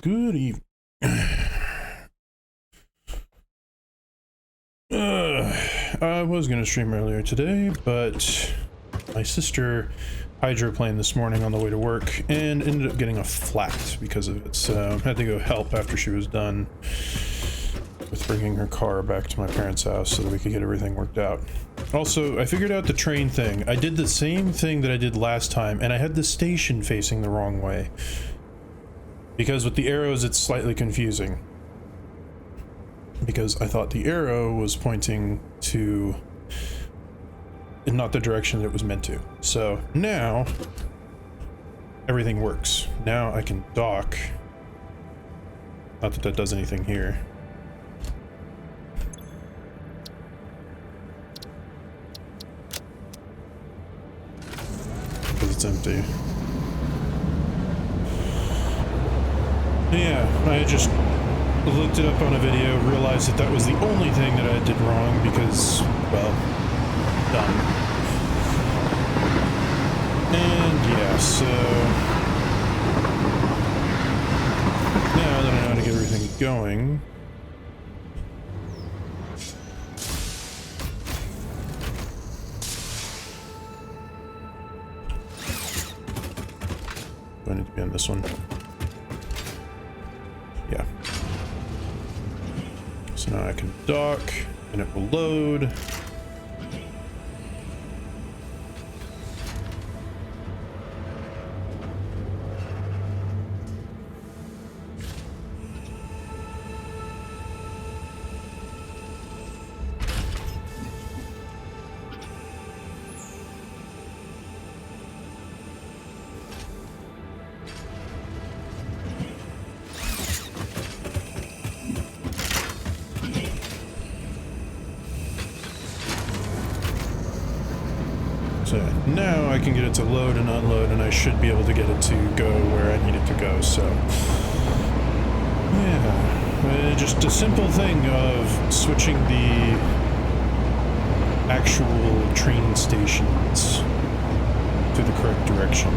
Good evening. I was going to stream earlier today, but my sister hydroplaned this morning on the way to work and ended up getting a flat because of it, so I had to go help after she was done with bringing her car back to my parents' house so that we could get everything worked out. Also, I figured out the train thing. I did the same thing that I did last time, and I had the station facing the wrong way. Because with the arrows, it's slightly confusing. Because I thought the arrow was pointing to not the direction that it was meant to. So now everything works. Now I can dock. Not that that does anything here. Because it's empty. Yeah, I just looked it up on a video, realized that that was the only thing that I did wrong because, well, done. And yeah, so now that I know how to get everything going, do I need to be on this one? Yeah. So now I can dock, and it will load. So now I can get it to load and unload, and I should be able to get it to go where I need it to go, so yeah, just a simple thing of switching the actual train stations to the correct direction.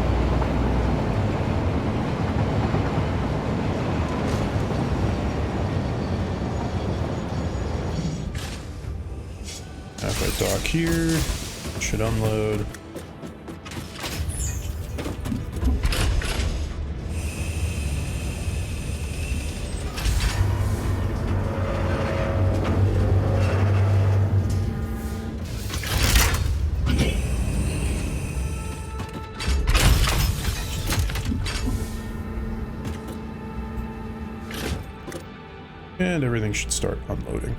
Now if I dock here, should unload. And everything should start unloading.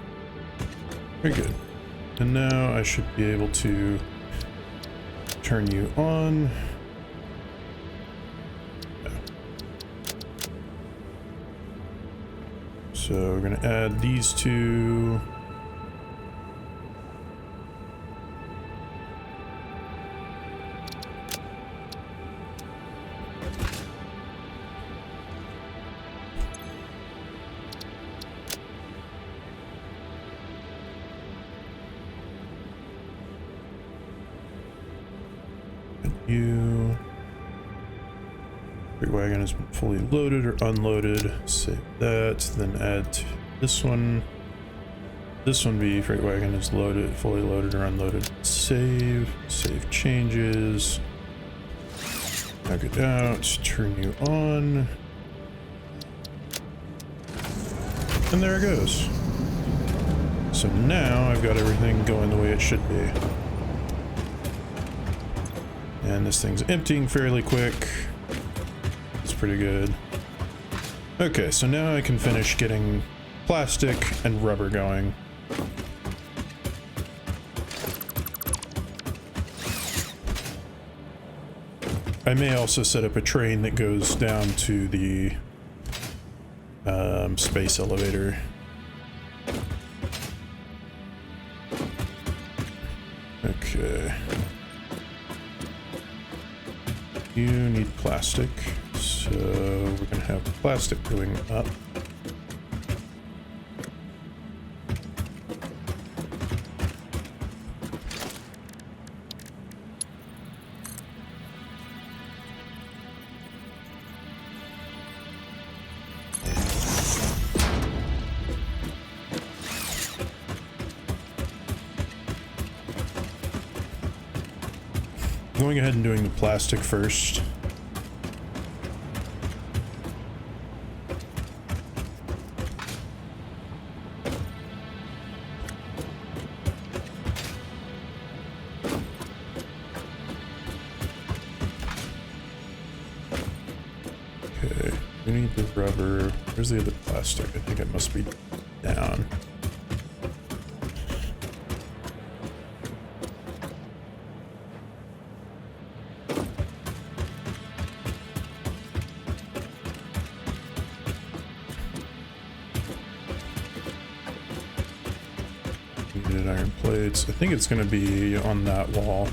Very good. And now I should be able to turn you on. Yeah. So we're going to add these two. You. Freight wagon has been fully loaded or unloaded. Save that. Then add to this one. This one be freight wagon is loaded, fully loaded or unloaded. Save. Save changes. Knock it out. Turn you on. And there it goes. So now I've got everything going the way it should be. And this thing's emptying fairly quick. It's pretty good. Okay, so now I can finish getting plastic and rubber going. I may also set up a train that goes down to the space elevator. Okay. You need plastic, so we're gonna have plastic going up. going ahead and doing the plastic first. Okay, we need the rubber. Where's the other plastic? I think it must be down. Iron plates. I think it's going to be on that wall.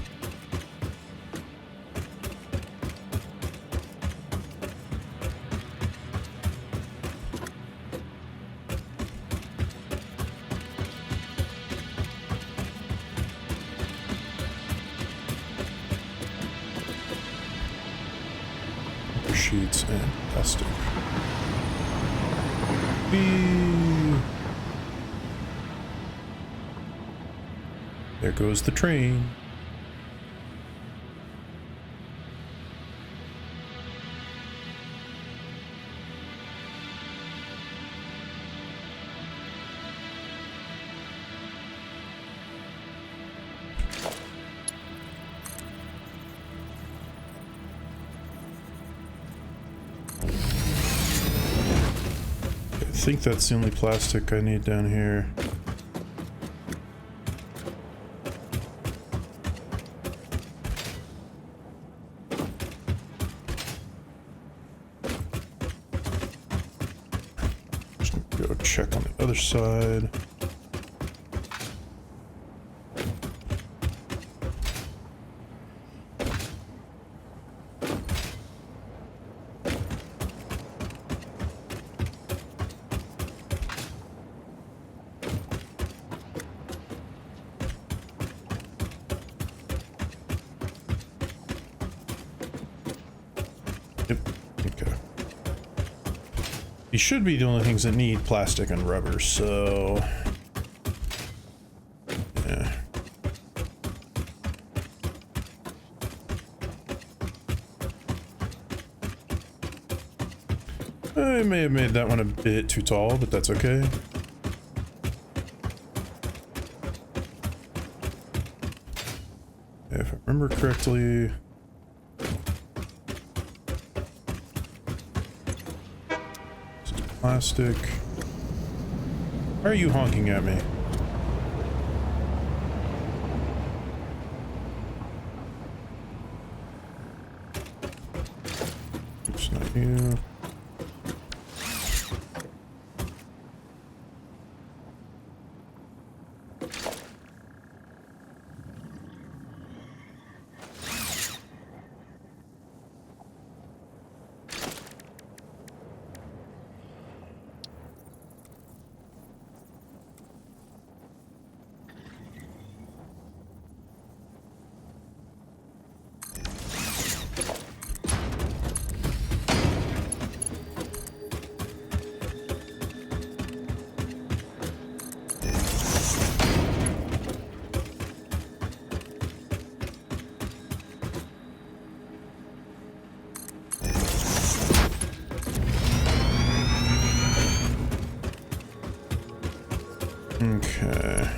Sheets and plastic. There goes the train. I think that's the only plastic I need down here. Go check on the other side. Yep, okay. These should be the only things that need plastic and rubber, so... yeah. I may have made that one a bit too tall, but that's okay. If I remember correctly... plastic. Why are you honking at me? Oops, not you. Okay.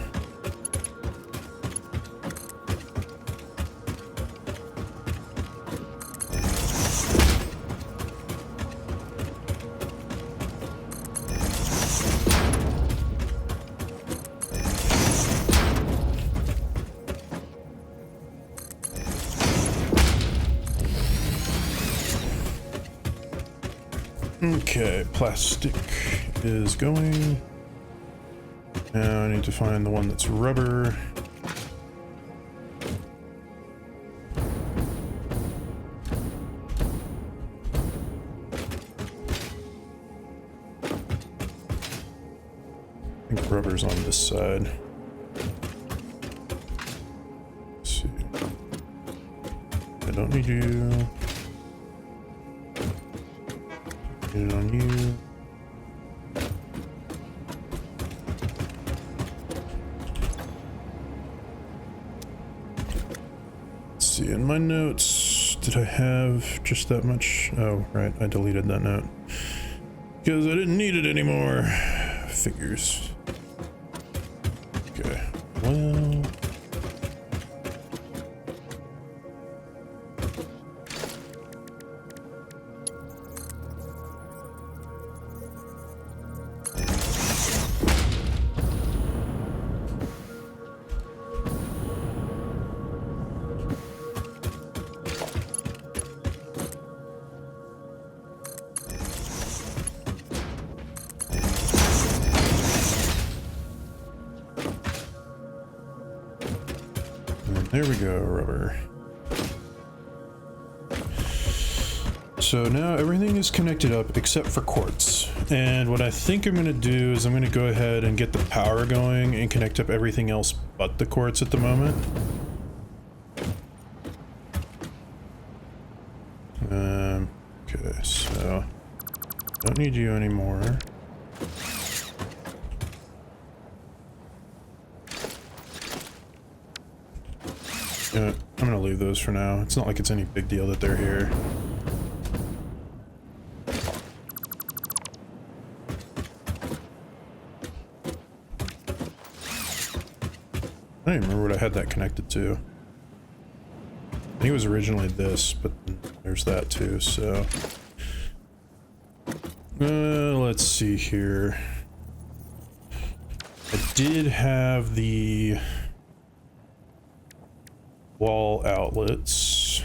Okay, plastic is going. Now I need to find the one that's rubber. I think rubber's on this side. Let's see. I don't need you. Get it on you. in my notes, did I have just that much? Oh, right, I deleted that note. Because I didn't need it anymore. Figures. Okay, well... There we go, rubber. So now everything is connected up except for quartz. And what I think I'm going to do is I'm going to go ahead and get the power going and connect up everything else but the quartz at the moment. Okay, so don't need you anymore. I'm gonna leave those for now. It's not like it's any big deal that they're here. I don't even remember what I had that connected to. I think it was originally this, but there's that too, so... let's see here. I did have the... wall outlets.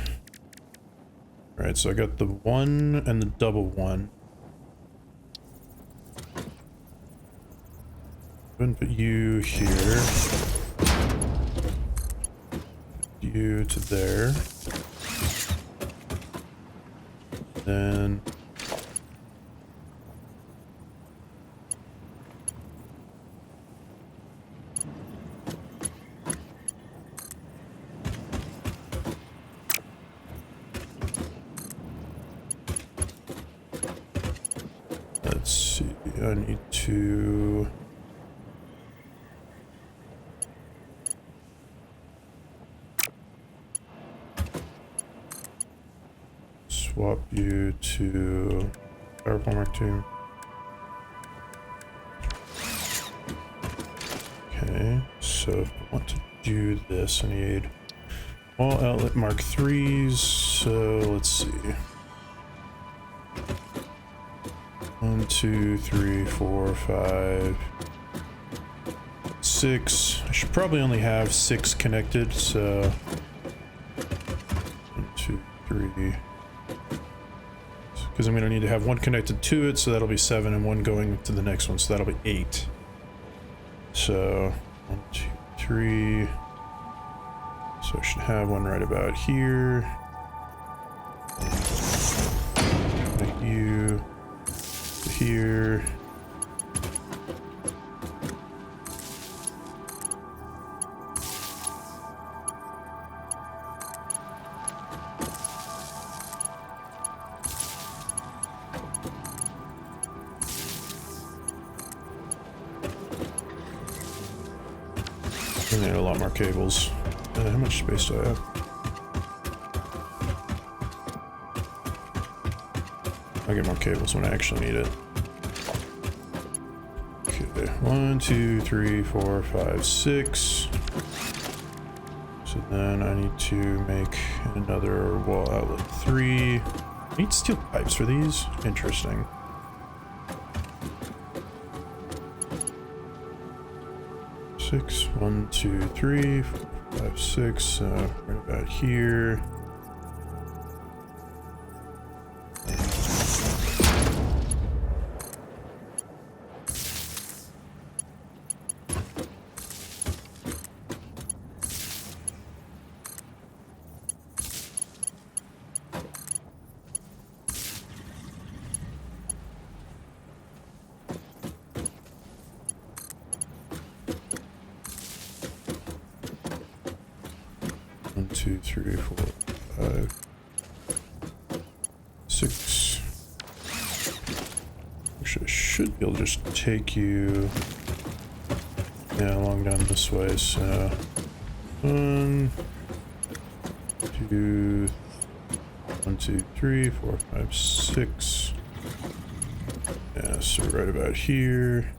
Alright, so I got the one and the double one. I'm gonna put you here. You to there. Then... let's see, I need to... swap you to PowerPoint Mark 2. Okay, so if I want to do this, I need wall outlet Mark 3s, so let's see. 1, 2, 3, 4, 5, 6. I should probably only have 6 connected, so 1, 2, 3. Because I'm going to need to have one connected to it, so that'll be 7, and one going to the next one, so that'll be 8. So 1, 2, 3. So I should have one right about here. Connect you to here. I need a lot more cables. How much space do I have? I'll get more cables when I actually need it. Okay, 1, 2, 3, 4, 5, 6. So then I need to make another wall outlet 3. I need steel pipes for these? Interesting. Six, 1, 2, 3, 4, 5, 6, right about here. Two, 3, 4, 5, 6. Actually, I should be able to just take you, yeah, along down this way. So 1, 2, 1, 2, 3, 4, 5, 6. Yeah, so right about here.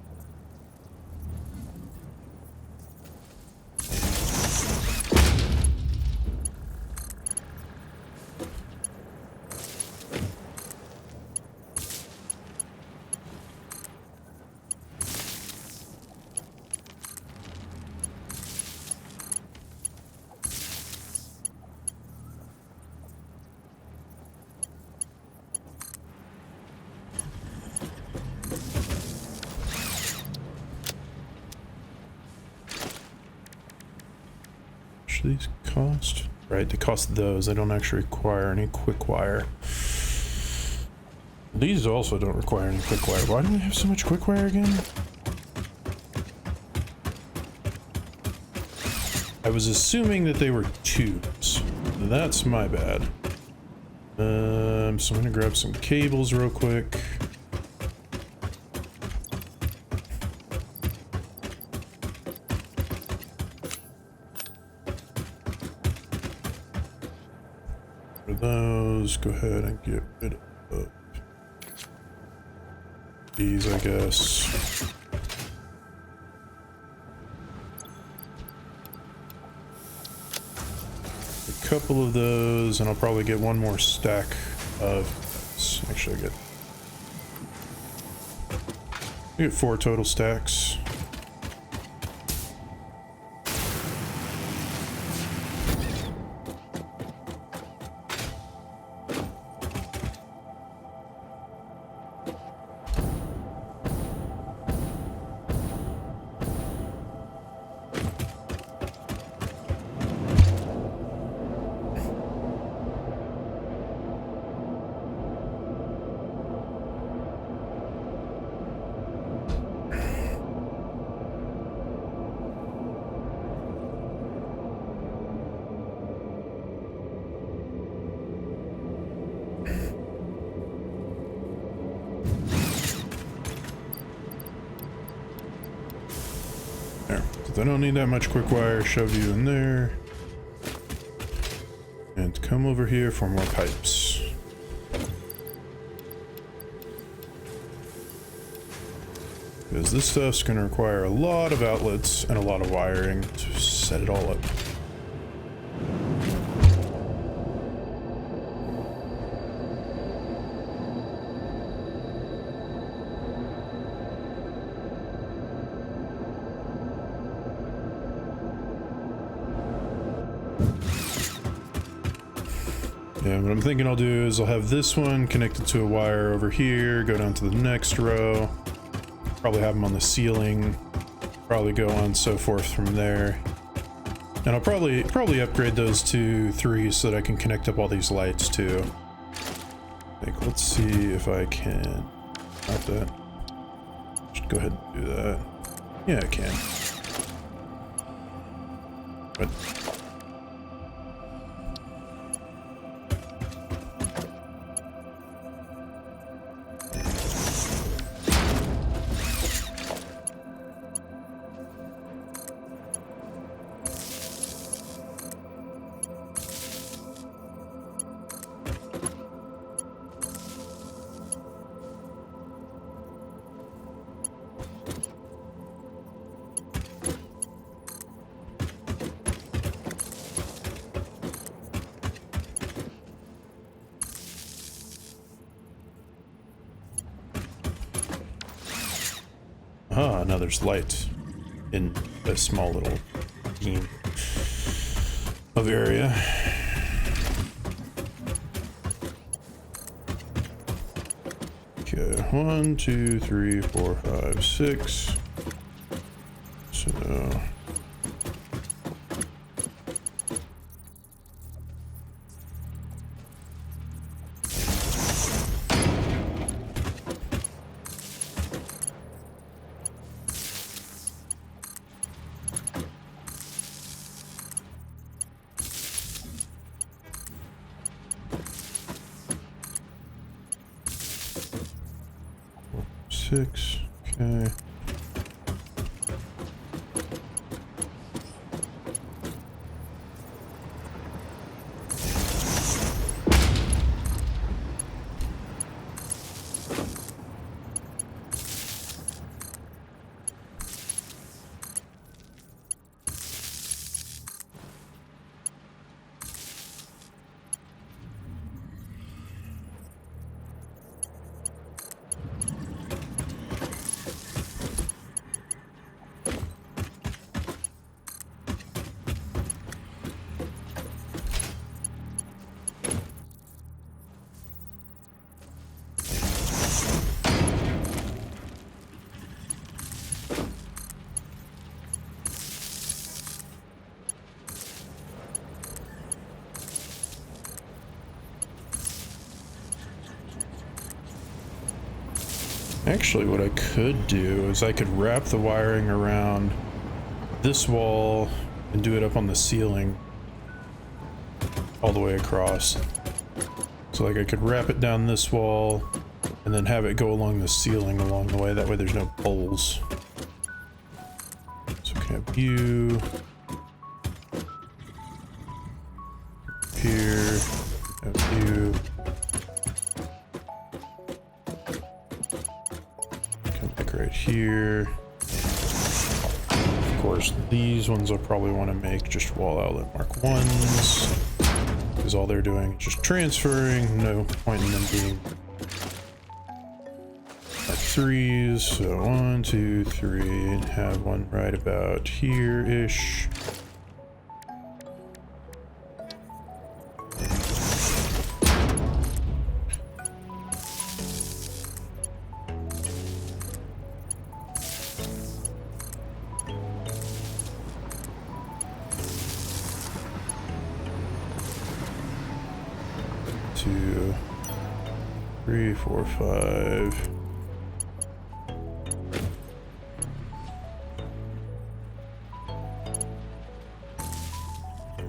These cost? Right, they cost those. They don't actually require any quick wire. These also don't require any quick wire. Why do they have so much quick wire again? I was assuming that they were tubes. That's my bad. So I'm gonna grab some cables real quick. For those, go ahead and get rid of these, I guess. A couple of those, and I'll probably get one more stack of this. Actually, I get 4 total stacks. I don't need that much quick wire. Shove you in there. And come over here for more pipes. Because this stuff's going to require a lot of outlets and a lot of wiring to set it all up. Yeah, what I'm thinking I'll do is I'll have this one connected to a wire over here, go down to the next row, probably have them on the ceiling, probably go on so forth from there. And I'll probably upgrade those to 3 so that I can connect up all these lights too. Like, let's see if I can. Not that. Should go ahead and do that. Yeah, I can. But now there's light in a small little beam of area. Okay, 1, 2, 3, 4, 5, 6. So six, okay. Actually, what I could do is I could wrap the wiring around this wall and do it up on the ceiling all the way across. So like I could wrap it down this wall and then have it go along the ceiling along the way. That way there's no poles. So we can have you here, have you. Come back right here. Of course, these ones I'll probably want to make just wall outlet mark 1s. Because all they're doing is just transferring, no point in them being mark 3s. So 1, 2, 3, and have one right about here-ish. Two, 3, 4, 5.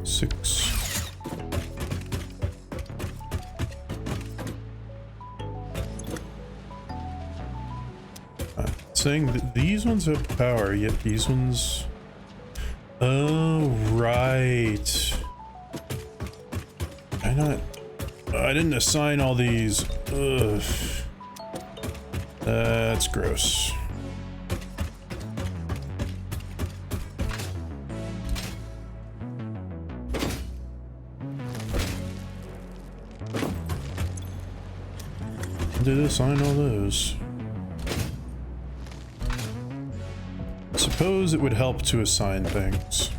Six. Saying that these ones have power, yet these ones. Oh, right. I didn't assign all these. Ugh. That's gross. Did assign all those? Suppose it would help to assign things.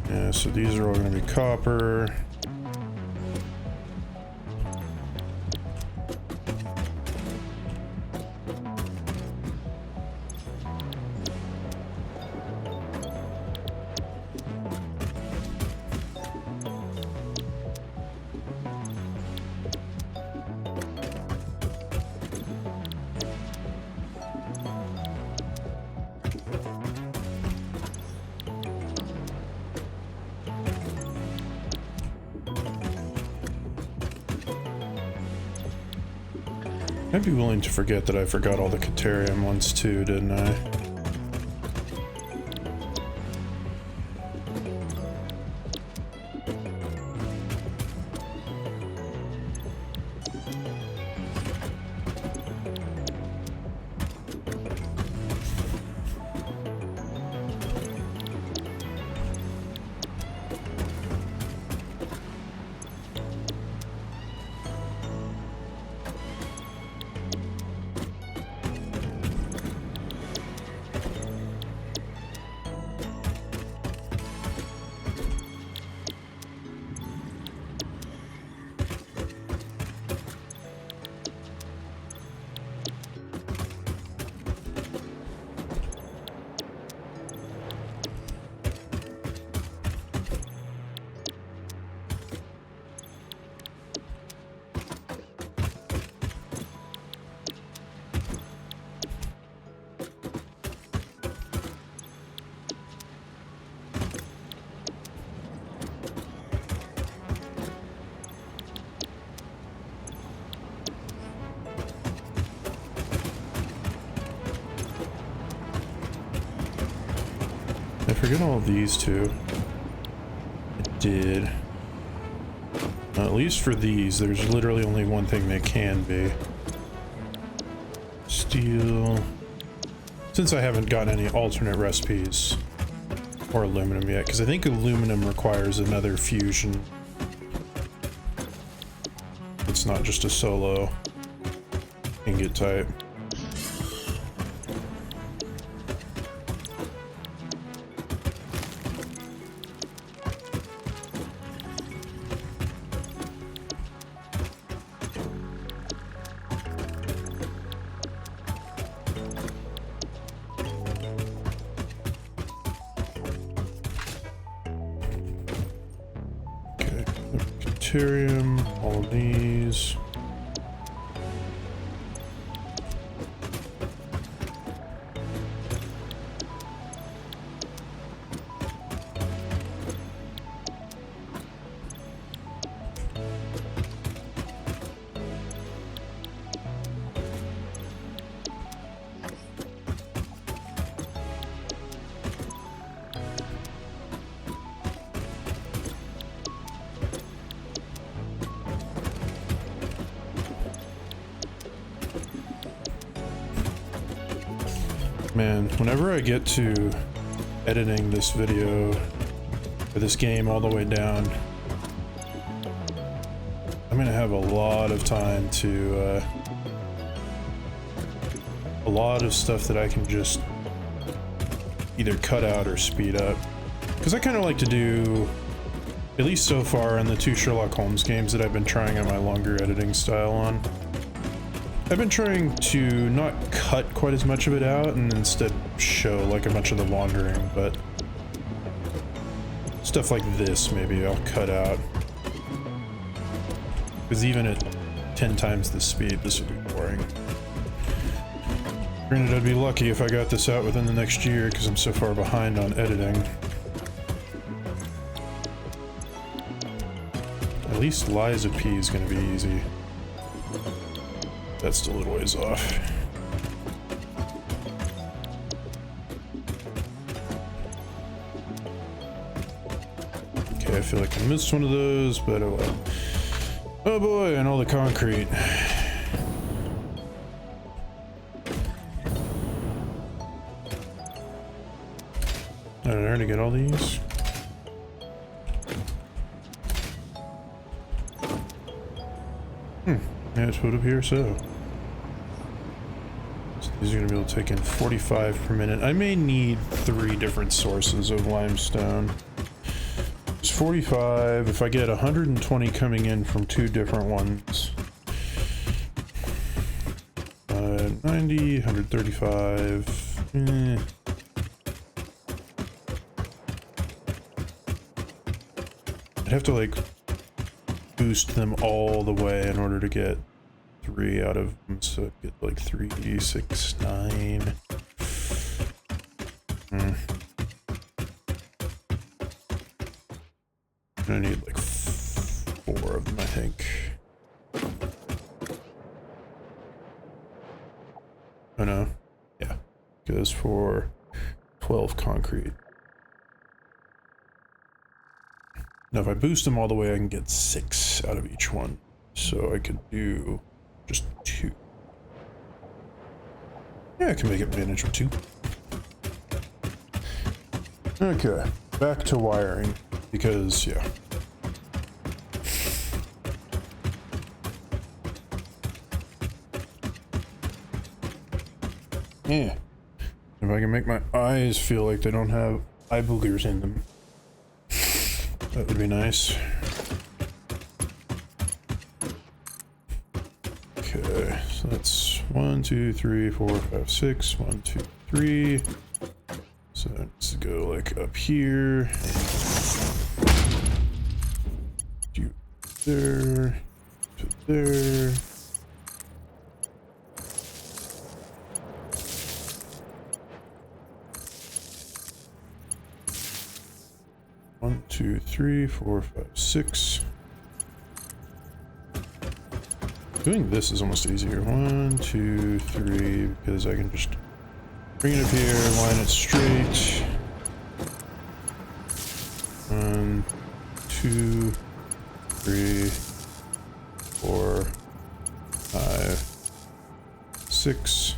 Yeah, so these are all going to be copper. I'd be willing to forget that I forgot all the Caterium ones too, didn't I? I forget all of these two. I did. At least for these, there's literally only one thing they can be. Steel. Since I haven't gotten any alternate recipes or aluminum yet, because I think aluminum requires another fusion. It's not just a solo ingot type. All of these. Man, whenever I get to editing this video, or this game all the way down, I'm gonna have a lot of time to, a lot of stuff that I can just either cut out or speed up. Because I kind of like to do, at least so far in the 2 Sherlock Holmes games that I've been trying out my longer editing style on, I've been trying to not cut quite as much of it out and instead show like a bunch of the wandering, but stuff like this maybe I'll cut out. Because even at 10 times the speed, this would be boring. Granted, I'd be lucky if I got this out within the next year because I'm so far behind on editing. At least Liza P is going to be easy. That's still a little ways off. Okay, I feel like I missed one of those, but oh well. Oh boy, and all the concrete. Did I already get all these? Yeah, it's put up here, so these are going to be able to take in 45 per minute. I may need 3 different sources of limestone. It's 45. If I get 120 coming in from 2 different ones, 90, 135. I'd have to like boost them all the way in order to get 3 out of them, so I'd get like 3, 6, 9. I'm gonna need like 4 of them, I think. Oh no, yeah, goes for 12 concrete. Now if I boost them all the way, I can get 6 out of each one. So I could do just 2. Yeah, I can make it manage with 2. Okay, back to wiring, because, yeah. Yeah. If I can make my eyes feel like they don't have eye boogers in them, that would be nice. Okay, so that's 1, 2, 3, 4, 5, 6. 1, 2, 3. So it needs to go like up here. Do there. To there. One, 2, 3, 4, 5, 6. Doing this is almost easier. 1, 2, 3, because I can just bring it up here, line it straight. 1, 2, 3, 4, 5, 6.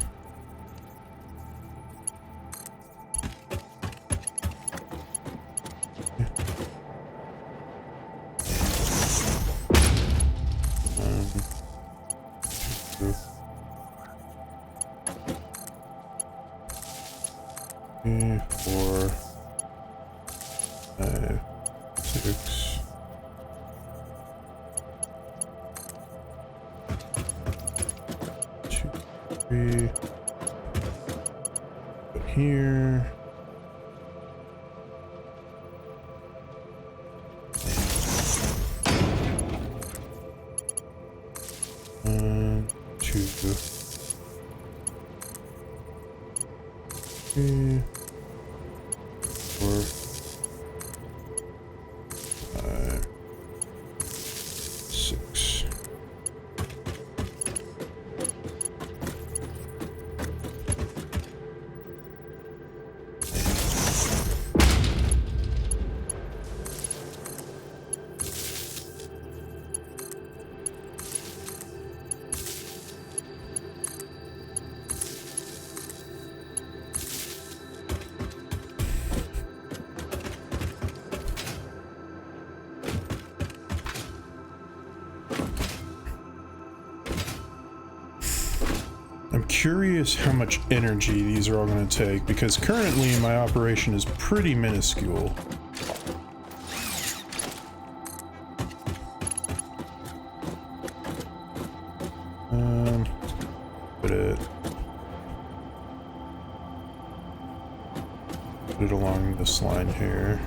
Here. One, 2, 3, 4, 5, 6. I'm curious how much energy these are all going to take, because currently my operation is pretty minuscule. Put it along this line here.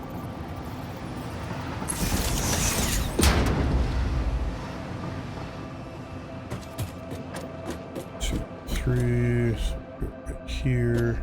Two, three, right here.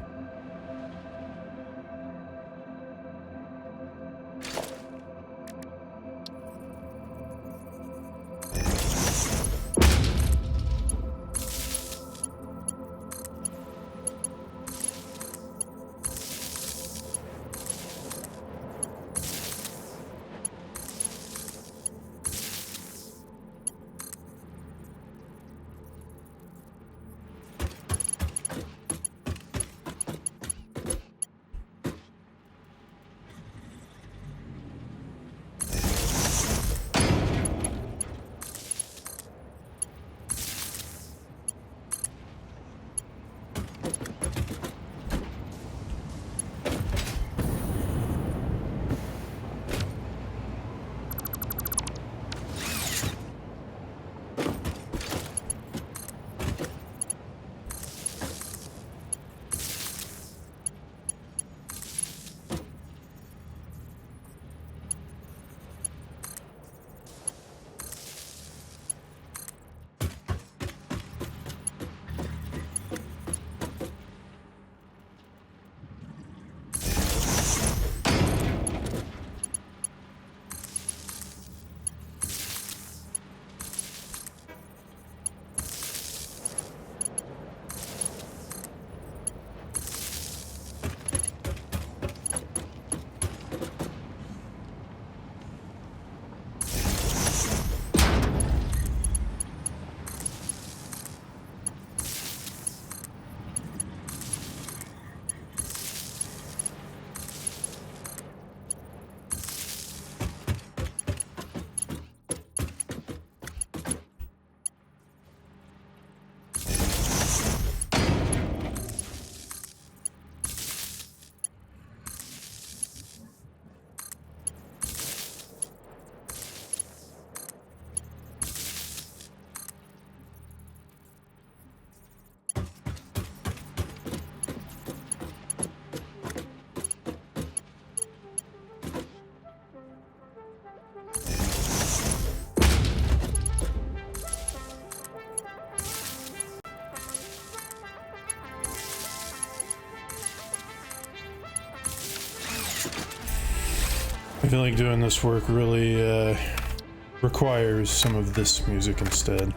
I feel like doing this work really requires some of this music instead.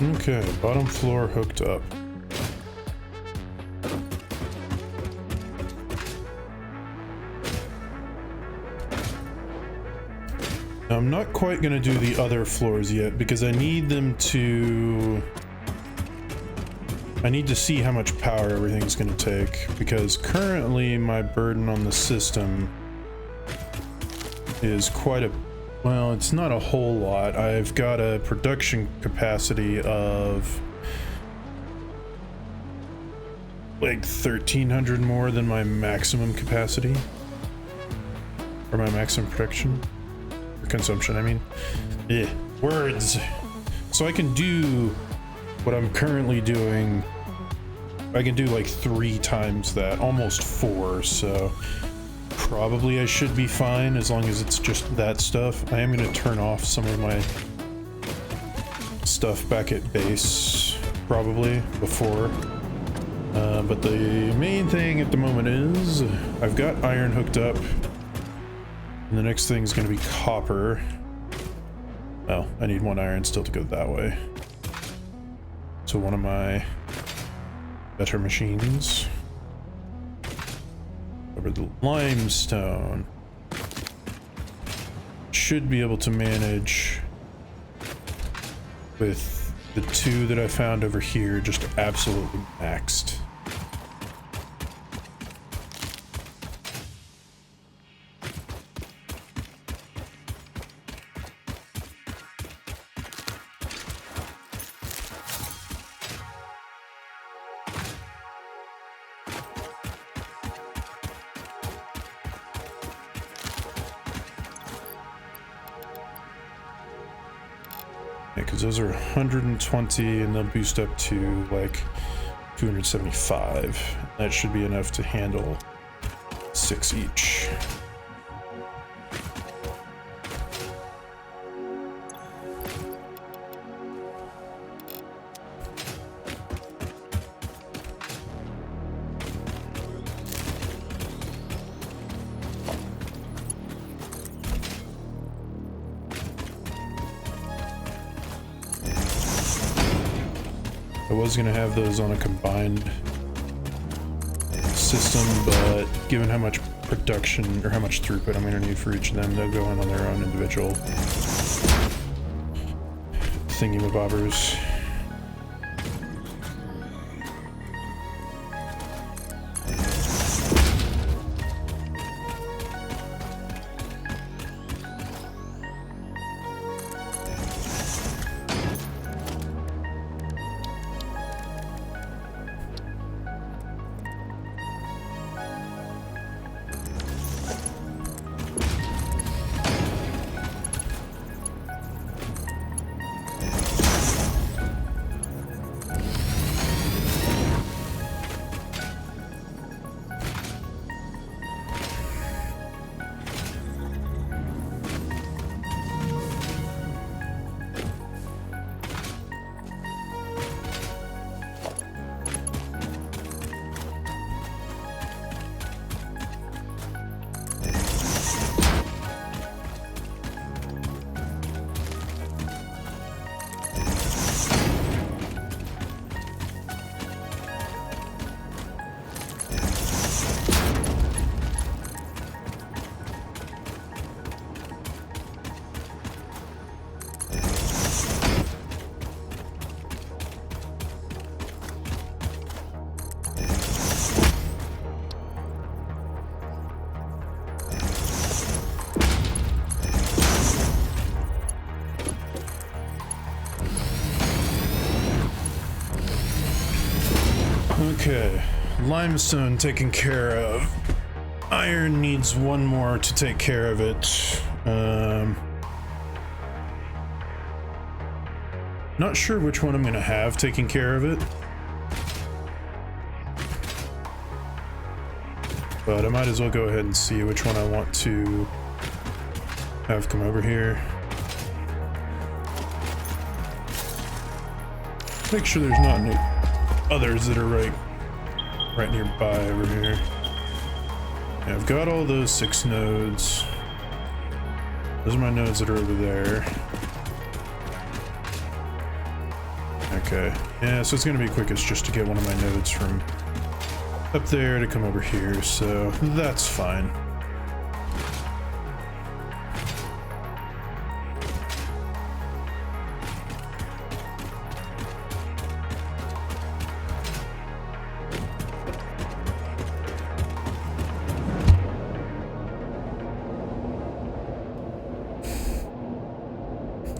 Okay, bottom floor hooked up. Now, I'm not quite going to do the other floors yet because I need them to... I need to see how much power everything's going to take, because currently my burden on the system is quite a... Well, it's not a whole lot. I've got a production capacity of like 1,300 more than my maximum capacity. Or my maximum production. Or consumption, I mean. Yeah, words. So I can do what I'm currently doing. I can do like 3 times that, almost 4, so probably I should be fine as long as it's just that stuff. I am going to turn off some of my stuff back at base, probably, before. But the main thing at the moment is I've got iron hooked up, and the next thing is going to be copper. Oh, I need 1 iron still to go that way. So one of my better machines. Over the limestone. Should be able to manage with the 2 that I found over here just absolutely maxed. Because those are 120 and they'll boost up to like 275. That should be enough to handle 6 each. I was going to have those on a combined system, but given how much production or how much throughput I'm going to need for each of them, they'll go in on their own individual thingy-mabobbers. Okay, limestone taken care of. Iron needs 1 more to take care of it. Not sure which one I'm gonna have taking care of it, but I might as well go ahead and see which one I want to have come over here. Make sure there's not any others that are right nearby over here. Yeah, I've got all those 6 nodes. Those are my nodes that are over there. Okay. Yeah, so it's going to be quickest just to get one of my nodes from up there to come over here, so that's fine.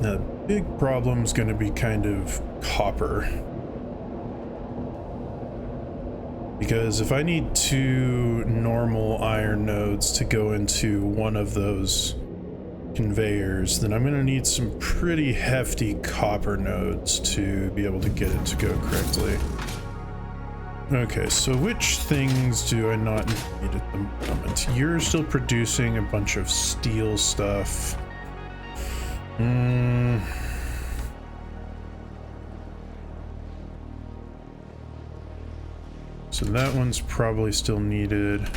Now, the big problem is going to be kind of copper. Because if I need 2 normal iron nodes to go into one of those conveyors, then I'm going to need some pretty hefty copper nodes to be able to get it to go correctly. Okay, so which things do I not need at the moment? You're still producing a bunch of steel stuff. So that one's probably still needed.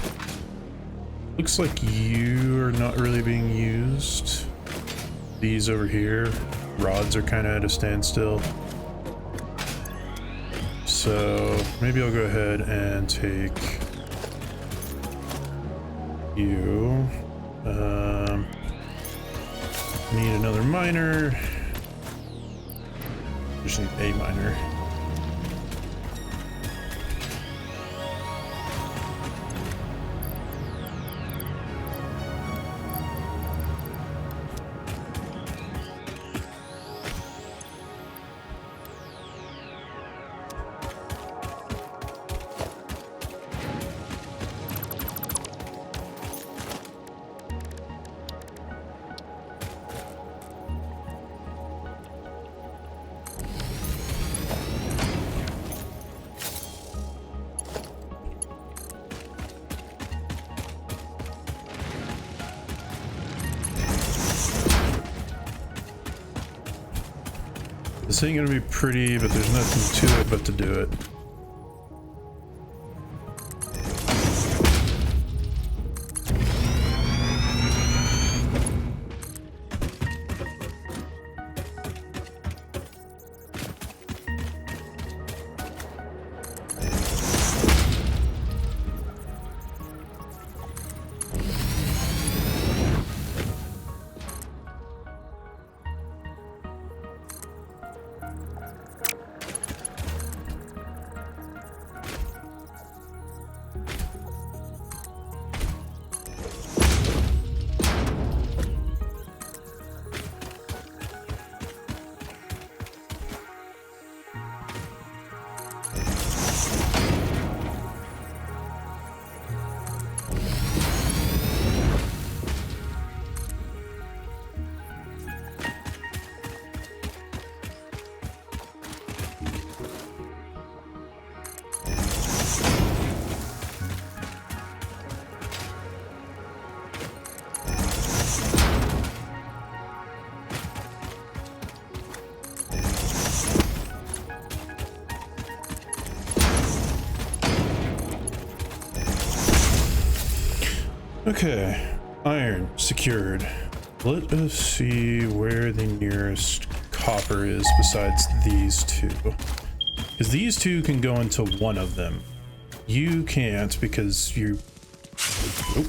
Looks like you are not really being used. These over here, rods are kind of at a standstill. So maybe I'll go ahead and take you. Need another miner. Just need a miner. This ain't gonna be pretty, but there's nothing to it but to do it. Okay, iron secured. Let us see where the nearest copper is besides these two. Because these two can go into one of them. You can't because you... Oh.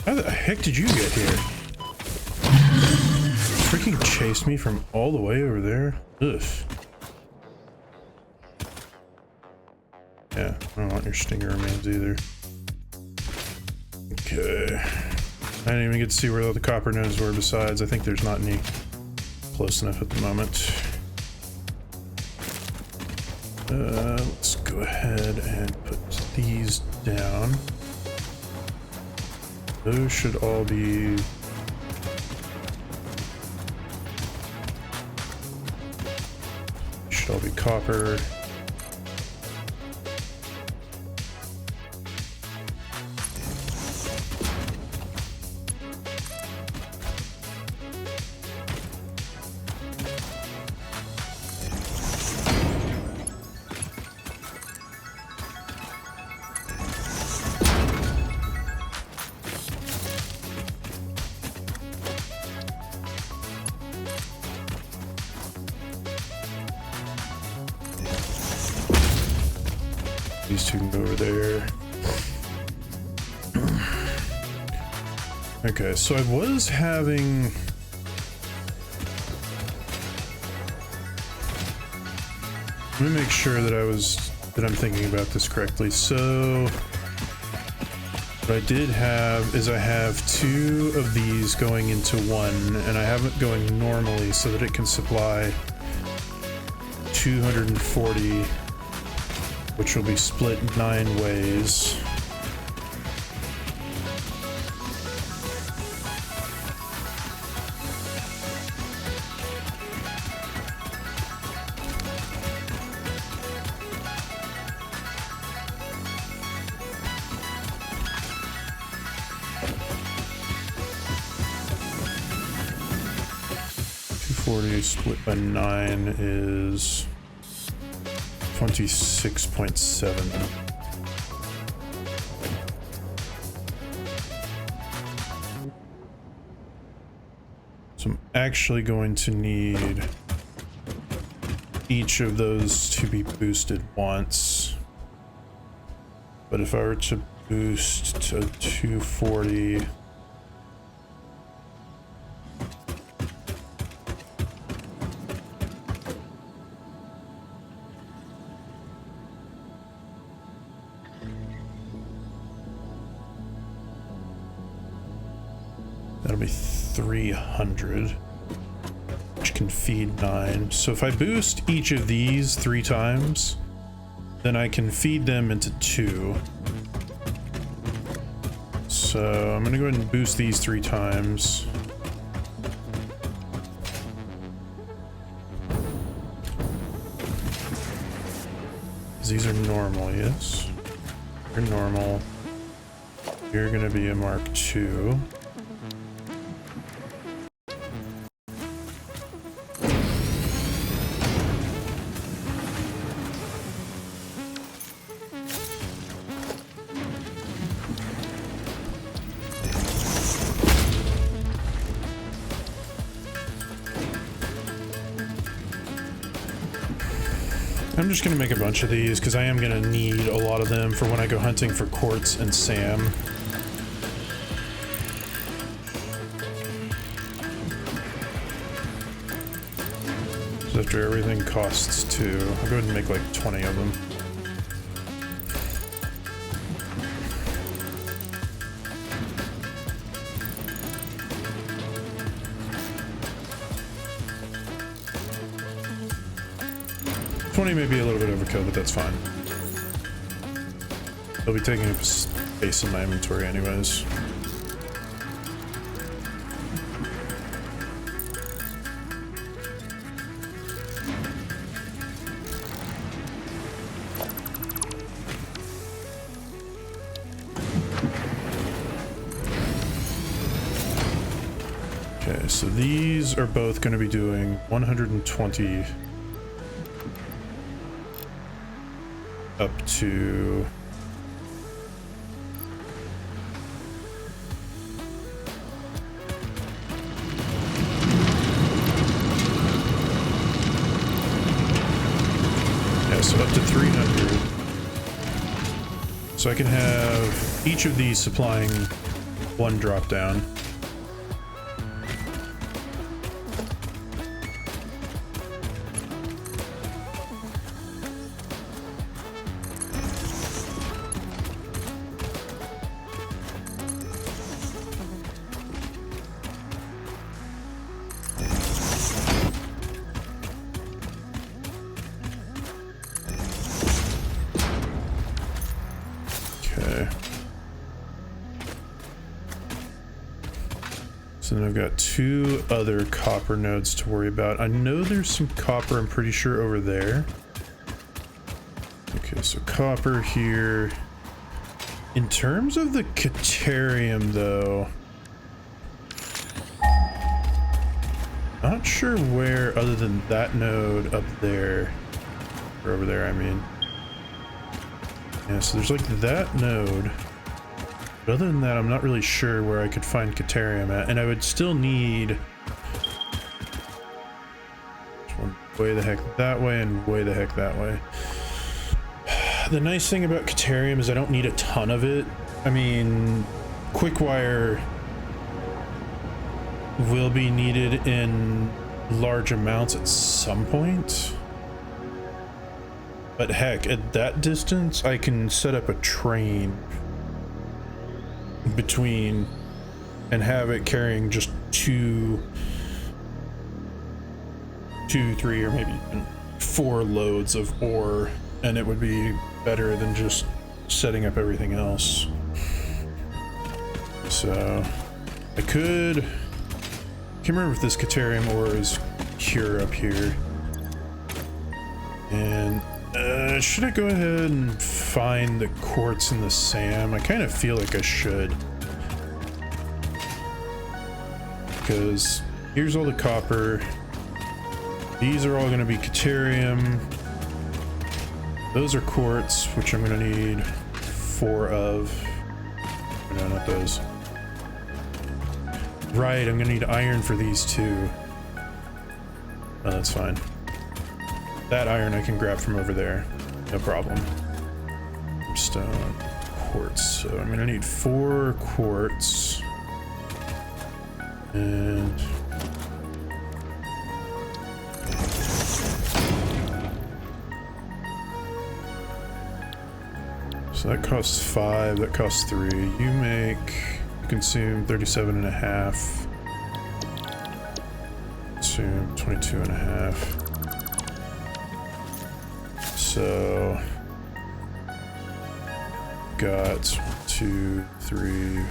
How the heck did you get here? Freaking chased me from all the way over there? Ugh. Yeah, I don't want your stinger remains either. Okay. I didn't even get to see where the copper nodes were besides. I think there's not any close enough at the moment. Let's go ahead and put these down. Those should all be... should all be copper. These two can go over there. Okay, so I was having... Let me make sure that I'm thinking about this correctly. So what I did have is I have 2 of these going into one, and I have it going normally so that it can supply 240, which will be split 9 ways. Split by 9 is 26.7. So I'm actually going to need each of those to be boosted once. But if I were to boost to 240, that'll be 300, which can feed 9. So if I boost each of these 3 times, then I can feed them into 2. So I'm gonna go ahead and boost these 3 times. These are normal, yes. You're normal. You're gonna be a Mark II. I'm just gonna make a bunch of these because I am gonna need a lot of them for when I go hunting for Quartz and Sam. So after everything costs 2, I'll go ahead and make like 20 of them. May be a little bit overkill, but that's fine. They'll be taking up space in my inventory anyways. Okay, so these are both going to be doing 120 up to so up to 300. So I can have each of these supplying 1 drop down. So then I've got 2 other copper nodes to worry about. I know there's some copper, I'm pretty sure, over there. Okay, so copper here. In terms of the Caterium, though, not sure where other than that node up there, or over there, I mean. Yeah, so there's like that node. But other than that, I'm not really sure where I could find Caterium at, and I would still need one way the heck that way and way the heck that way. The nice thing about Caterium is I don't need a ton of it. I mean, quick wire will be needed in large amounts at some point. But heck, at that distance, I can set up a train between and have it carrying just two, 3, or maybe even 4 loads of ore, and it would be better than just setting up everything else. So I can't remember if this Caterium ore is pure up here. And should I go ahead and find the quartz and the SAM? I kind of feel like I should, because here's all the copper. These are all going to be Caterium. Those are quartz, which I'm going to need 4 of. No, not those. Right, I'm going to need iron for these too. Oh, that's fine. That iron I can grab from over there. No problem. Stone, quartz. So I'm going to need 4 quartz. And so that costs 5, that costs 3. You consume 37.5. Consume 22.5. So got 2, 3,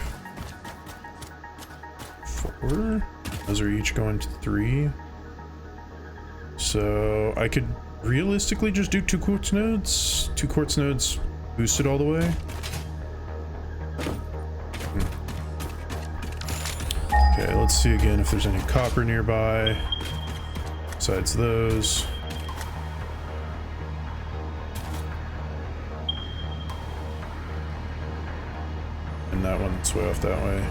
4. Those are each going to 3. So I could realistically just do 2 quartz nodes. 2 quartz nodes boosted all the way. Okay, let's see again if there's any copper nearby besides those. And that one that's way off that way.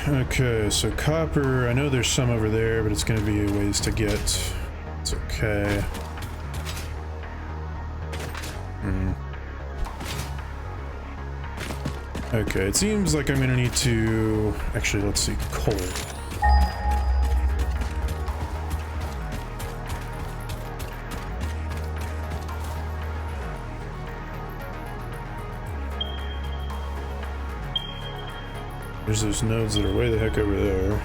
Okay, so copper, I know there's some over there, but it's going to be a ways to get. It's okay. Okay, it seems like I'm going to need to... Actually, let's see, coal. There's those nodes that are way the heck over there.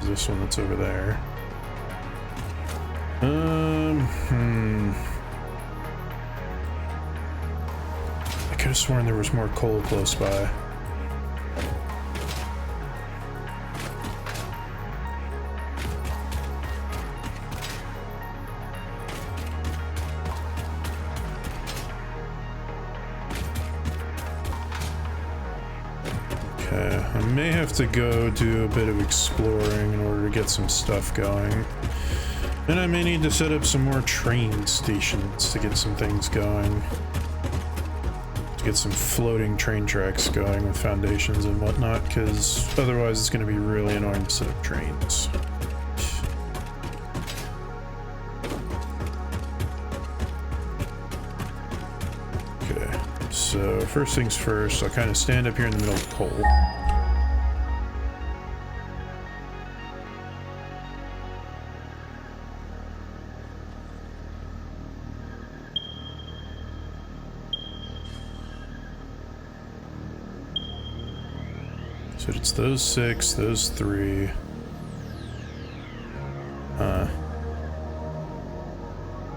There's this one that's over there. I could have sworn there was more coal close by. I may have to go do a bit of exploring in order to get some stuff going. And I may need to set up some more train stations to get some things going. To get some floating train tracks going with foundations and whatnot, because otherwise it's going to be really annoying to set up trains. Okay, so first things first, I'll kind of stand up here in the middle of the coal. So it's those 6, those 3.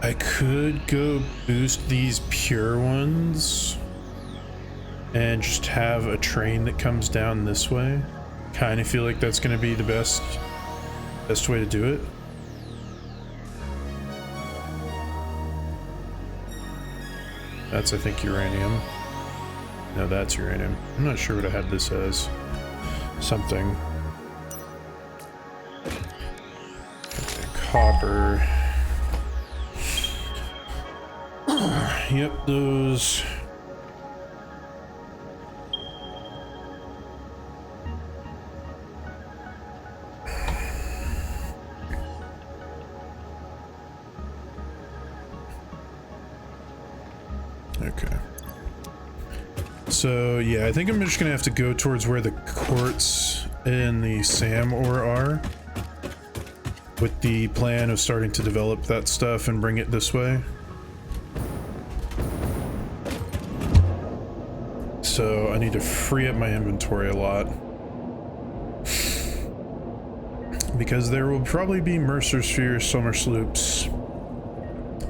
I could go boost these pure ones and just have a train that comes down this way. Kind of feel like that's going to be the best way to do it. That's, I think, uranium. No, that's uranium. I'm not sure what I had this as. Something. Okay, copper. Yep, those. Okay. So yeah, I think I'm just gonna have to go towards where the quartz and the SAM ore are, with the plan of starting to develop that stuff and bring it this way. So I need to free up my inventory a lot, because there will probably be Mercer Spheres, Summer Sloops,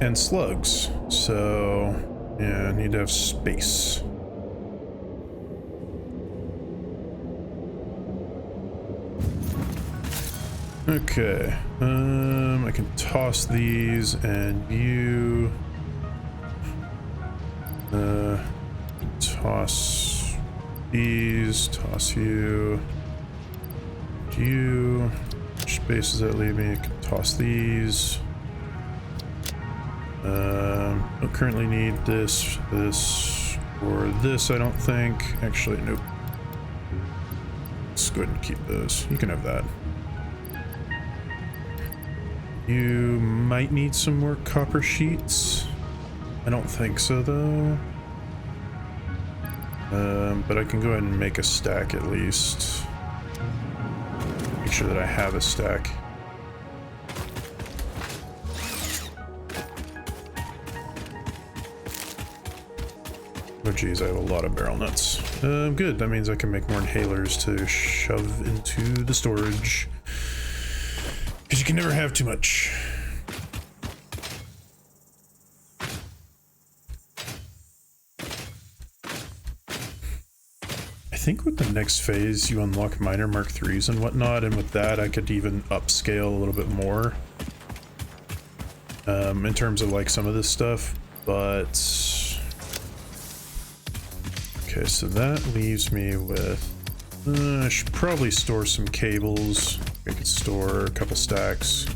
and slugs. So yeah, I need to have space. Okay, I can toss these, and you toss these, toss you, you. Which space does that leave me? I can toss these. Don't currently need this, this, or this, I don't think. Actually, nope. Let's go ahead and keep those. You can have that. You might need some more copper sheets. I don't think so, though. But I can go ahead and make a stack at least. Make sure that I have a stack. Oh geez, I have a lot of barrel nuts. Good, that means I can make more inhalers to shove into the storage. Because you can never have too much. I think with the next phase you unlock miner Mark 3s and whatnot, and with that I could even upscale a little bit more. In terms of like some of this stuff, but... Okay, so that leaves me with... I should probably store some cables. I could store a couple stacks.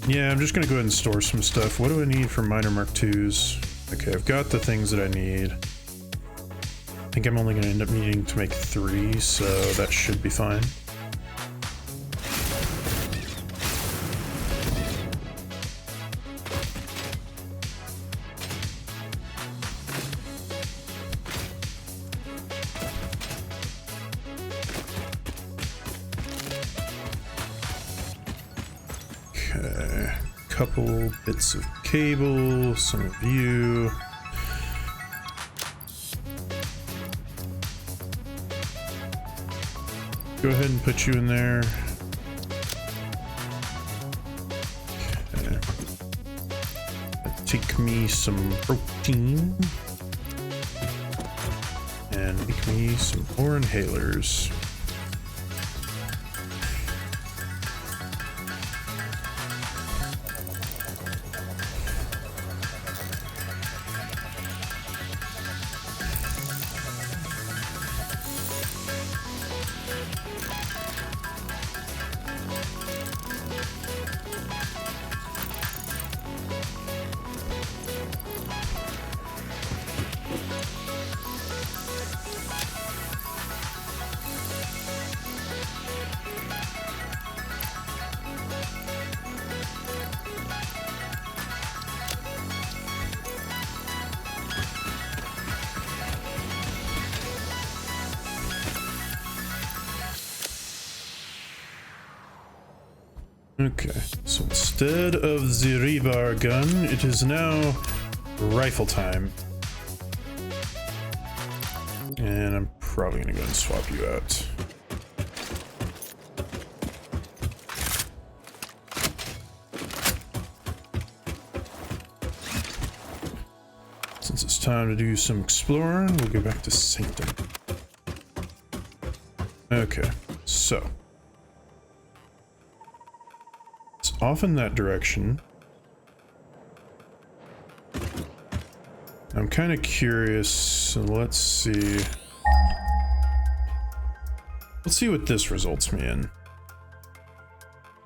Yeah, I'm just gonna go ahead and store some stuff. What do I need for miner Mark 2s? Okay, I've got the things that I need. I think I'm only gonna end up needing to make 3, so that should be fine. Couple bits of cable, some of you. Go ahead and put you in there. Okay. Take me some protein. And make me some more inhalers. Okay, so instead of the rebar gun, it is now rifle time. And I'm probably gonna go and swap you out. Since it's time to do some exploring, we'll go back to Sanctum. Okay, so off in that direction. I'm kind of curious, so let's see. Let's see what this results me in.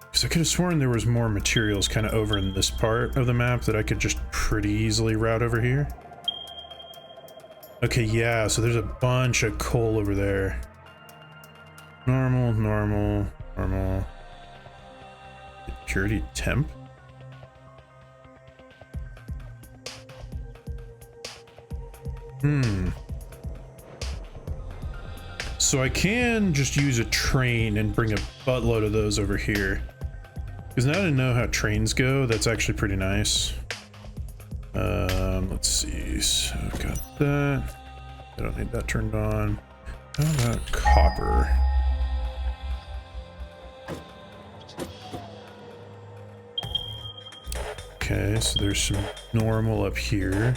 Because I could have sworn there was more materials kind of over in this part of the map that I could just pretty easily route over here. Okay, yeah, so there's a bunch of coal over there. Normal, normal, normal. Purity temp? So I can just use a train and bring a buttload of those over here. Because now that I know how trains go, that's actually pretty nice. Let's see. So I've got that. I don't need that turned on. How about copper? Okay, so there's some normal up here.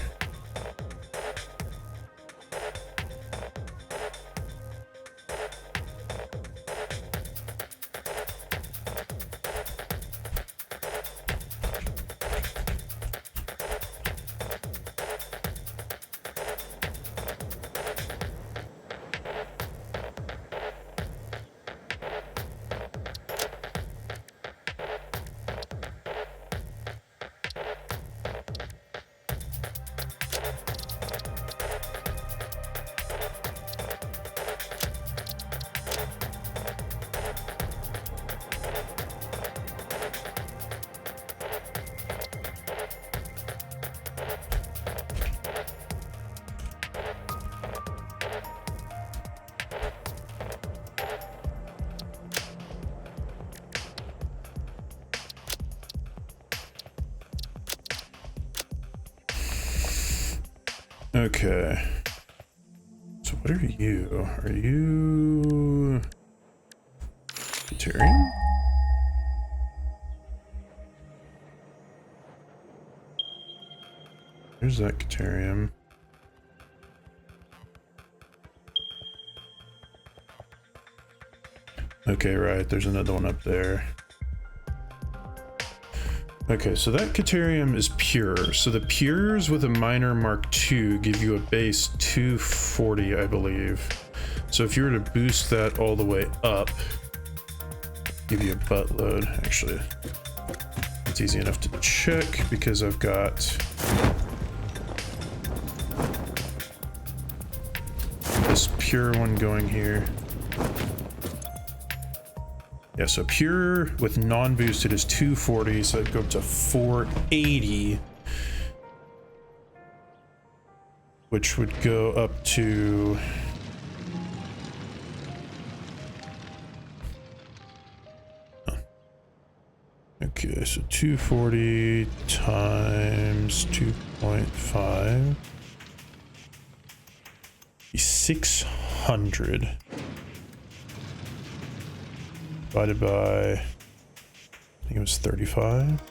Okay. So what are you? Are you Terran? There's that Caterium. Okay, right, there's another one up there. Okay, so that Caterium is pure. So the pures with a minor Mark II give you a base 240, I believe. So if you were to boost that all the way up, give you a buttload. Actually, it's easy enough to check because I've got this pure one going here. Yeah, so pure with non-boosted is 240, so I'd go up to 480, which would go up to okay, so 240 times 2.5 is 600. Divided by, I think it was 35.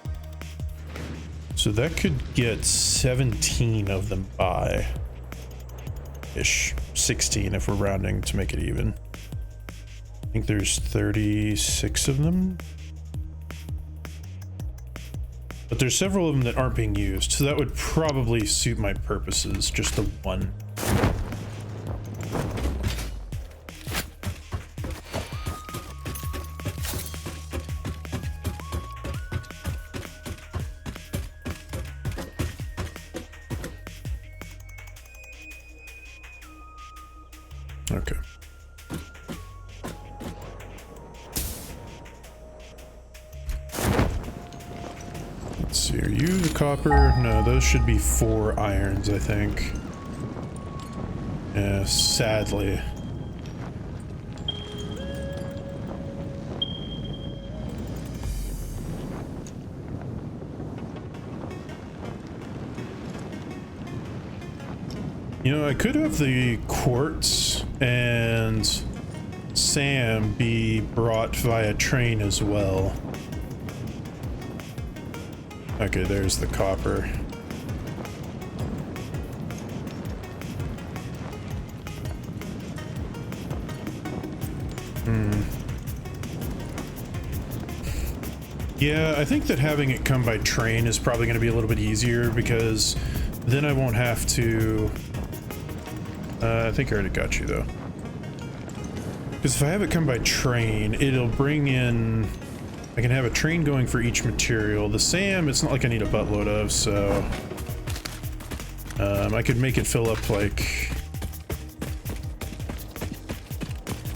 So that could get 17 of them by ish, 16 if we're rounding to make it even. I think there's 36 of them. But there's several of them that aren't being used, so that would probably suit my purposes, just the one. Okay. Let's see, are you the copper? No, those should be 4 irons, I think. Yeah, sadly. You know, I could have the quartz and Sam be brought via train as well. Okay, there's the copper. Yeah, I think that having it come by train is probably going to be a little bit easier because then I won't have to... I think I already got you though. Because if I have it come by train, it'll bring in... I can have a train going for each material. The SAM, it's not like I need a buttload of, so... I could make it fill up like...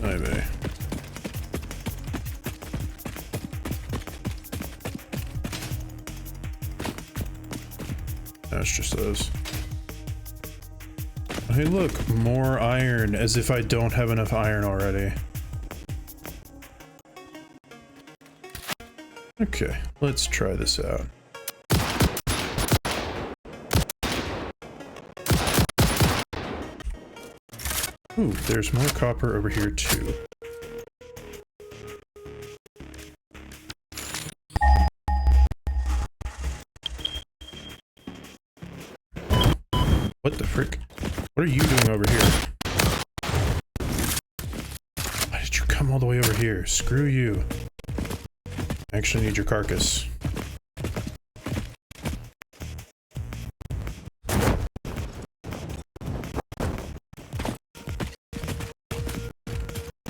Maybe. No, it's just those. Hey look, more iron, as if I don't have enough iron already. Okay, let's try this out. Ooh, there's more copper over here too. What the frick? What are you doing over here? Why did you come all the way over here? Screw you. I actually need your carcass.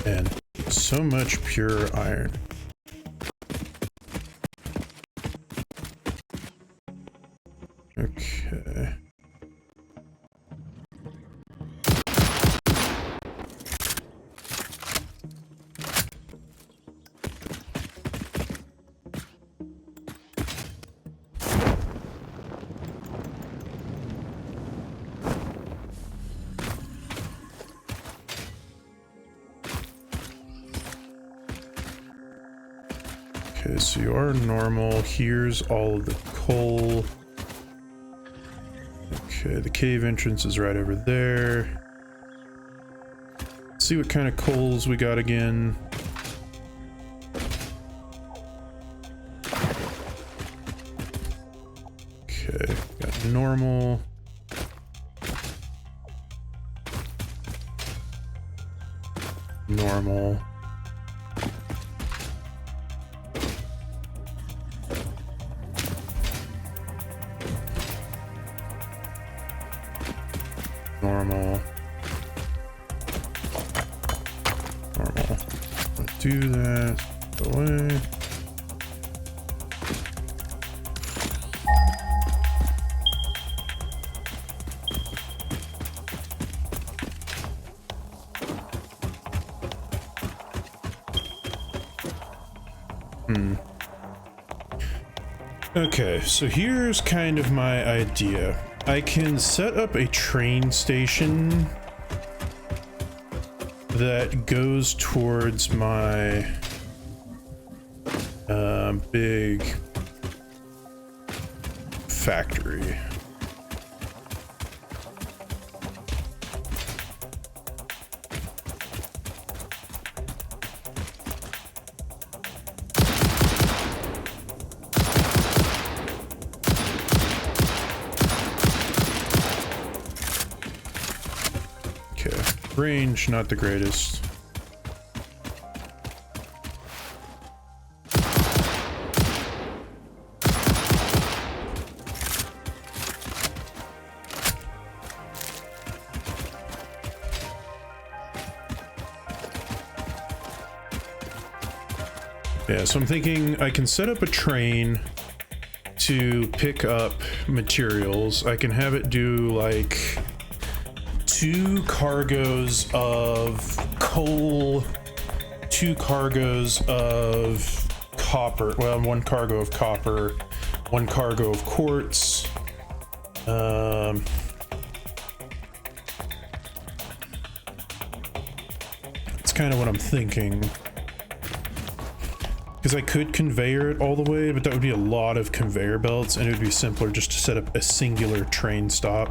And so much pure iron. Okay. Okay, so you are normal. Here's all of the coal. Okay, the cave entrance is right over there. Let's see what kind of coals we got again. Okay, got normal. Normal. Normal. Normal. Do that. Go away. Okay, so here's kind of my idea. I can set up a train station that goes towards my big factory. Range, not the greatest. Yeah, so I'm thinking I can set up a train to pick up materials. I can have it do like 2 cargoes of coal, 2 cargoes of copper, well, 1 cargo of copper, 1 cargo of quartz. That's kind of what I'm thinking. Because I could conveyor it all the way, but that would be a lot of conveyor belts, and it would be simpler just to set up a singular train stop.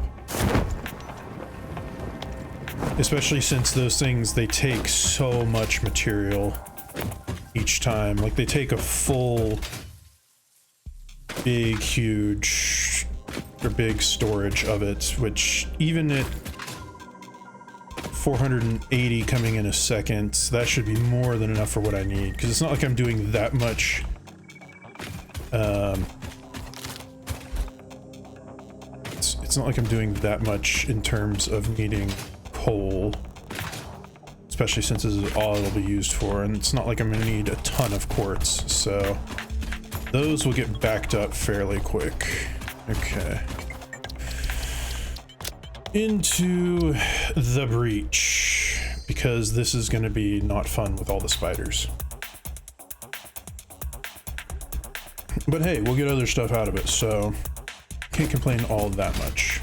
Especially since those things, they take so much material each time. Like, they take a full, big, huge, or big storage of it, which even at 480 coming in a second, that should be more than enough for what I need. Because it's not like I'm doing that much, it's not like I'm doing that much in terms of needing coal, especially since this is all it'll be used for, and it's not like I'm gonna need a ton of quartz, so those will get backed up fairly quick. Okay, into the breach, because this is going to be not fun with all the spiders, but hey, we'll get other stuff out of it, so can't complain all that much.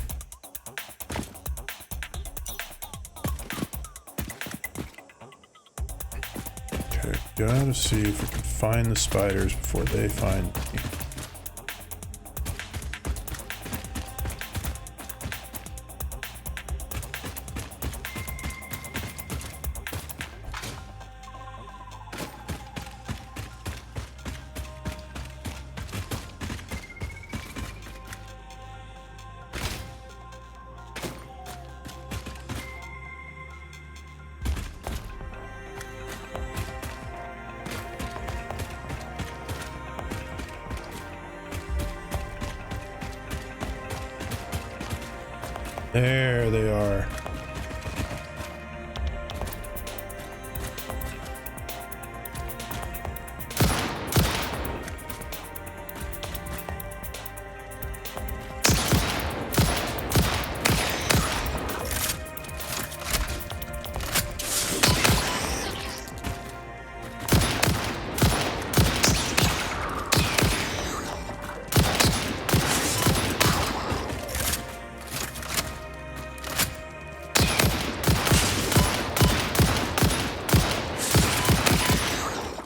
Okay, gotta see if we can find the spiders before they find me. There they are.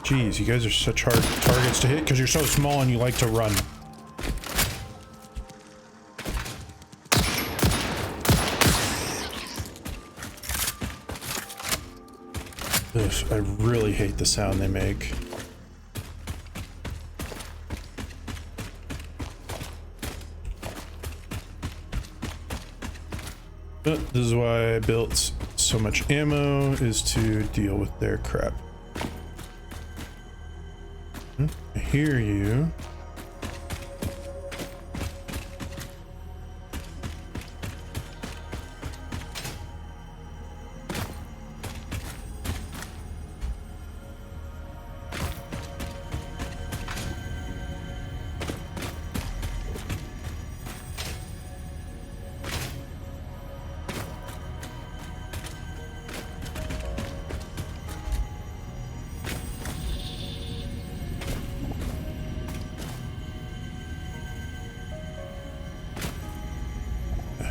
Jeez, you guys are such hard targets to hit because you're so small and you like to run. Ugh, I really hate the sound they make. But this is why I built so much ammo, is to deal with their crap. I hear you.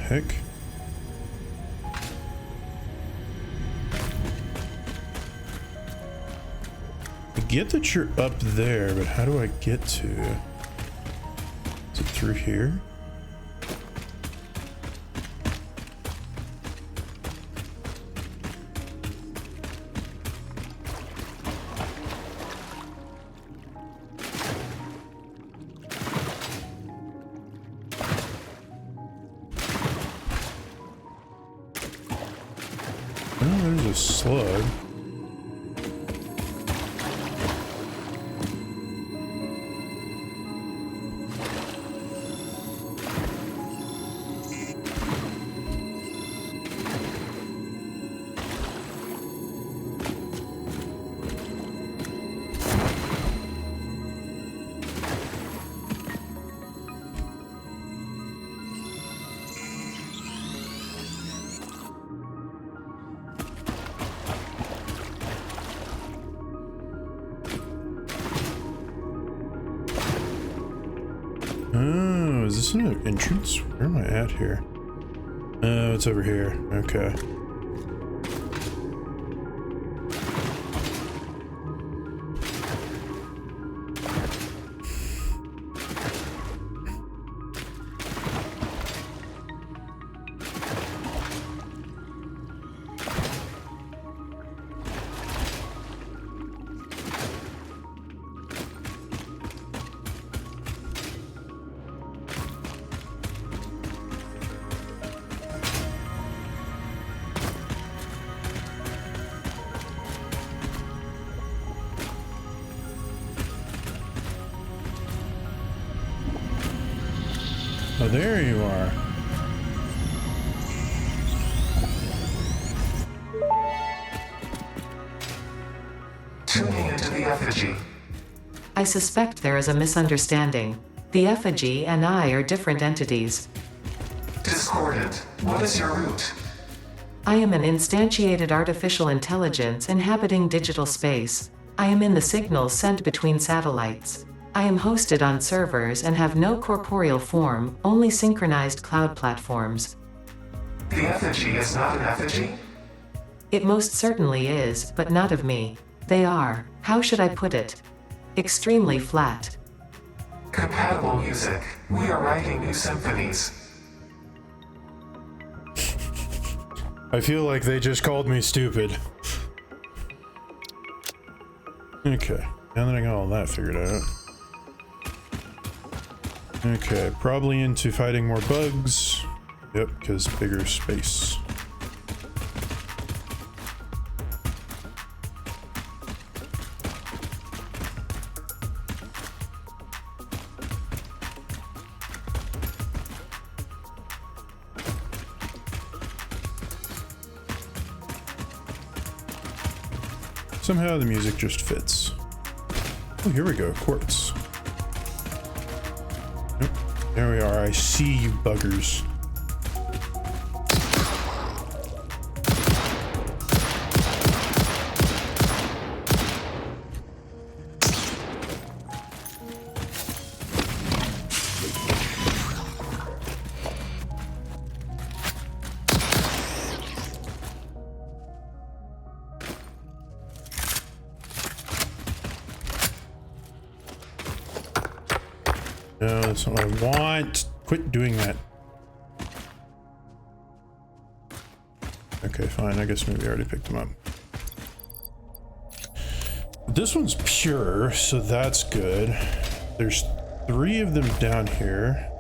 Heck. I get that you're up there, but how do I get to? Is it through here? Oh, there's a slug. Oh, is this an entrance? Where am I at here? Oh, it's over here. Okay. Oh, there you are. Tuning into the effigy. I suspect there is a misunderstanding. The effigy and I are different entities. Discordant, what is your route? I am an instantiated artificial intelligence inhabiting digital space. I am in the signals sent between satellites. I am hosted on servers and have no corporeal form, only synchronized cloud platforms. The effigy is not an effigy? It most certainly is, but not of me. They are, How should I put it? Extremely flat. Compatible music. We are writing new symphonies. I feel like they just called me stupid. Okay, now that I got all that figured out. Okay, probably into fighting more bugs. Yep, because bigger space. Somehow the music just fits. Oh, here we go, Quartz. Nope. There we are. I see you buggers. No, that's not what I want. Quit doing that. Okay, fine. I guess maybe I already picked them up. This one's pure, so that's good. There's 3 of them down here.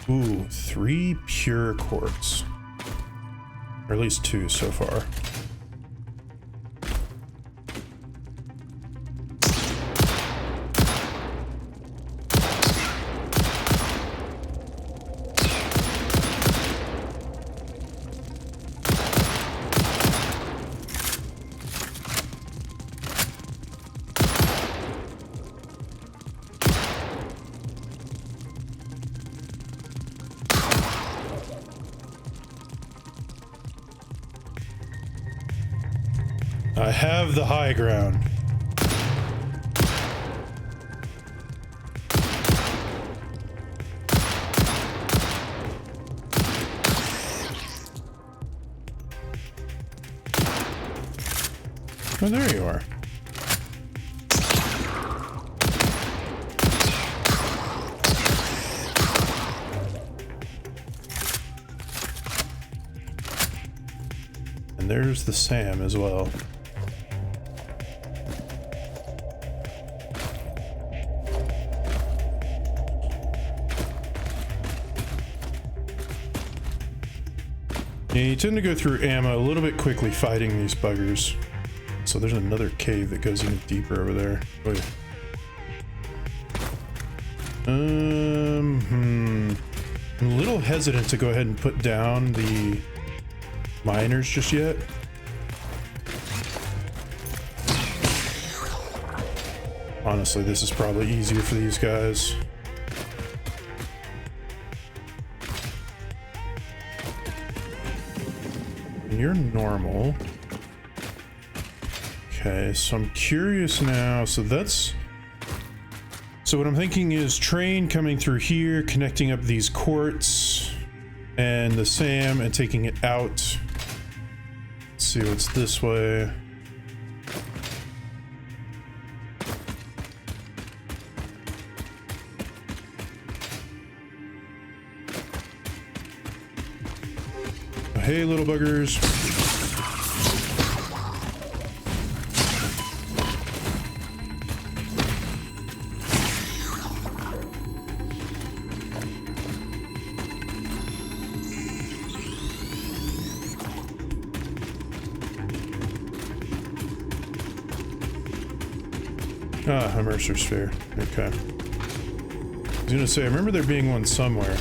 Ooh, 3 pure quartz. Or at least 2 so far. I have the high ground. Oh, there you are. And there's the Sam as well. Yeah, you tend to go through ammo a little bit quickly fighting these buggers. So there's another cave that goes even deeper over there. Oh, yeah. I'm a little hesitant to go ahead and put down the miners just yet. Honestly, this is probably easier for these guys. You're normal. Okay, so I'm curious now. So what I'm thinking is train coming through here, connecting up these quartz and the SAM and taking it out. Let's see what's this way. Hey, little buggers. Ah, a Mercer sphere. Okay. I was gonna say, I remember there being one somewhere.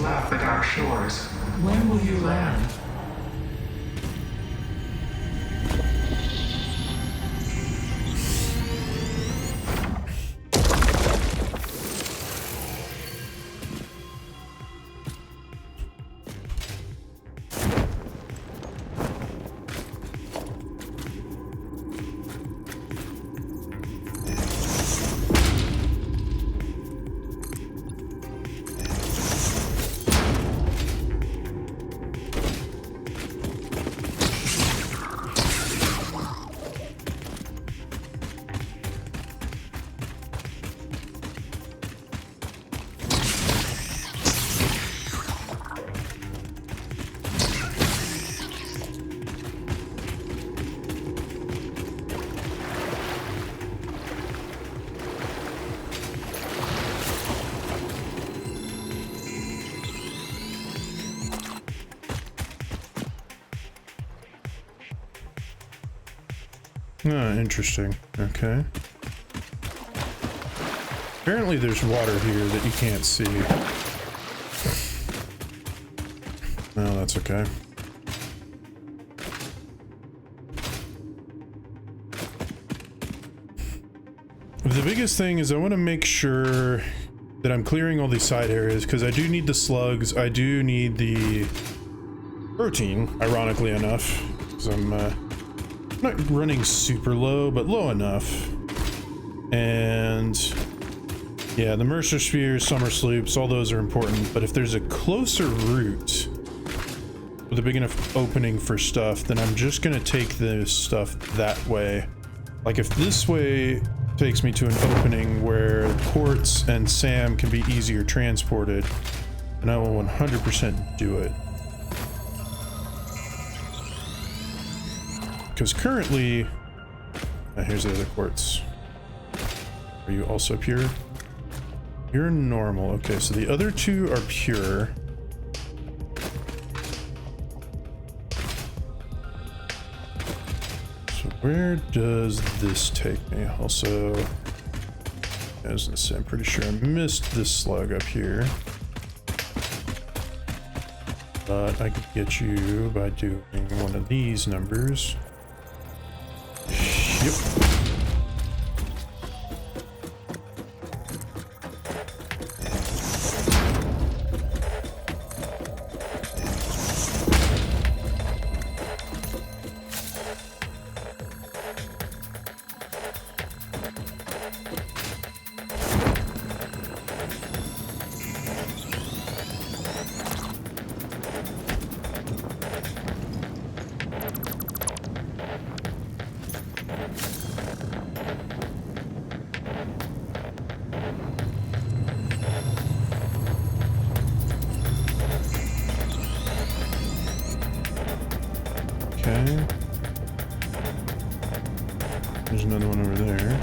laugh at our shores. When will you land? Ah, interesting. Okay. Apparently there's water here that you can't see. No, that's okay. The biggest thing is I want to make sure that I'm clearing all these side areas, because I do need the slugs, I do need the protein, ironically enough, because I'm not running super low, but low enough. And yeah, the Mercer Spheres, Summer Sloops, all those are important, but if there's a closer route with a big enough opening for stuff, then I'm just gonna take this stuff that way. Like if this way takes me to an opening where Quartz and Sam can be easier transported, and I will 100% do it. Because currently, here's the other Quartz. Are you also pure? You're normal. Okay, so the other two are pure. So where does this take me? Also, I was gonna say, I'm pretty sure I missed this slug up here. But I could get you by doing one of these numbers. Yep. Okay. There's another one over there.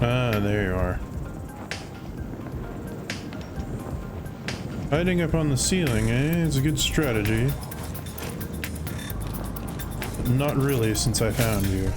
Ah, there you are. Hiding up on the ceiling, eh? It's a good strategy. But not really, since I found you.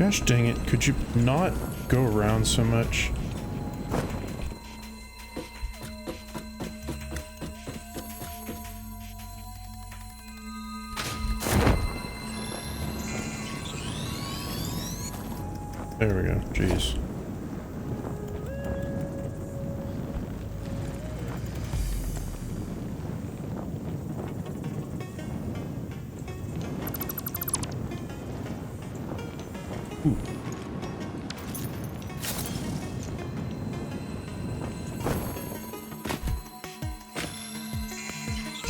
Gosh dang it, could you not go around so much? There we go, jeez. Ooh.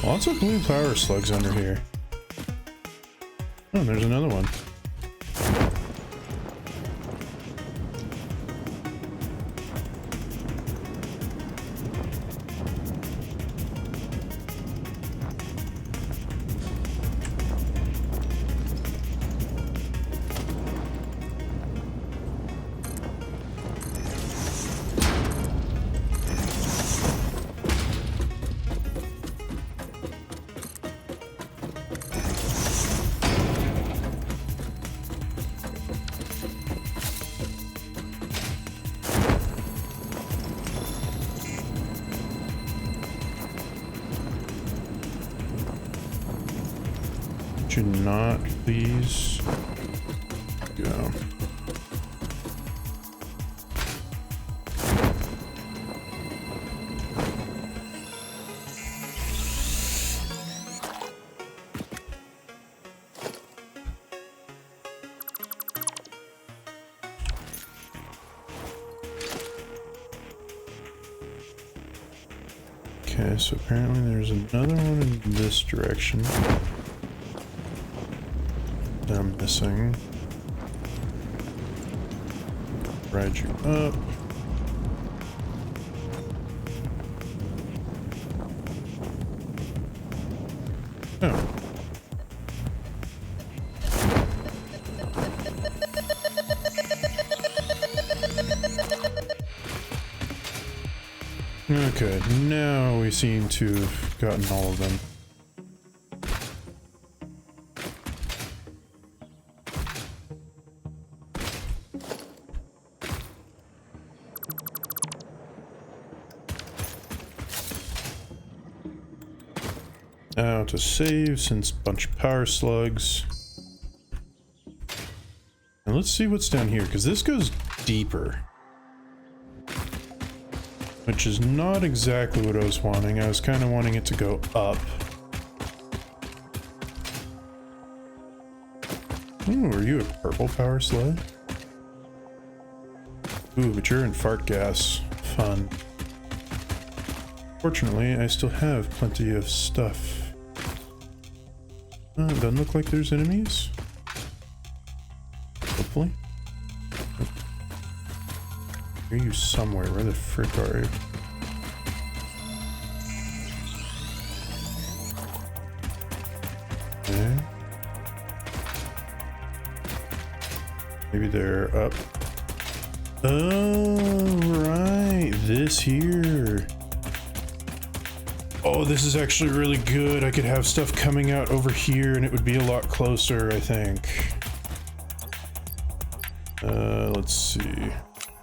Lots of blue power slugs under here. Oh, there's another one. Could you not please go? Okay, so apparently there's another one in this direction that I'm missing. Ride you up. Oh. Okay, now we seem to have gotten all of them. Now to save, since bunch of power slugs. And let's see what's down here, because this goes deeper. Which is not exactly what I was wanting. I was kind of wanting it to go up. Ooh, are you a purple power slug? Ooh, but you're in fart gas. Fun. Fortunately, I still have plenty of stuff. It doesn't look like there's enemies. Hopefully. I hear you somewhere. Where the frick are you? Okay. Maybe they're up. Oh, right. This here. Oh, this is actually really good. I could have stuff coming out over here and it would be a lot closer, I think. Let's see.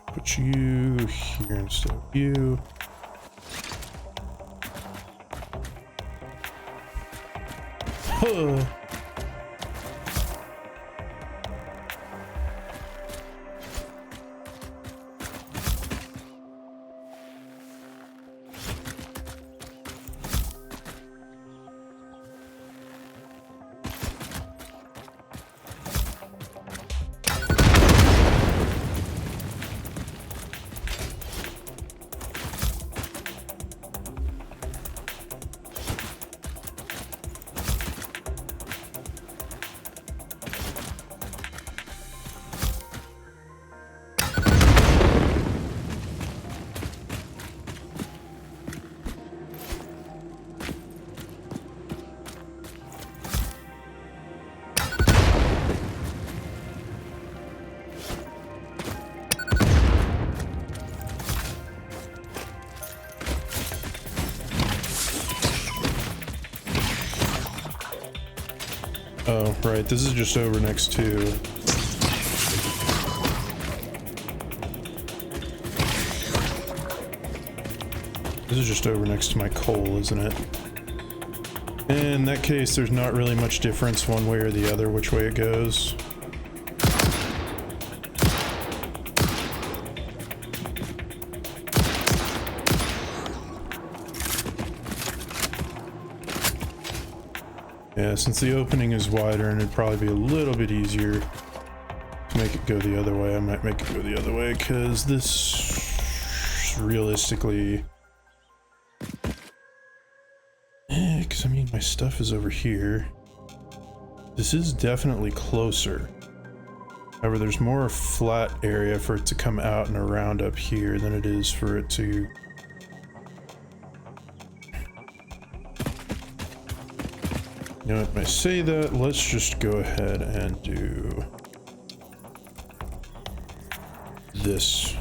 Put you here instead of you. Huh. Oh, right, this is just over next to... This is just over next to my coal, isn't it? In that case, there's not really much difference one way or the other which way it goes. Yeah, since the opening is wider and it'd probably be a little bit easier to make it go the other way, I might make it go the other way, because this realistically... because I mean my stuff is over here. This is definitely closer. However, there's more flat area for it to come out and around up here than it is for it to... You know what, when I say that, let's just go ahead and do this.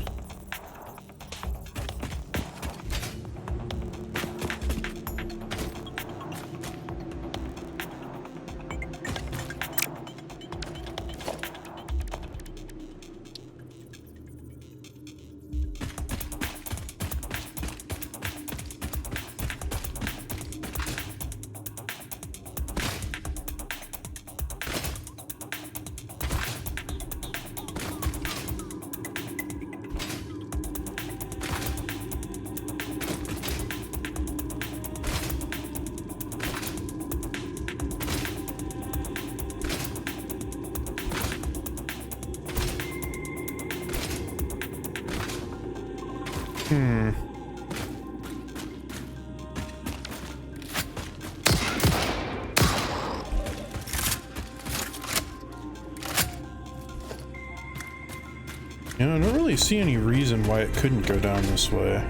You know, I don't really see any reason why it couldn't go down this way.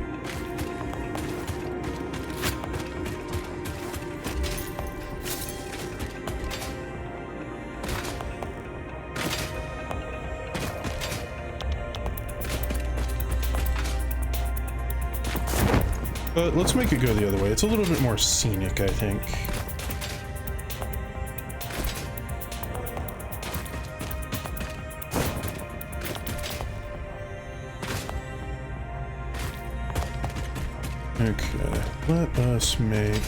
But let's make it go the other way. It's a little bit more scenic, I think. Okay, let us make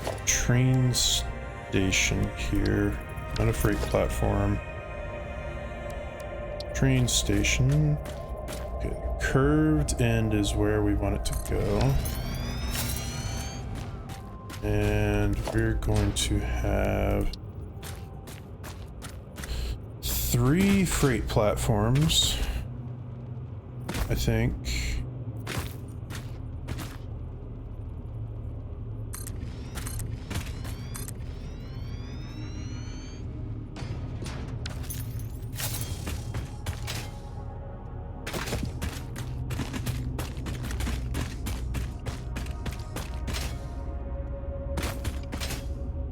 a train station here, not a freight platform. Train station. Okay, curved end is where we want it to go. And we're going to have 3 freight platforms, I think.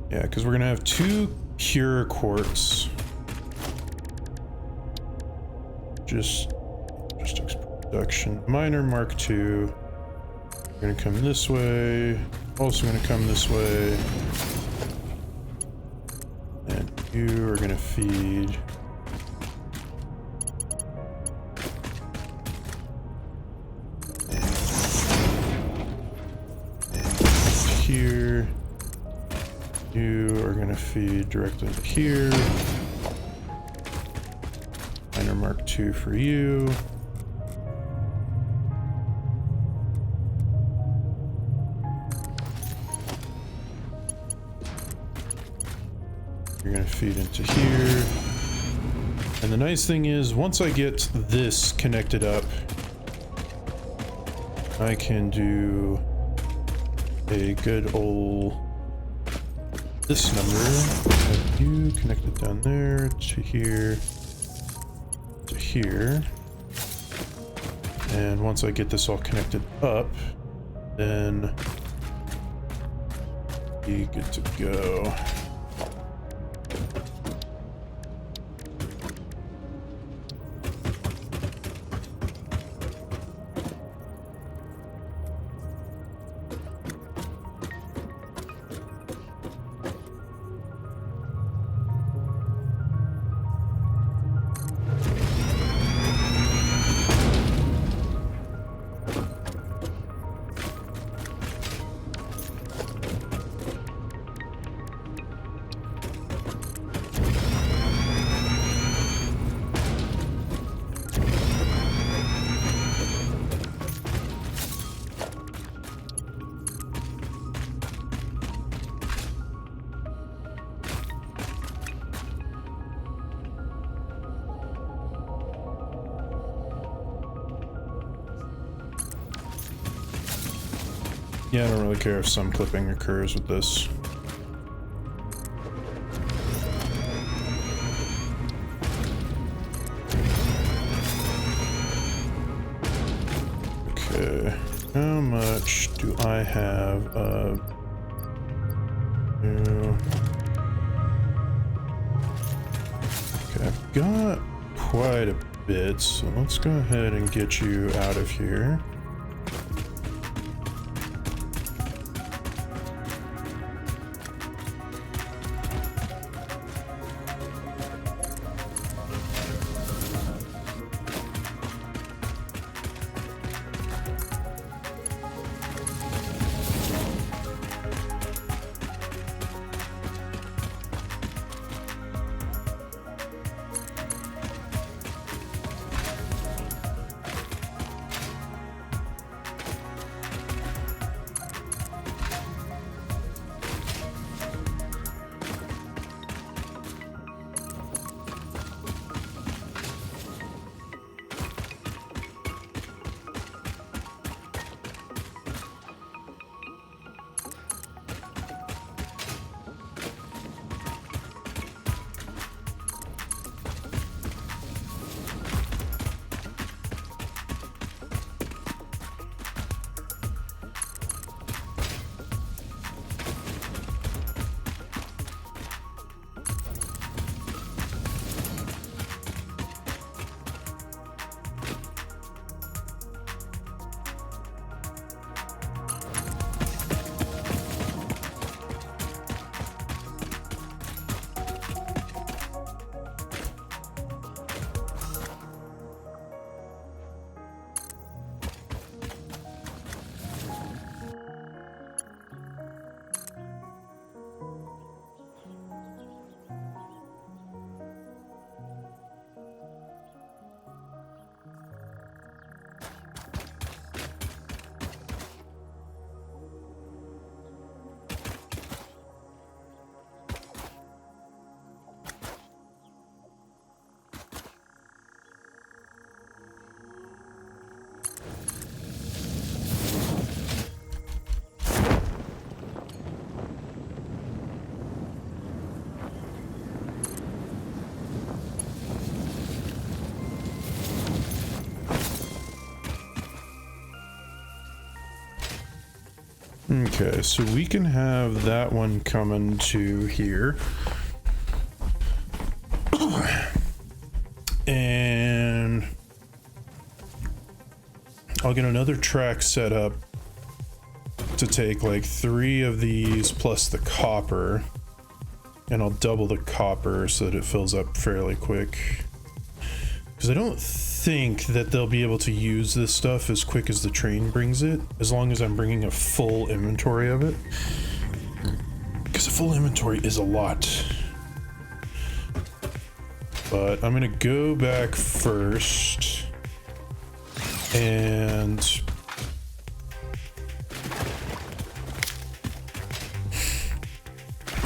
Yeah, because we're gonna have 2 pure quartz. Just production. Miner Mark II. We're gonna come this way. Also gonna come this way. And you are gonna feed. And here. You are going to feed directly to here. Miner Mark II for you. You're going to feed into here. And the nice thing is, once I get this connected up, I can do a good old... this number, have you connected down there to here to here, and once I get this all connected up, then be good to go. Yeah, I don't really care if some clipping occurs with this. Okay, how much do I have of... Okay, I've got quite a bit, so let's go ahead and get you out of here. Okay, so we can have that one coming to here. And I'll get another track set up to take like 3 of these plus the copper. And I'll double the copper so that it fills up fairly quick. Because I don't think that they'll be able to use this stuff as quick as the train brings it, as long as I'm bringing a full inventory of it. Because a full inventory is a lot. But I'm gonna go back first and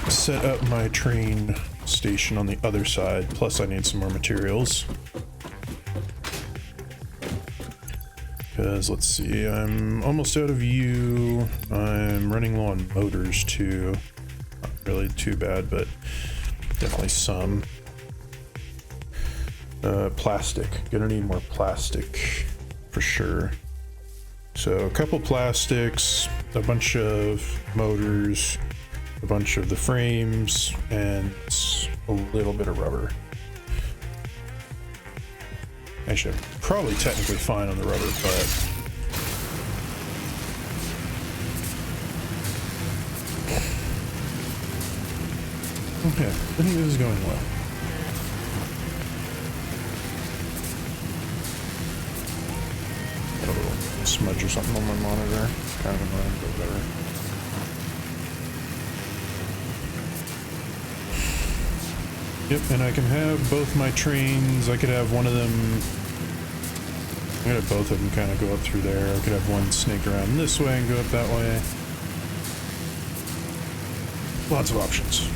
set up my train station on the other side, plus I need some more materials. Because, let's see, I'm almost out of you. I'm running low on motors, too. Not really too bad, but definitely some. Plastic. Gonna need more plastic, for sure. So, a couple plastics, a bunch of motors, a bunch of the frames, and a little bit of rubber. Actually, I'm probably technically fine on the rubber, but... Okay, I think this is going well. Got a little smudge or something on my monitor. Kind of annoying, but whatever. Yep, and I can have both my trains. I could have one of them... I could have both of them kind of go up through there. I could have one snake around this way and go up that way. Lots of options.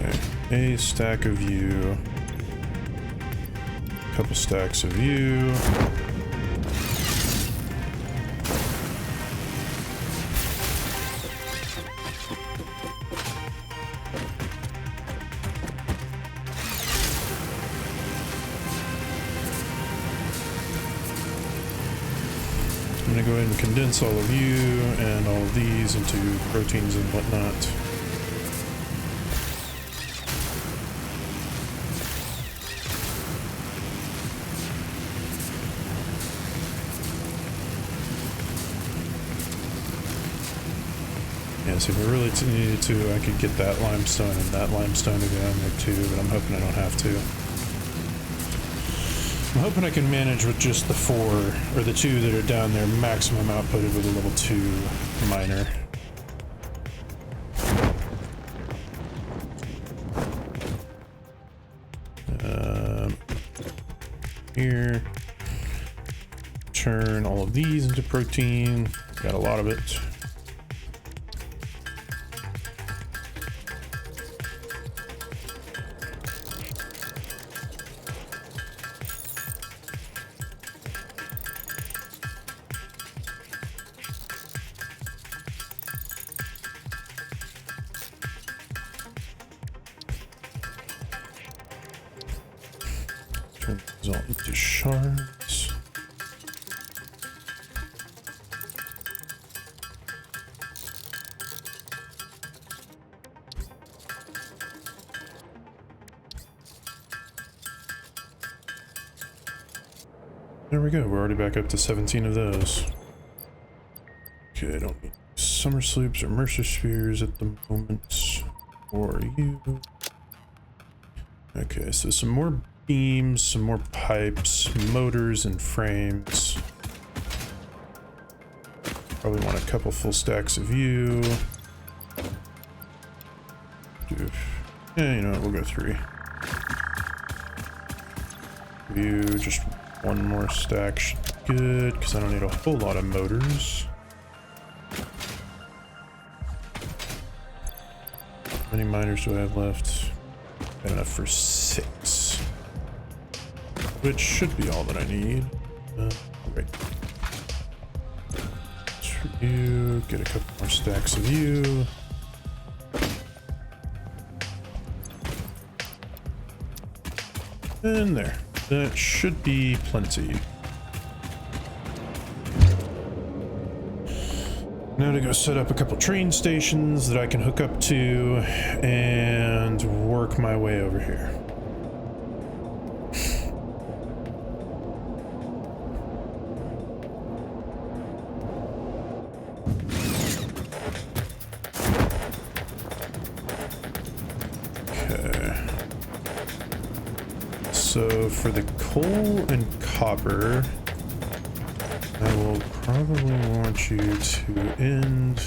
Okay. A stack of you. A couple stacks of you. I'm gonna go ahead and condense all of you and all of these into proteins and whatnot. Yeah, so if I really needed to, I could get that limestone and that limestone to go in there too, but I'm hoping I don't have to. I'm hoping I can manage with just the 4, or the 2 that are down there, maximum outputted with a level 2 miner. Here. Turn all of these into protein. Got a lot of it. Turn these all into shards. There we go, we're already back up to 17 of those. Okay, I don't need summer sloops or mercer spheres at the moment. Or you. Okay, so some more beams, some more pipes, motors, and frames. Probably want a couple full stacks of you. Yeah, you know what, we'll go 3. You, just 1 more stack should be good, because I don't need a whole lot of motors. How many miners do I have left? Got enough for 6. Which should be all that I need. Great. You, get a couple more stacks of you. And there. That should be plenty. Now to go set up a couple train stations that I can hook up to and work my way over here. Okay. So for the coal and copper, I will probably want you to end.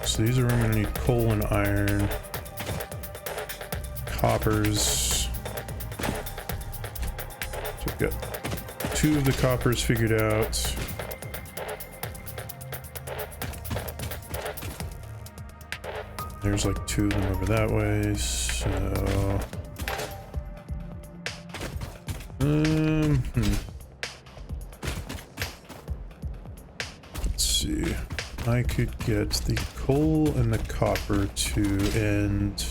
So these are where I'm going to need coal and iron. Coppers. So we've got 2 of the coppers figured out. There's like 2 of them over that way, so... Let's see. I could get the coal and the copper to end...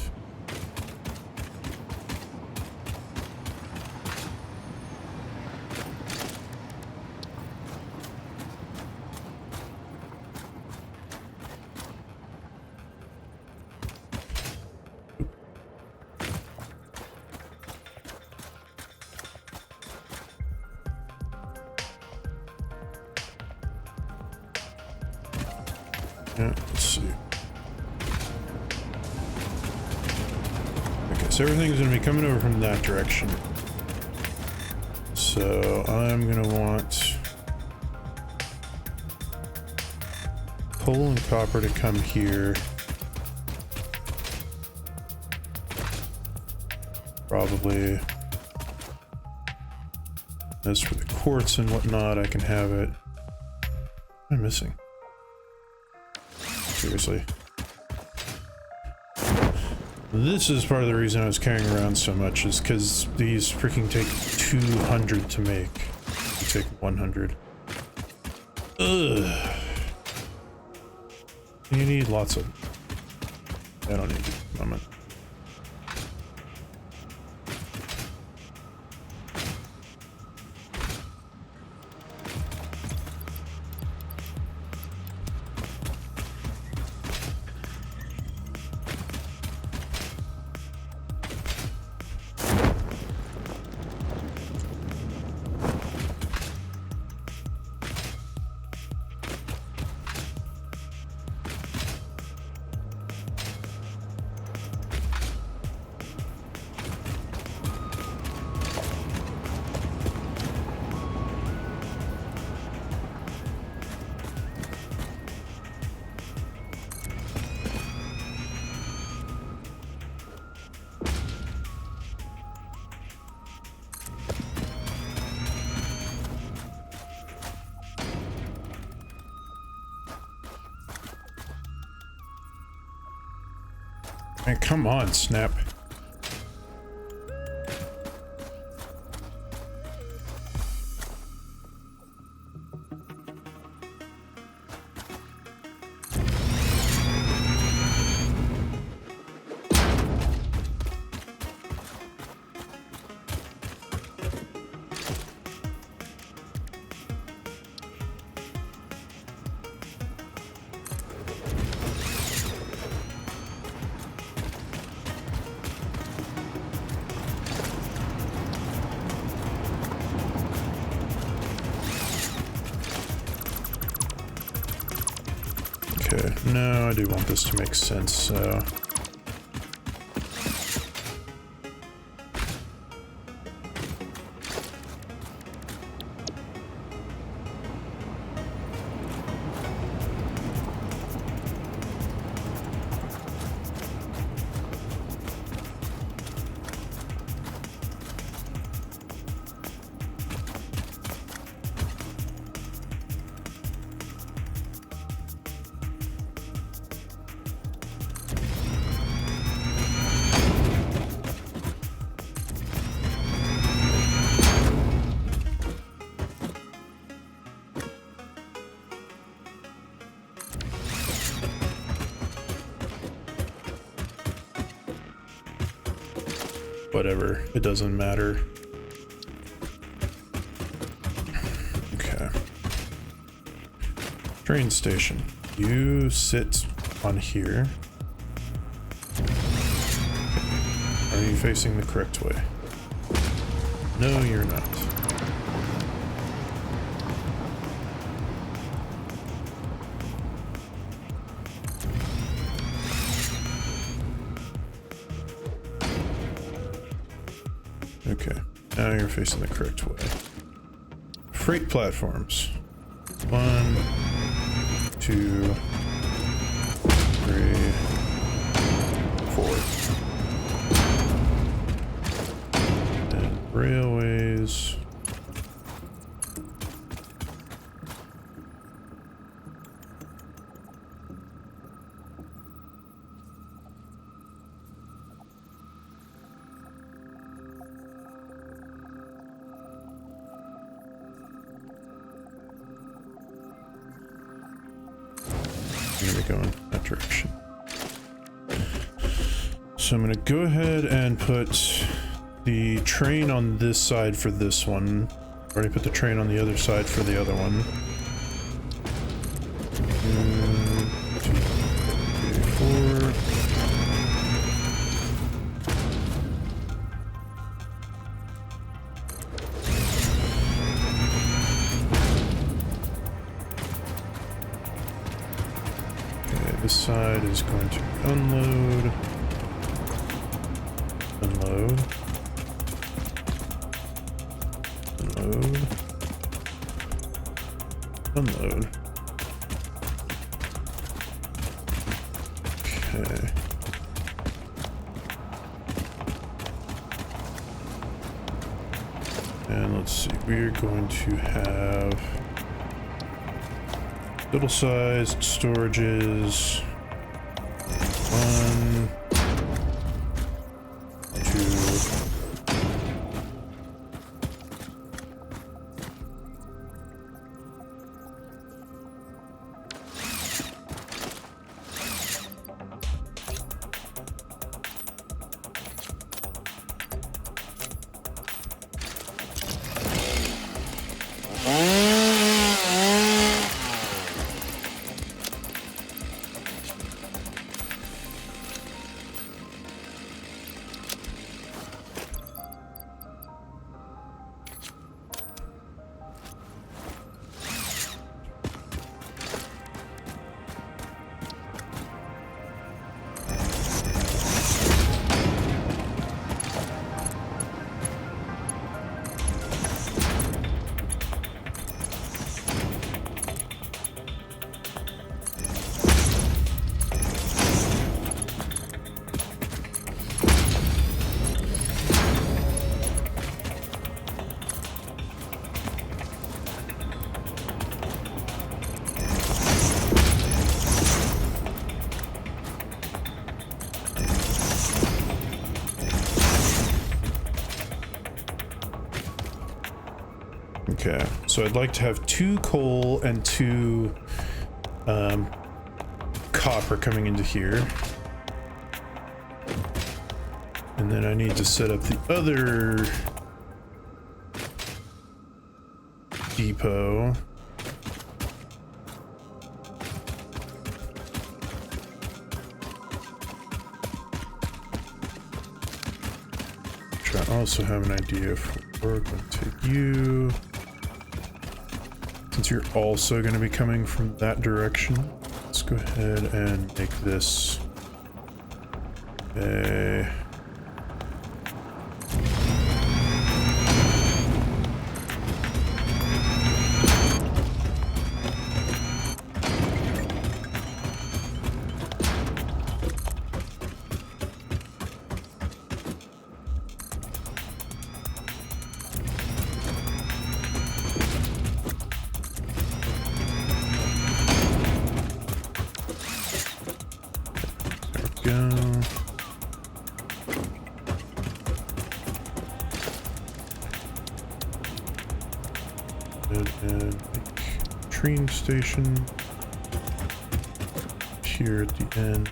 Yeah, let's see. Okay, so everything's going to be coming over from that direction. So I'm going to want coal and copper to come here. Probably As for the quartz and whatnot, I can have it. What am I missing? Seriously. This is part of the reason I was carrying around so much, is because these freaking take 200 to make. They take 100. Ugh. You need lots of... I don't need it at the moment. Man, come on, Snap. No, I do want this to make sense, so... Whatever, it doesn't matter. Okay. Train station. You sit on here. Are you facing the correct way? No, you're not. Okay, now you're facing the correct way. Freight platforms. 1, 2, 3, 4. And railways. Gonna be going that direction. So I'm gonna go ahead and put the train on this side for this one. Already put the train on the other side for the other one. 1, 2, 3, 4. This side is going to unload, unload, unload, unload. Okay. And let's see. We're going to have little-sized storages. 1, 2. Okay, so I'd like to have 2 coal and 2 copper coming into here. And then I need to set up the other depot. Which I also have an idea for. We're going to take you. Since you're also going to be coming from that direction, let's go ahead and make this a... and train station here at the end,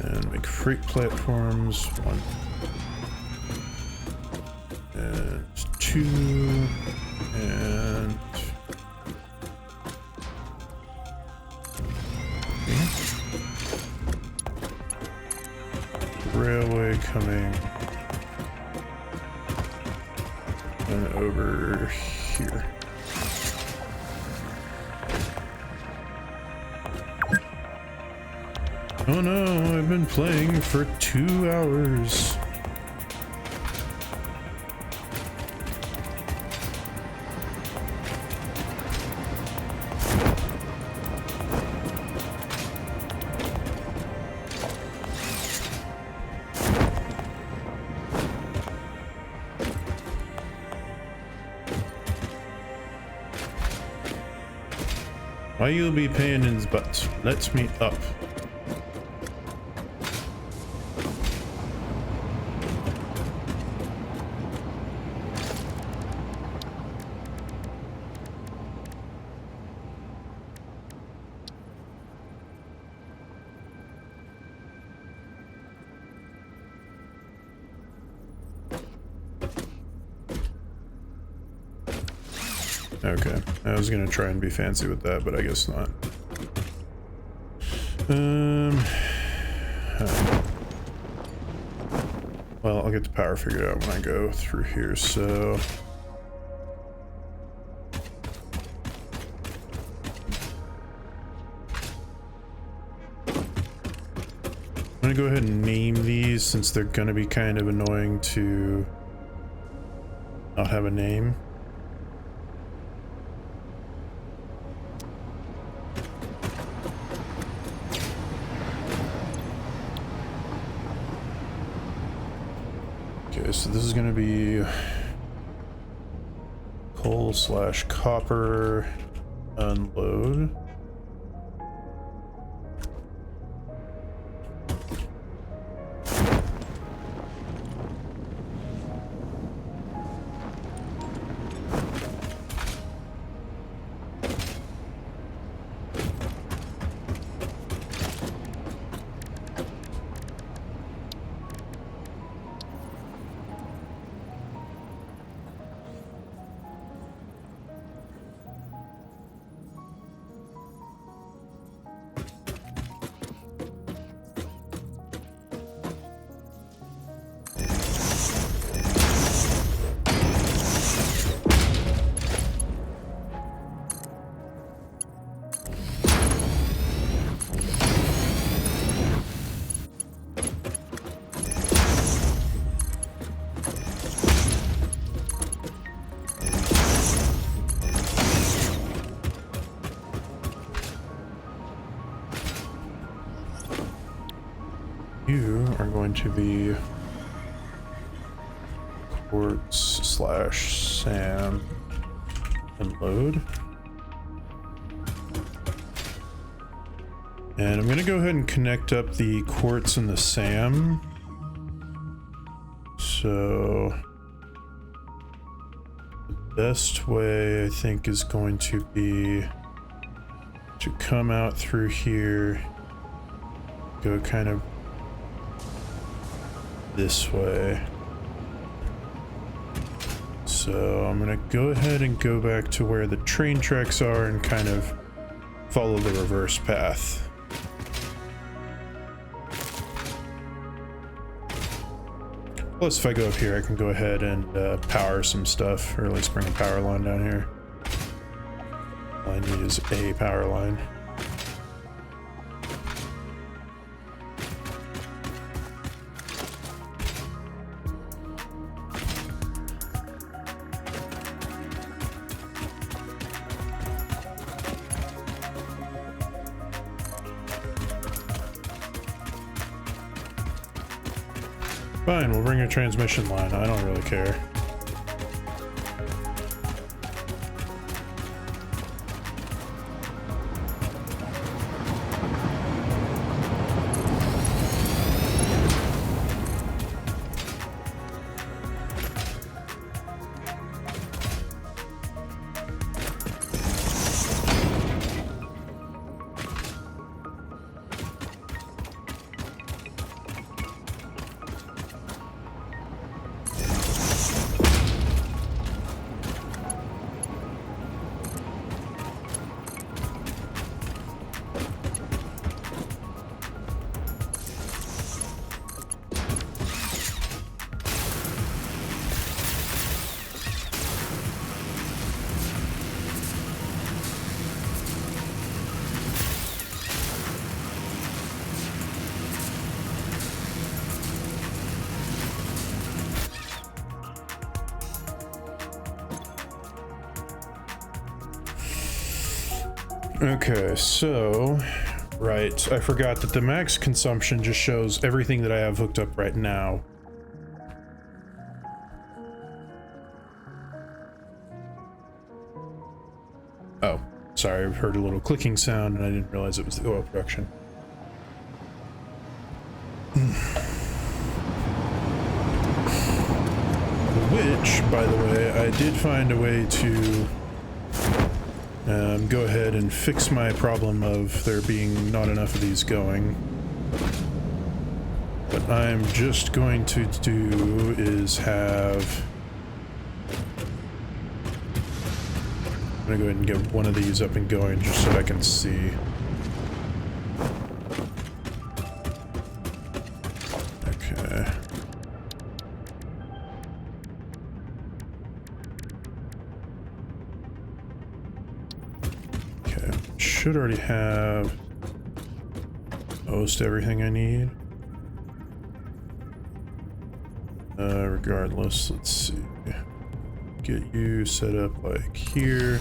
and make freight platforms 1 and 2 and 3. Railway coming over here. Oh no, I've been playing for 2 hours. Why you'll be paying in his butt? Let's meet up. Okay, I was gonna try and be fancy with that, but I guess not. Well, I'll get the power figured out when I go through here, so... I'm gonna go ahead and name these since they're gonna be kind of annoying to not have a name. so this is going to be coal/copper unload. You are going to be Quartz/Sam unload. And I'm going to go ahead and connect up the Quartz and the Sam. So the best way I think is going to be to come out through here, go kind of this way. So I'm gonna go ahead and go back to where the train tracks are and kind of follow the reverse path. Plus, if I go up here, I can go ahead and power some stuff, or at least bring a power line down here. All I need is a power line. Fine, we'll bring a transmission line. I don't really care. Okay, so, right, I forgot that the max consumption just shows everything that I have hooked up right now. Oh, sorry, I've heard a little clicking sound and I didn't realize it was the oil production. Which, by the way, I did find a way to go ahead and fix my problem of there being not enough of these going. What I'm just going to do is have... I'm gonna go ahead and get one of these up and going just so I can see. Okay. Should already have most everything I need. Regardless, let's see. Get you set up like here.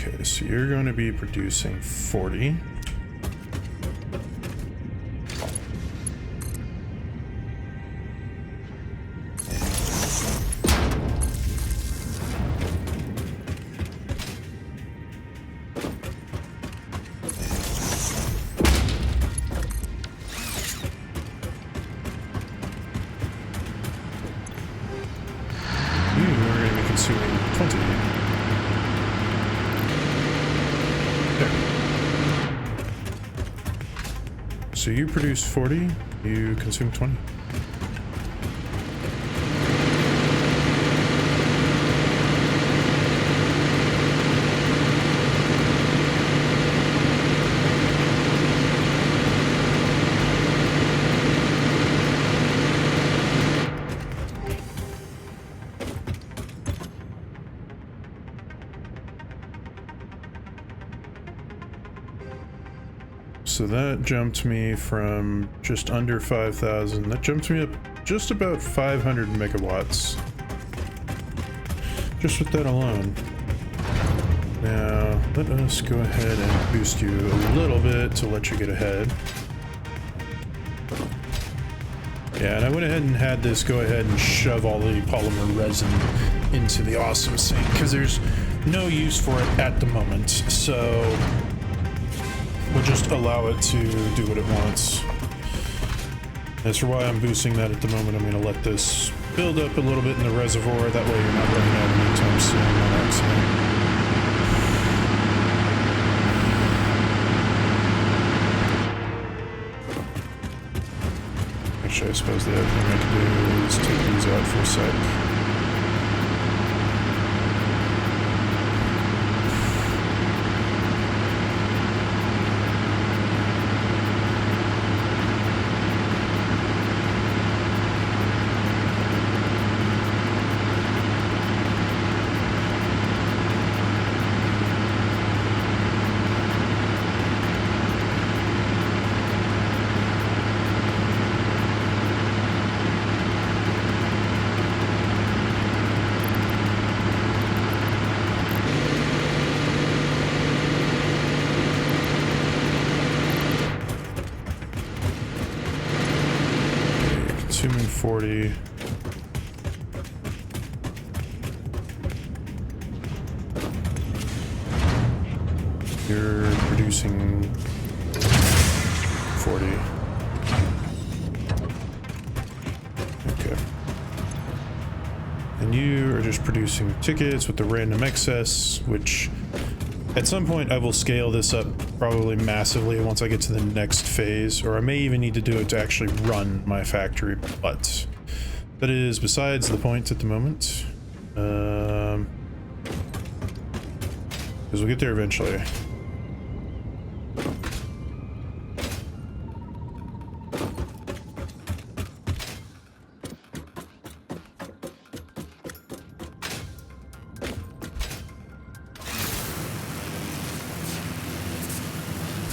Okay, so you're going to be producing 40. You are going to be consuming 20. So you produce 40, you consume 20. So that jumped me from just under 5,000. That jumped me up just about 500 megawatts. Just with that alone. Now, let us go ahead and boost you a little bit to let you get ahead. Yeah, and I went ahead and had this go ahead and shove all the polymer resin into the awesome sink, because there's no use for it at the moment. So we'll just allow it to do what it wants. As for why I'm boosting that at the moment, I'm going to let this build up a little bit in the reservoir. That way you're not running out anytime soon on accident. Actually, I suppose the other thing I can do is take these out for a sec. Consuming 40. You're producing 40. Okay. And you are just producing tickets with the random excess, which at some point I will scale this up probably massively once I get to the next phase, or I may even need to do it to actually run my factory, but that is besides the point at the moment. Because we'll get there eventually.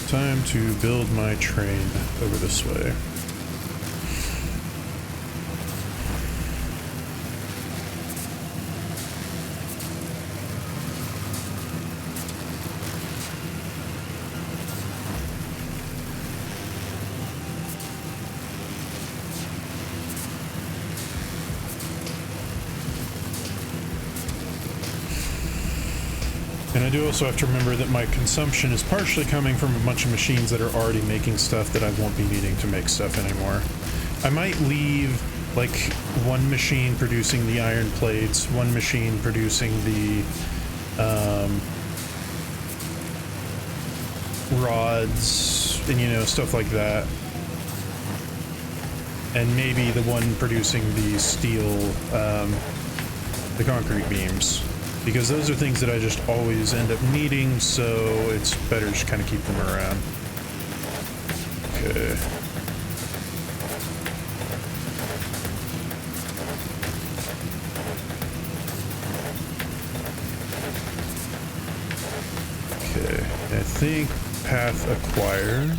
Time to build my train over this way. And I do also have to remember that my consumption is partially coming from a bunch of machines that are already making stuff that I won't be needing to make stuff anymore. I might leave like one machine producing the iron plates, one machine producing the rods, and you know, stuff like that. And maybe the one producing the steel, the concrete beams. Because those are things that I just always end up needing, so it's better to just kind of keep them around. Okay. Okay, I think path acquired.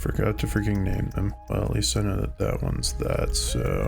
Forgot to freaking name them. Well, at least I know that that one's that, so...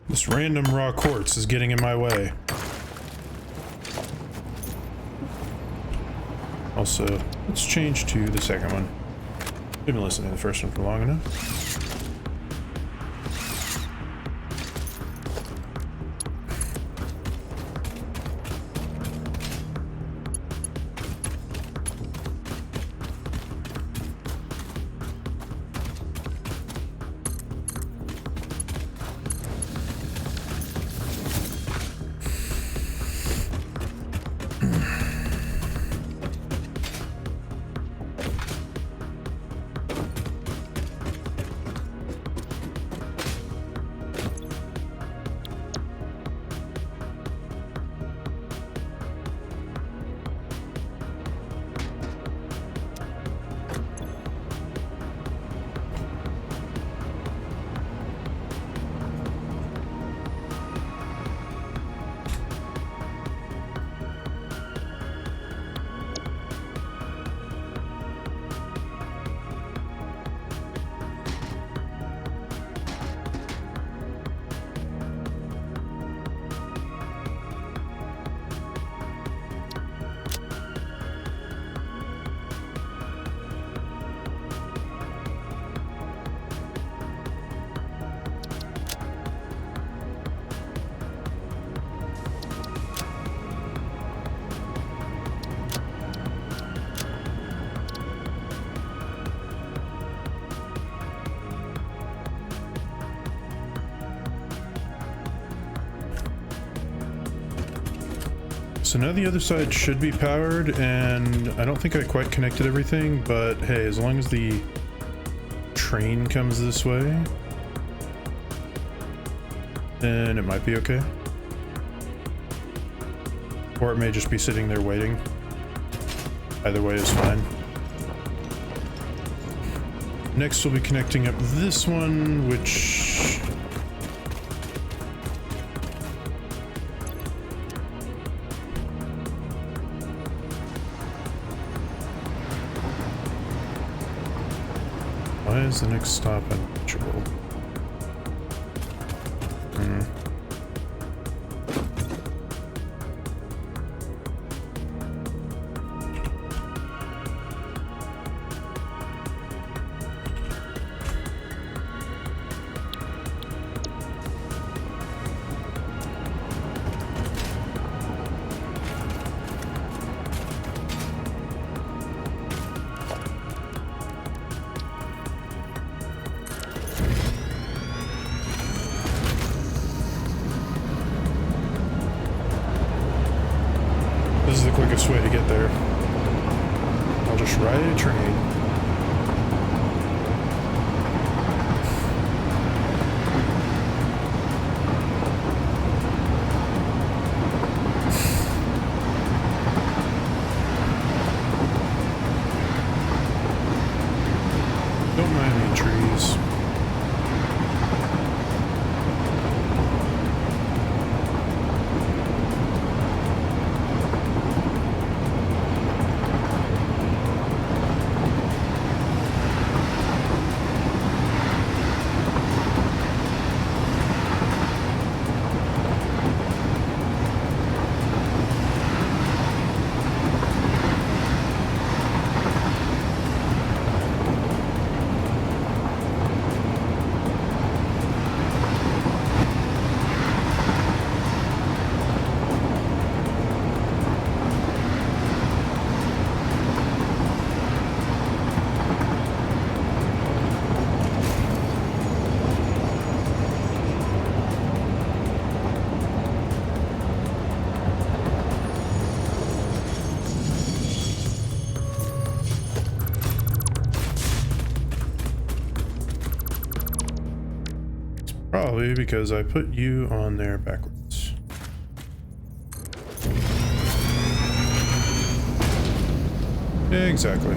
This random raw quartz is getting in my way. Also, let's change to the second one. I've been listening to the first one for long enough. So now the other side should be powered, and I don't think I quite connected everything, but hey, as long as the train comes this way, then it might be okay. Or it may just be sitting there waiting. Either way is fine. Next we'll be connecting up this one, which... Why is the next stop unreachable? This is the quickest way to get there. I'll just ride a train. Don't mind me, trees. Probably because I put you on there backwards. Exactly.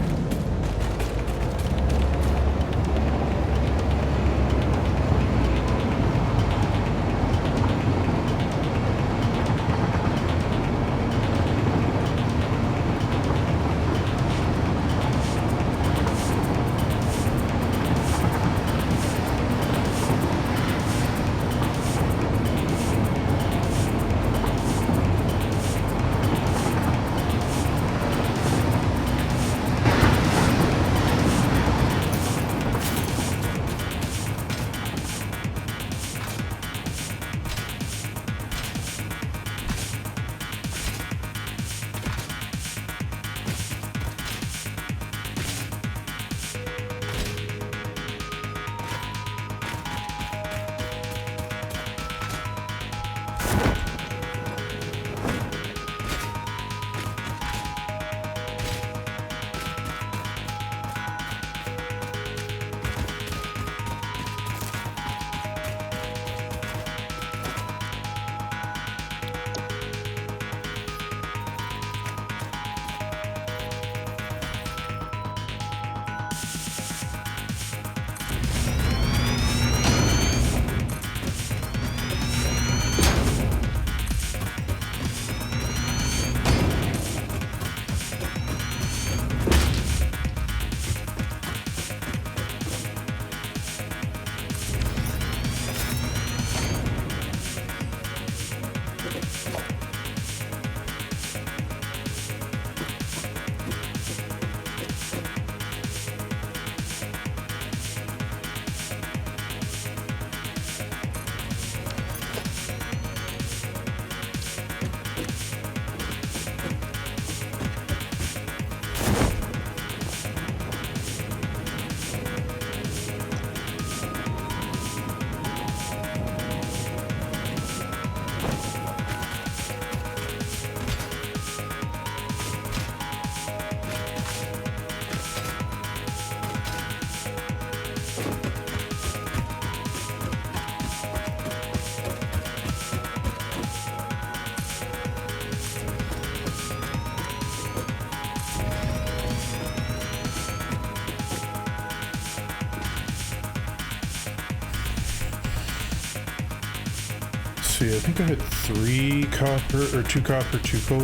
See, I think I had 3 copper, or 2 copper, 2 coal.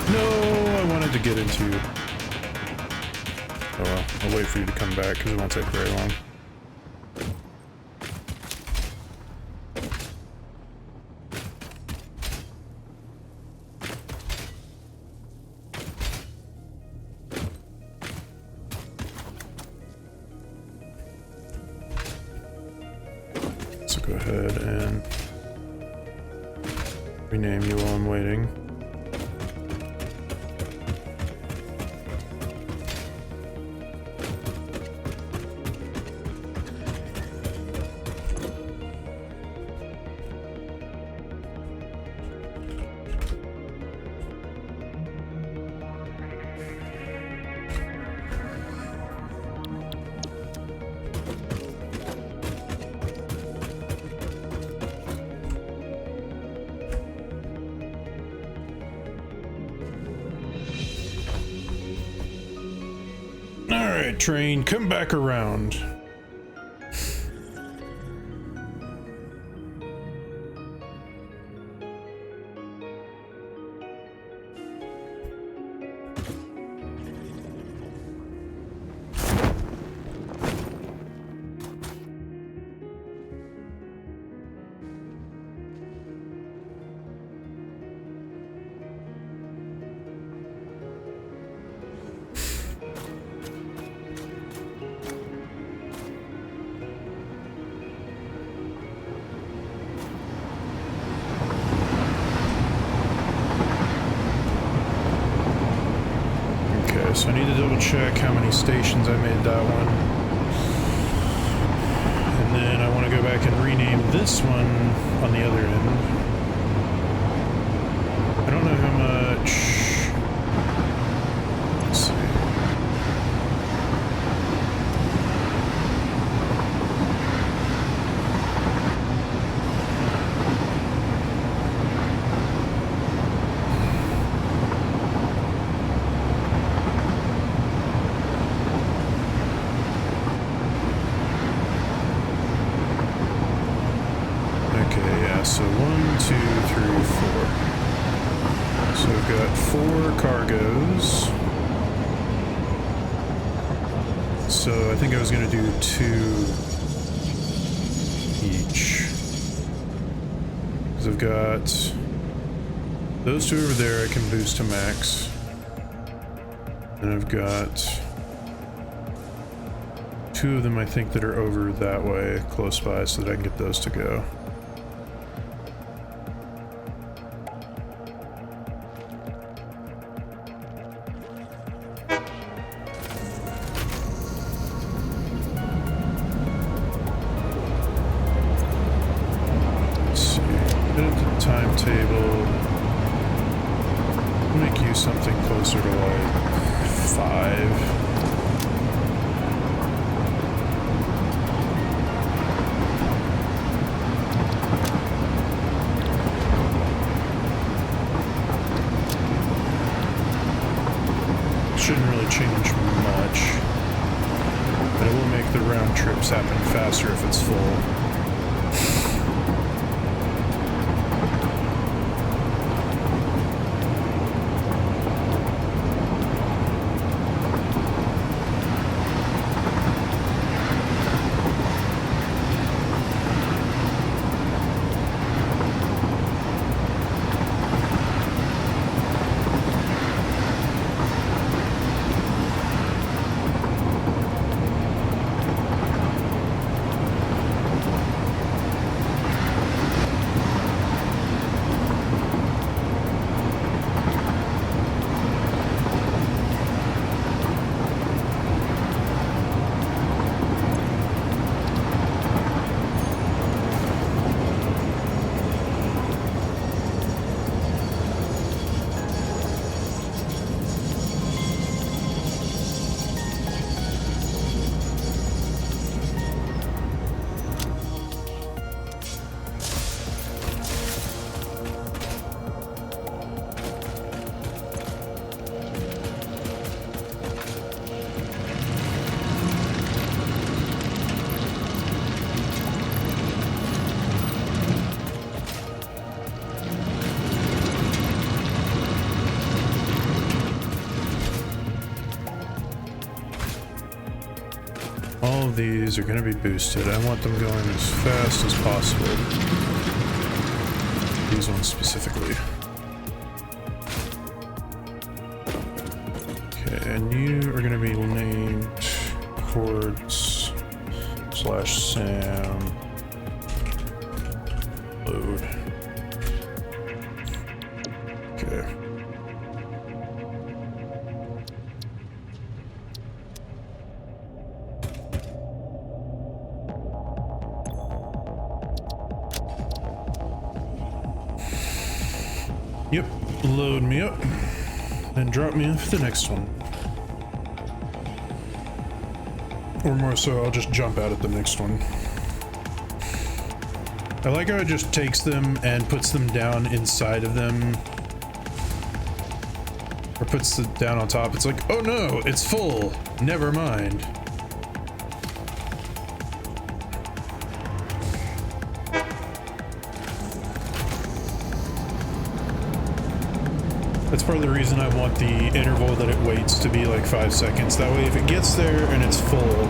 No, I wanted to get into... Oh well, I'll wait for you to come back because it won't take very long. So go ahead and rename you while I'm waiting. Alright, train, come back around. So I need to double check how many stations I made that one. And then I want to go back and rename this one on the other end. I don't know how much... Let's see. So 1, 2, 3, 4. So we've got 4 cargoes. So I think I was going to do 2 each. Because I've got those 2 over there I can boost to max. And I've got 2 of them I think that are over that way, close by, so that I can get those to go. Timetable. I'll make you something closer to like 5. Shouldn't really change much, but it will make the round trips happen faster if it's full. All of these are going to be boosted. I want them going as fast as possible. These ones specifically. Okay, and you are going to be named Quartz / Sam load. Okay. Yep, load me up, and drop me off the next one. Or more so, I'll just jump out at the next one. I like how it just takes them and puts them down inside of them. Or puts it down on top, it's like, oh no, it's full. Never mind. That's part of the reason I want the interval that it waits to be like 5 seconds. That way, if it gets there and it's full,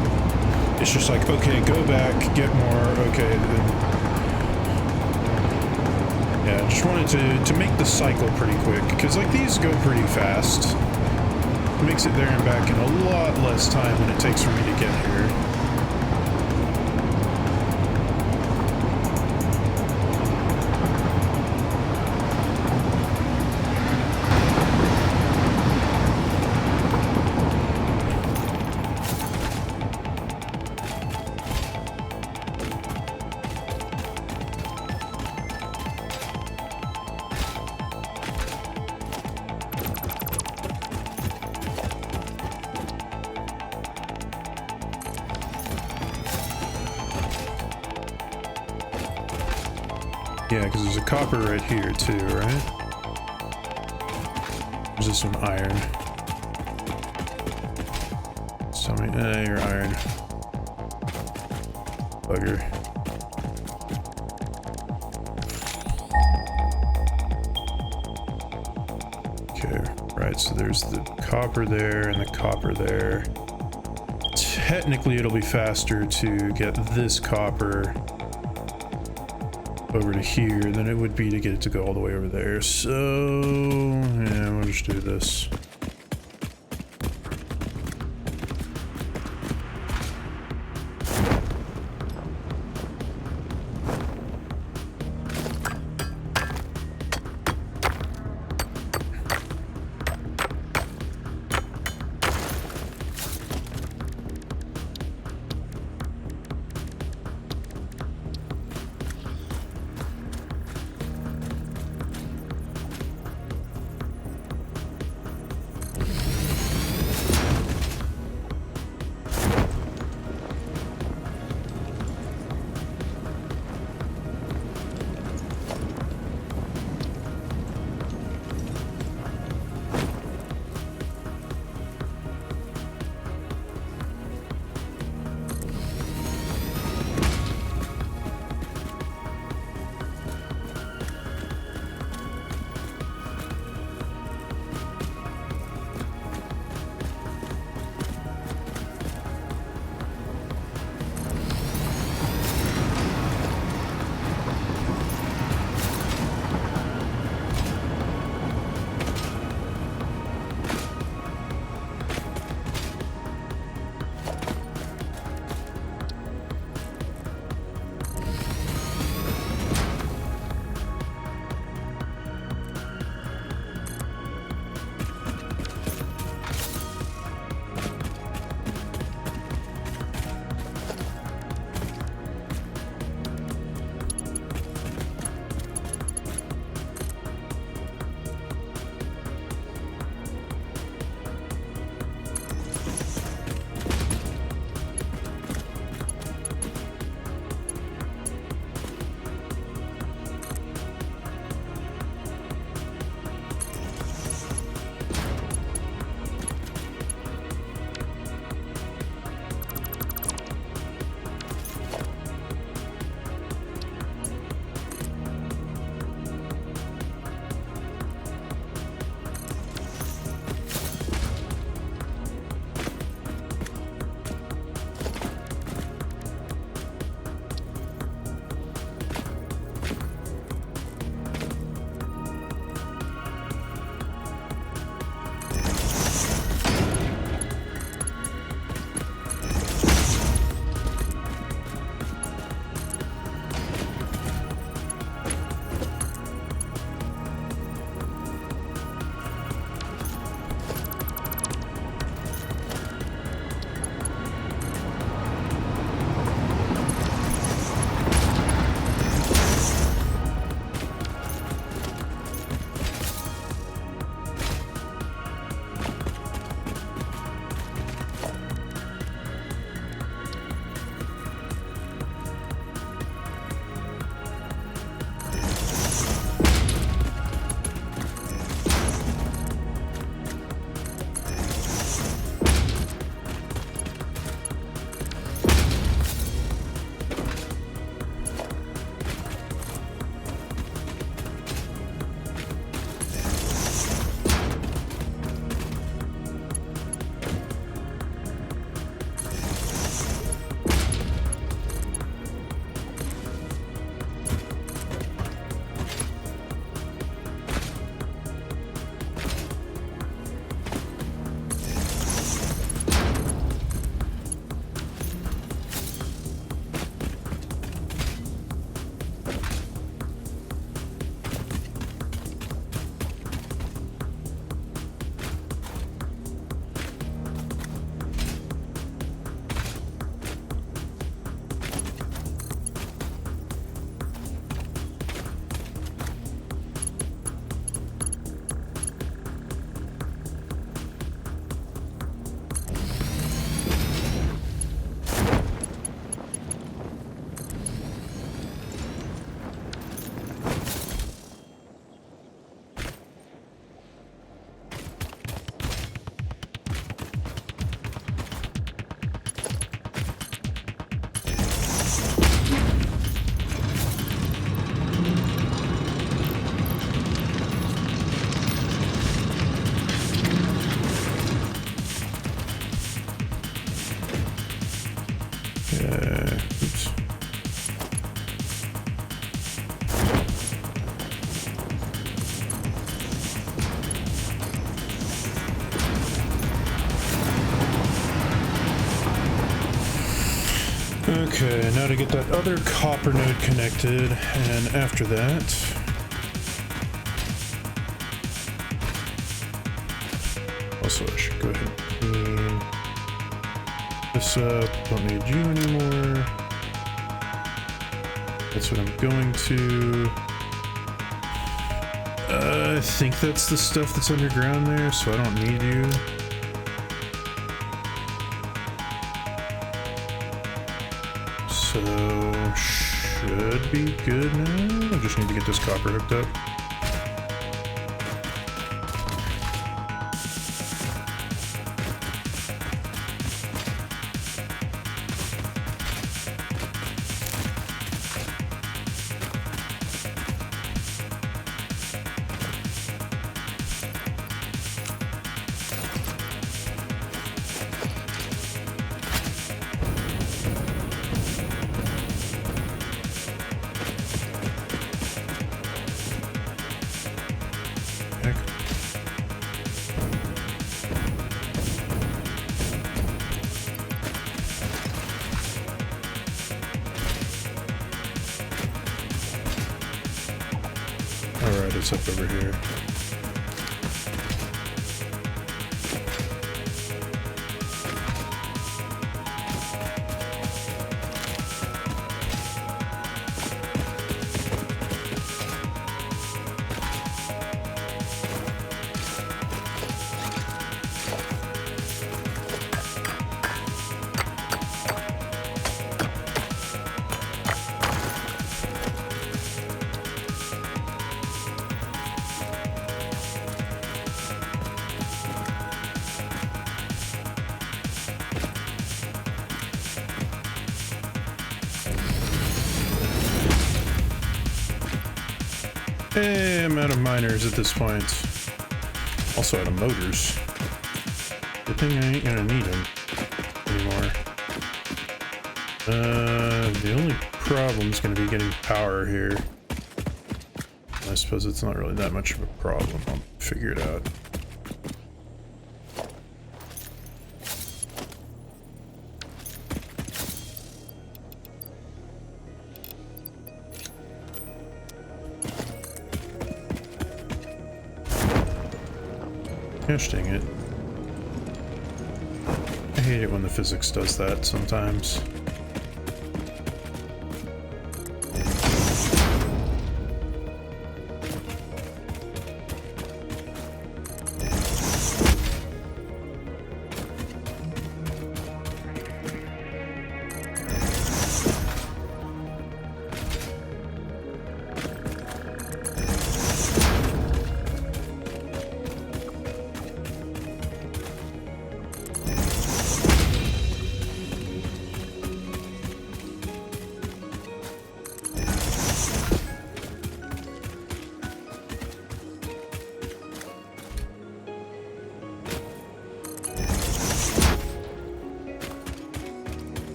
it's just like, okay, go back, get more, okay. Then, yeah, just wanted to make the cycle pretty quick, because like these go pretty fast. It makes it there and back in a lot less time than it takes for me to get here. Yeah, because there's a copper right here too, right? There's just some iron. So many, you're iron. Bugger. Okay, right, so there's the copper there and the copper there. Technically, it'll be faster to get this copper over to here than it would be to get it to go all the way over there. So, yeah, we'll just do this. Okay, now to get that other copper node connected, and after that... Also, I should go ahead and clean this up. Don't need you anymore. That's what I'm going to... I think that's the stuff that's underground there, so I don't need you. So, should be good now. I just need to get this copper hooked up. Alright, it's up over here. Hey, I'm out of miners at this point. Also out of motors. Good thing I ain't gonna need them anymore. The only problem is gonna be getting power here. I suppose it's not really that much of a problem. I'll figure it out. Gosh dang it. I hate it when the physics does that sometimes.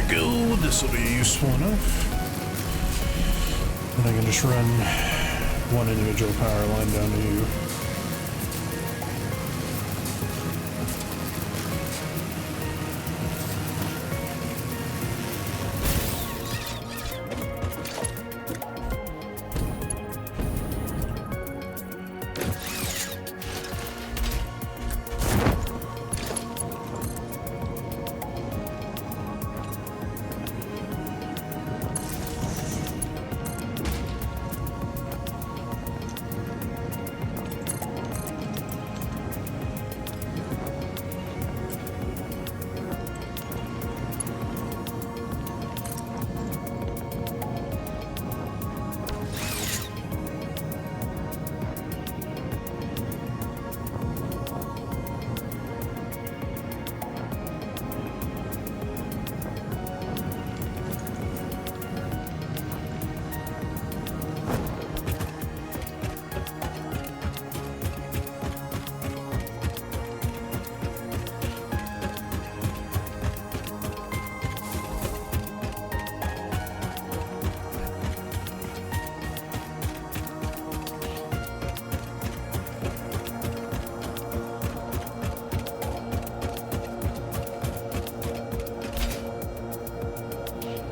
we go. This will be useful enough. And I can just run one individual power line down to you.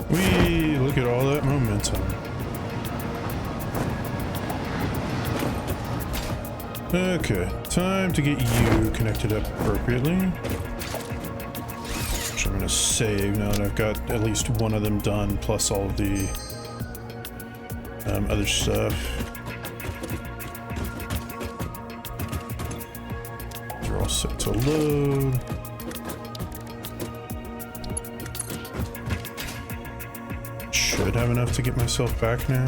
Whee! Look at all that momentum. Okay, time to get you connected up appropriately. Which I'm gonna save now that I've got at least one of them done, plus all of the other stuff. They're all set to load. Should have enough to get myself back now.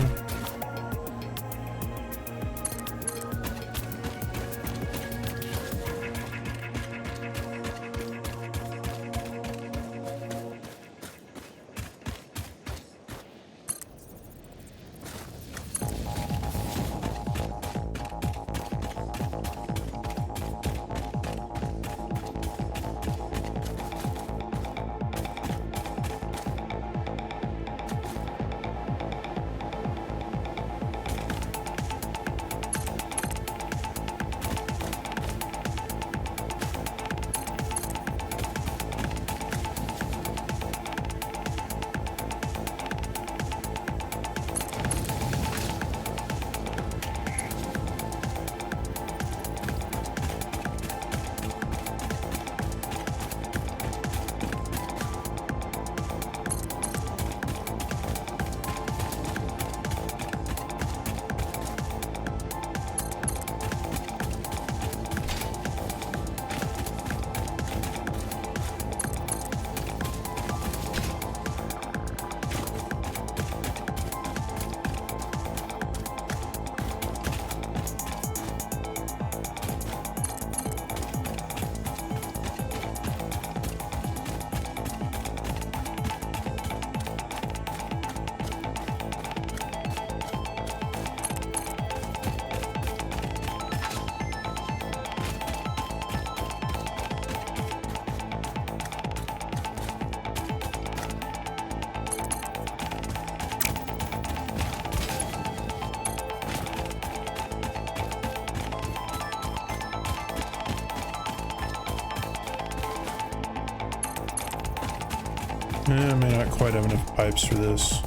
I may not quite have enough pipes for this.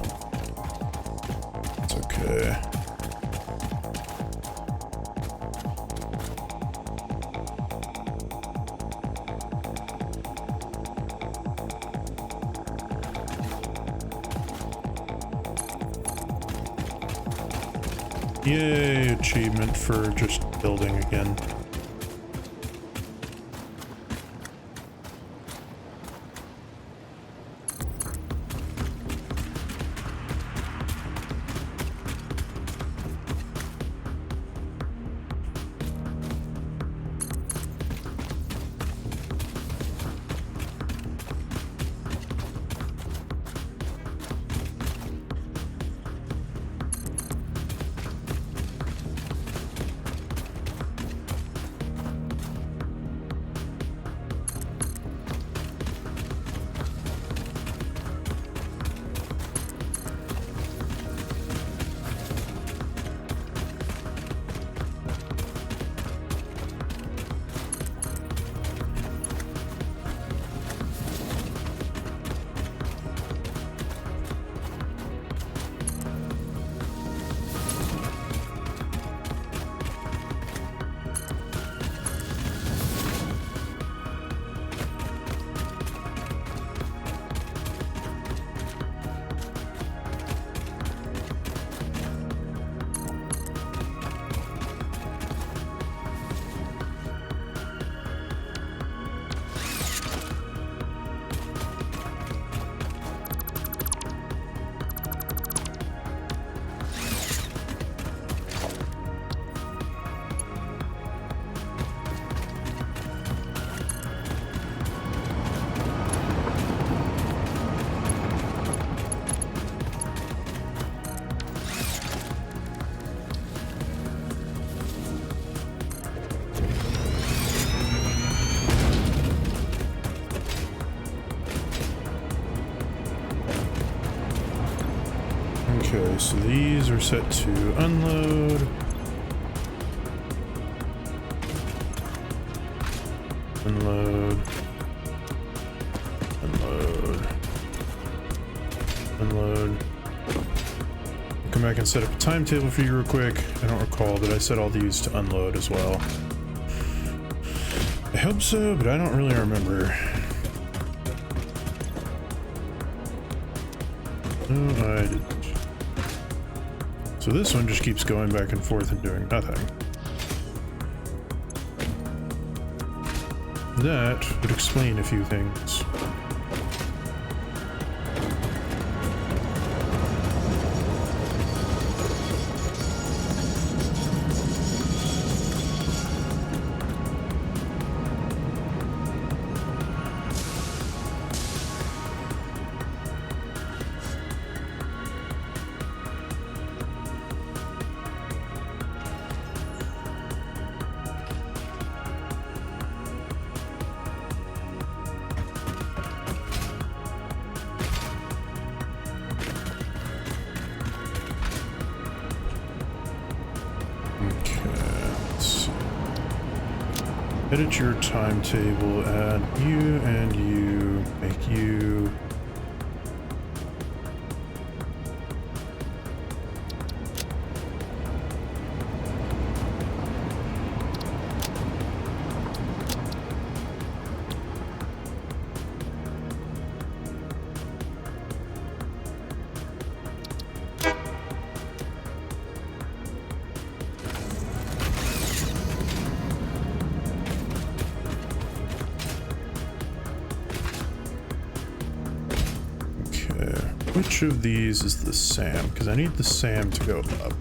It's okay. Yay, achievement for just building again. so these are set to unload. Unload. Unload. Unload. Come back and set up a timetable for you real quick. I don't recall that I set all these to unload as well. I hope so, but I don't really remember. No, I didn't. So this one just keeps going back and forth and doing nothing. That would explain a few things. Edit your timetable, add you and you, make you. Which of these is the SAM? Because I need the SAM to go up.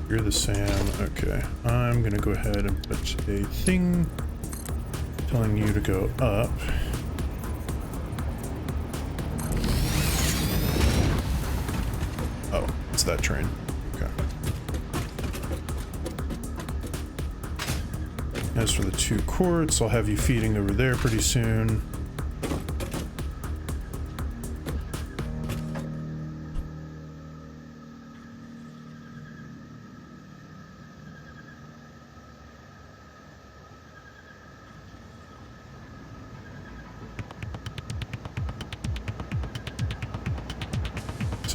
You're the SAM. Okay. I'm going to go ahead and put a thing telling you to go up. Oh, it's that train. Okay. As for the 2 quartz, I'll have you feeding over there pretty soon.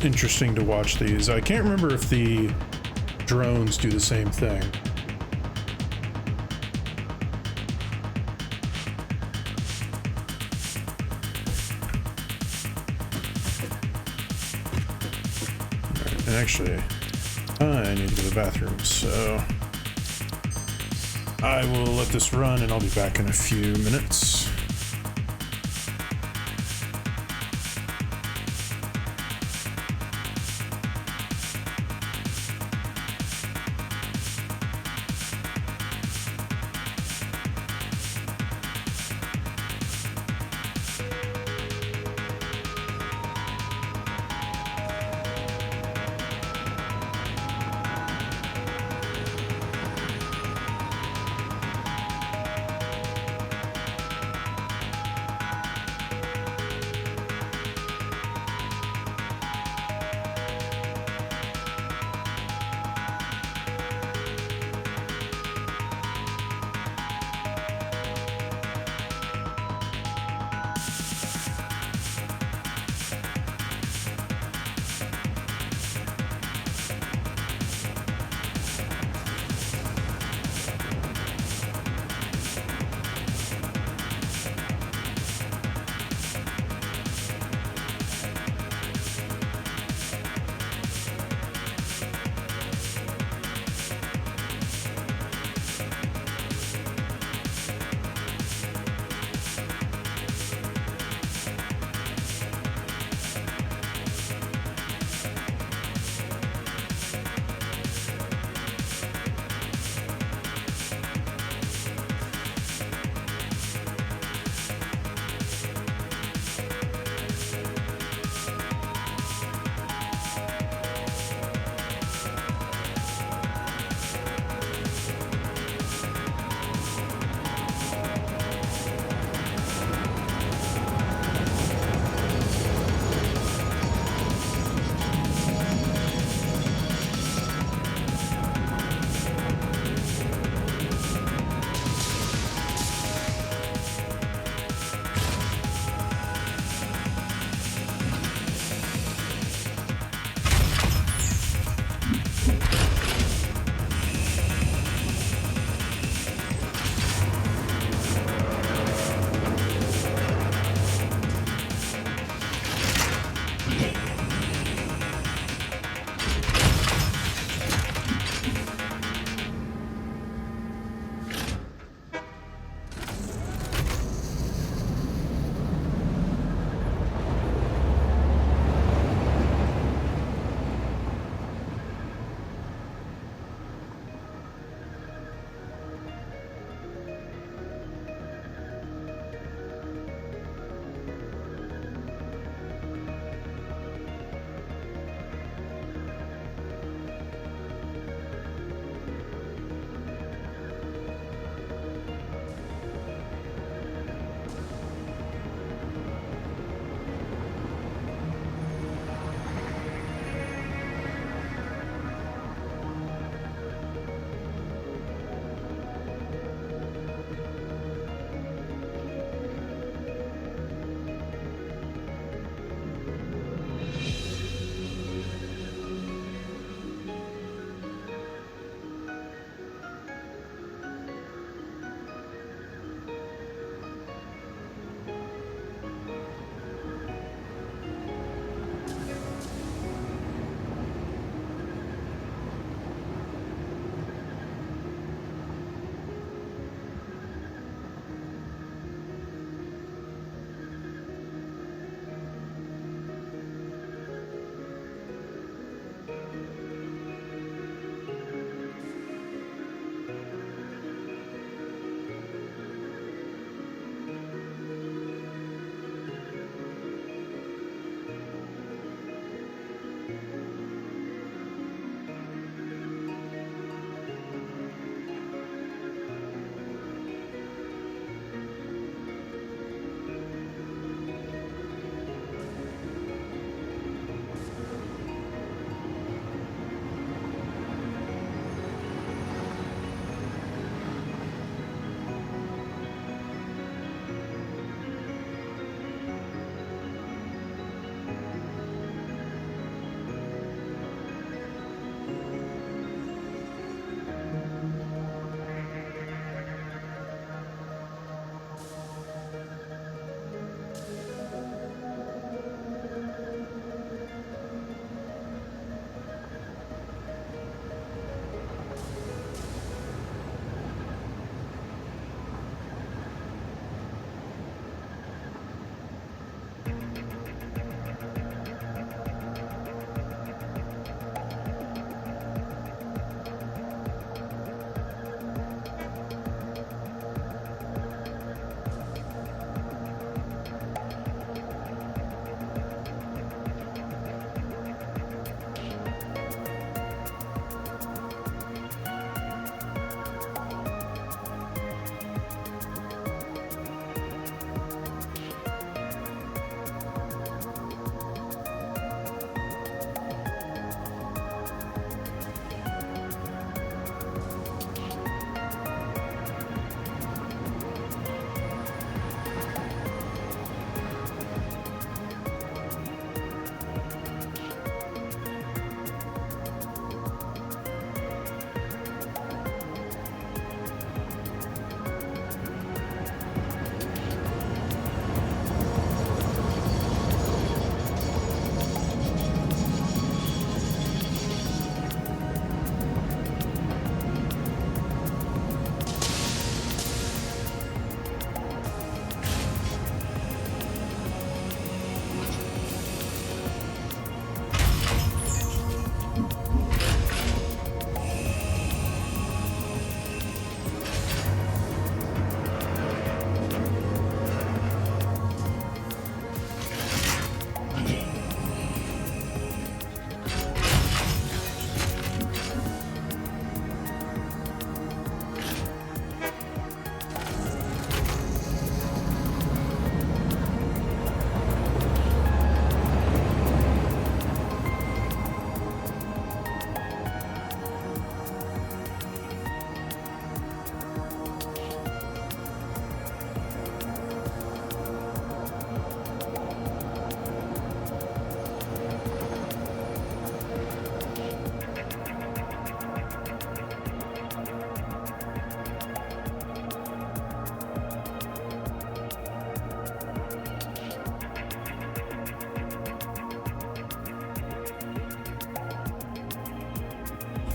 Interesting to watch these. I can't remember if the drones do the same thing. Alright, and actually, I need to go to the bathroom, so I will let this run and I'll be back in a few minutes.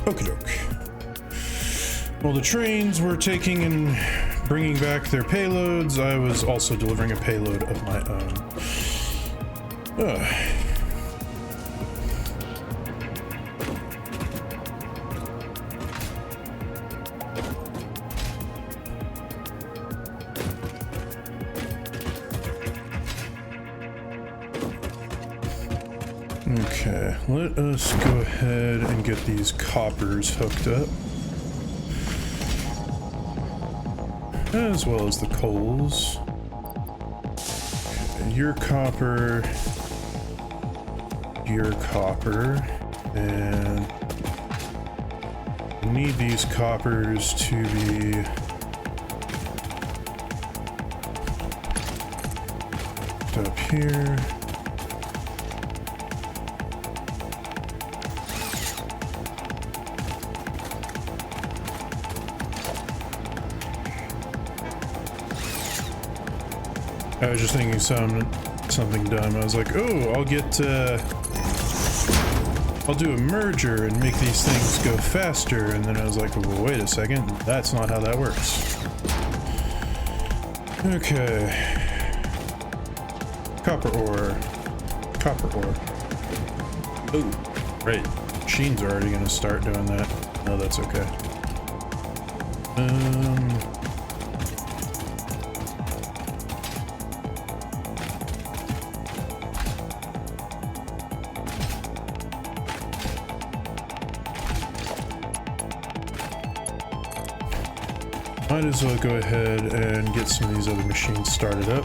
Okie doke. While the trains were taking and bringing back their payloads, I was also delivering a payload of my own. Okay, let us go ahead and get these coppers hooked up. As well as the coals. Okay, your copper, and I need these coppers to be up here. I was just thinking something dumb. I was like, oh, I'll do a merger and make these things go faster. And then I was like, well, wait a second. That's not how that works. Okay. Copper ore. Oh, right. Machine's already going to start doing that. No, that's okay. Might as well go ahead and get some of these other machines started up.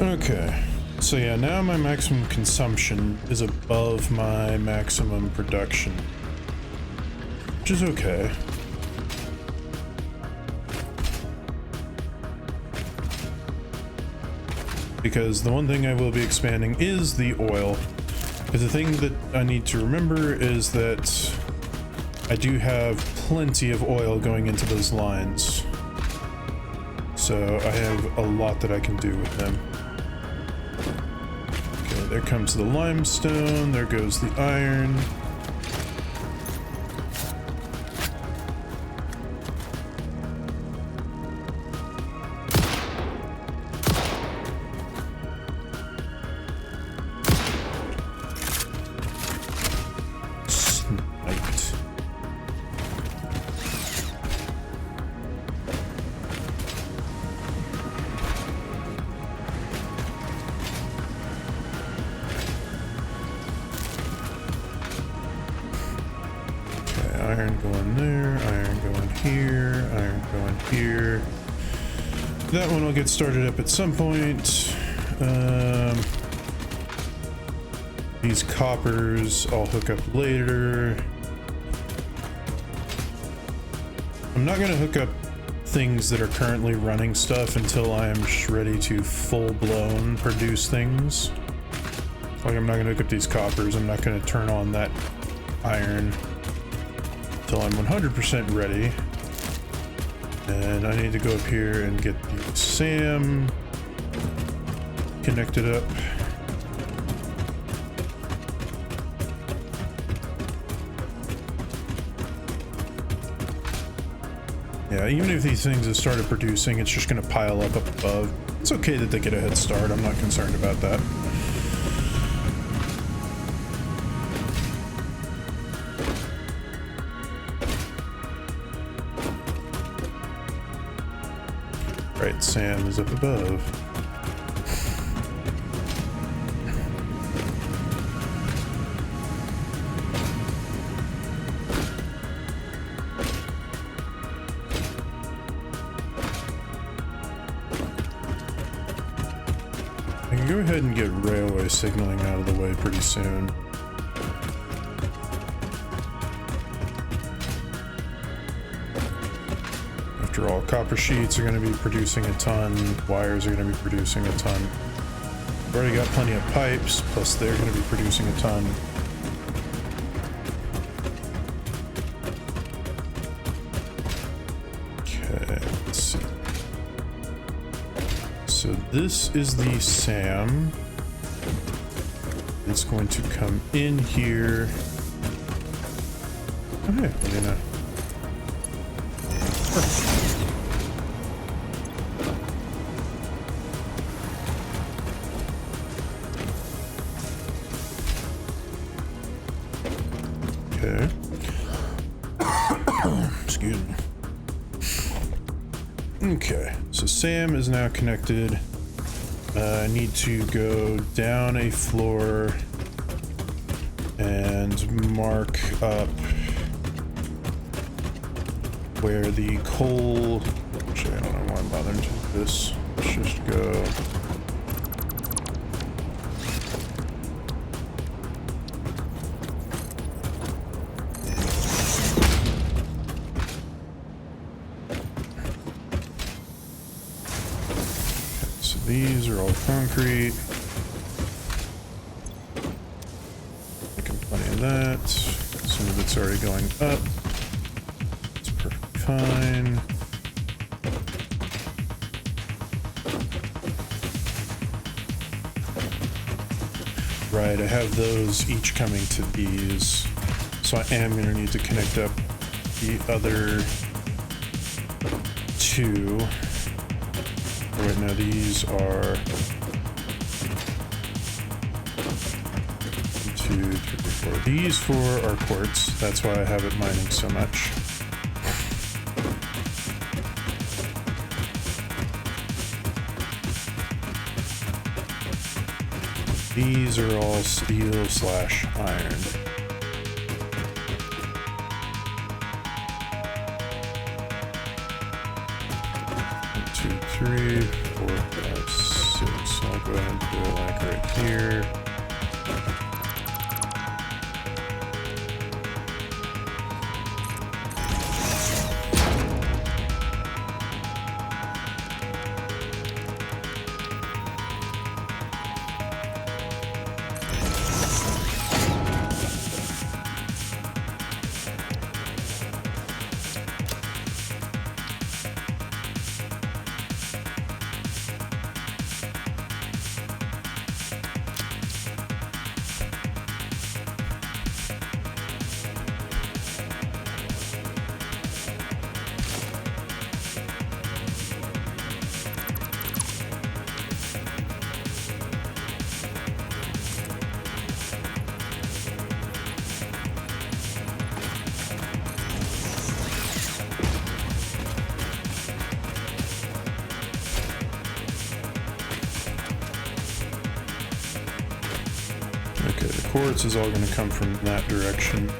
Okay, so yeah, now my maximum consumption is above my maximum production, which is okay. Because the one thing I will be expanding is the oil. Because the thing that I need to remember is that I do have plenty of oil going into those lines. So I have a lot that I can do with them. Okay, there comes the limestone, there goes the iron. Iron going there, iron going here, iron going here. That one will get started up at some point. These coppers I'll hook up later. I'm not going to hook up things that are currently running stuff until I'm ready to full-blown produce things. Like, I'm not going to hook up these coppers. I'm not going to turn on that iron until I'm 100% ready. And I need to go up here and get the SAM connected up. Yeah, even if these things have started producing, it's just going to pile up above. It's okay that they get a head start. I'm not concerned about that. Right, Sam is up above. I can go ahead and get railway signaling out of the way pretty soon. After all, copper sheets are going to be producing a ton, wires are going to be producing a ton. I've already got plenty of pipes, plus they're going to be producing a ton. Okay, let's see. So this is the SAM. It's going to come in here. Oh, hey, what do you know? Okay. Excuse me. Okay, so Sam is now connected. I need to go down a floor and mark up where the coal... Actually, I don't know why I'm bothering to do this. Let's just go... These are all concrete. Making plenty of that. Some of it's already going up. It's perfectly fine. Right, I have those each coming to these. So I am going to need to connect up the other two. Right now, these are 1, 2, 3, 4. These 4 are quartz. That's why I have it mining so much. These are all steel/iron. 3, 4, 5, 6. I'll go ahead and do it like right here. Okay, the quartz is all going to come from that direction.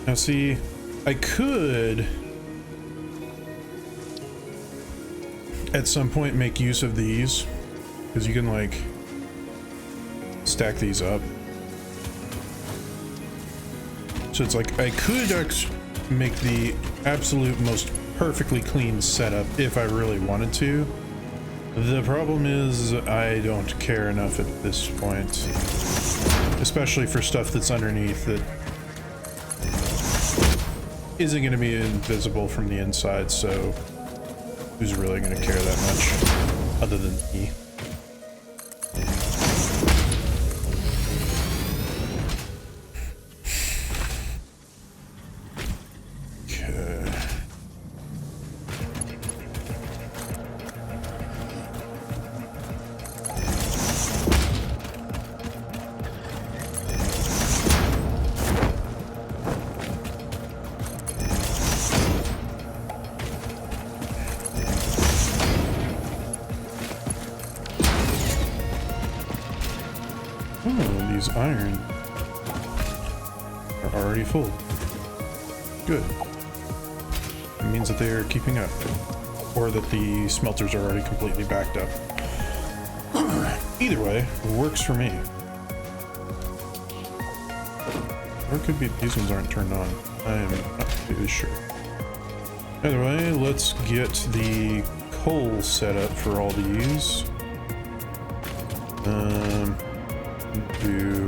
Now see, I could at some point make use of these, because you can like stack these up. So it's like I could make the absolute most perfectly clean setup if I really wanted to. The problem is I don't care enough at this point, especially for stuff that's underneath that isn't going to be invisible from the inside, so who's really going to care that much other than me? Oh, these iron are already full. Good. It means that they are keeping up, or that the smelters are already completely backed up. Either way, works for me. Or it could be these ones aren't turned on. I am not really sure. Either way, let's get the coal set up for all these. Do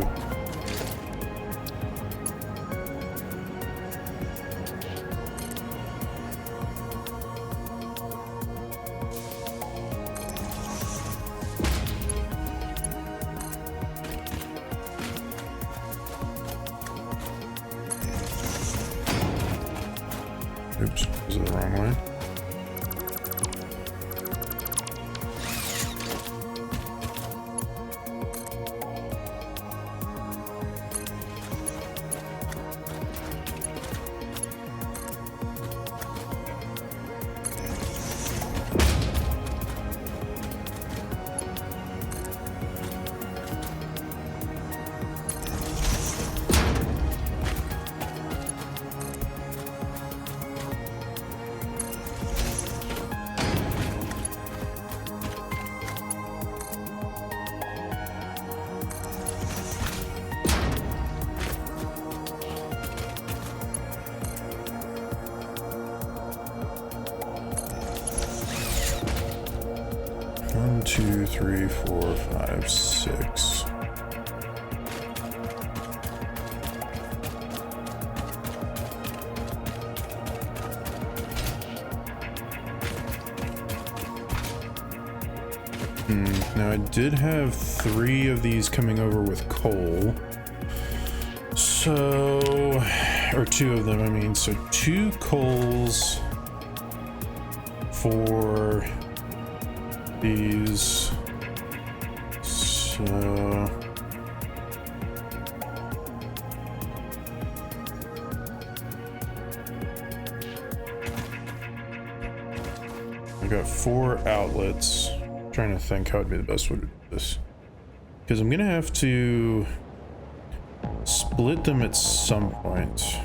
oops, is it the wrong way? One, two, three, four, five, six. Now I did have 3 of these coming over with coal. So, or 2 of them, I mean, so 2 coals for these. So I got 4 outlets. I'm trying to think how would be the best way to do this, because I'm gonna have to split them at some point.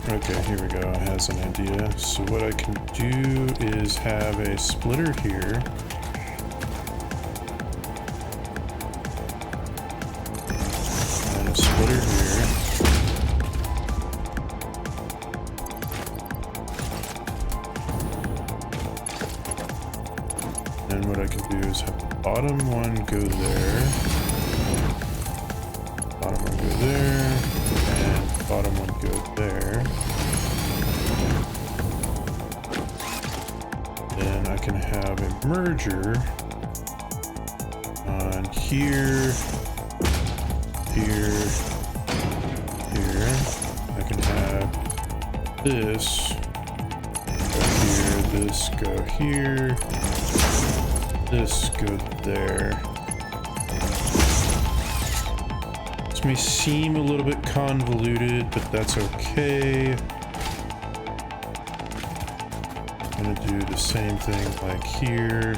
Okay, here we go. It has an idea. So what I can do is have a splitter here. And a splitter here. And what I can do is have the bottom one go there. Bottom one go there. And bottom one go there. Then I can have a merger on here, here, here. I can have this go here, this go here, this go there. This may seem a little bit convoluted, but that's okay. I'm gonna do the same thing like here.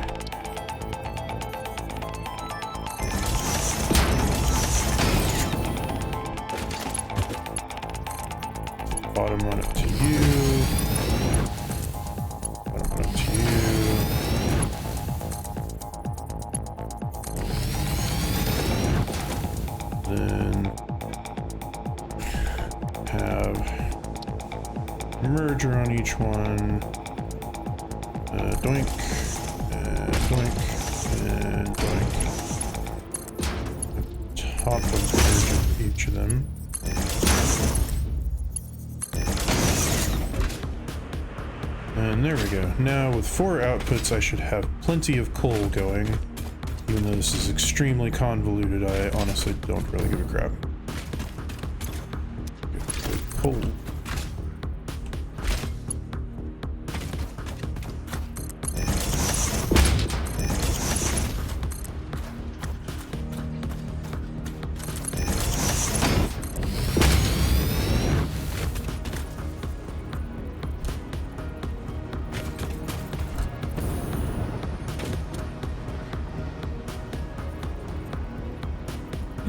Bottom one up to you. Bottom one up to you. Then have merger on each one. Doink, and doink, and doink. Top of the merge of each of them. And there we go. Now with 4 outputs, I should have plenty of coal going. Even though this is extremely convoluted, I honestly don't really give a crap. Coal.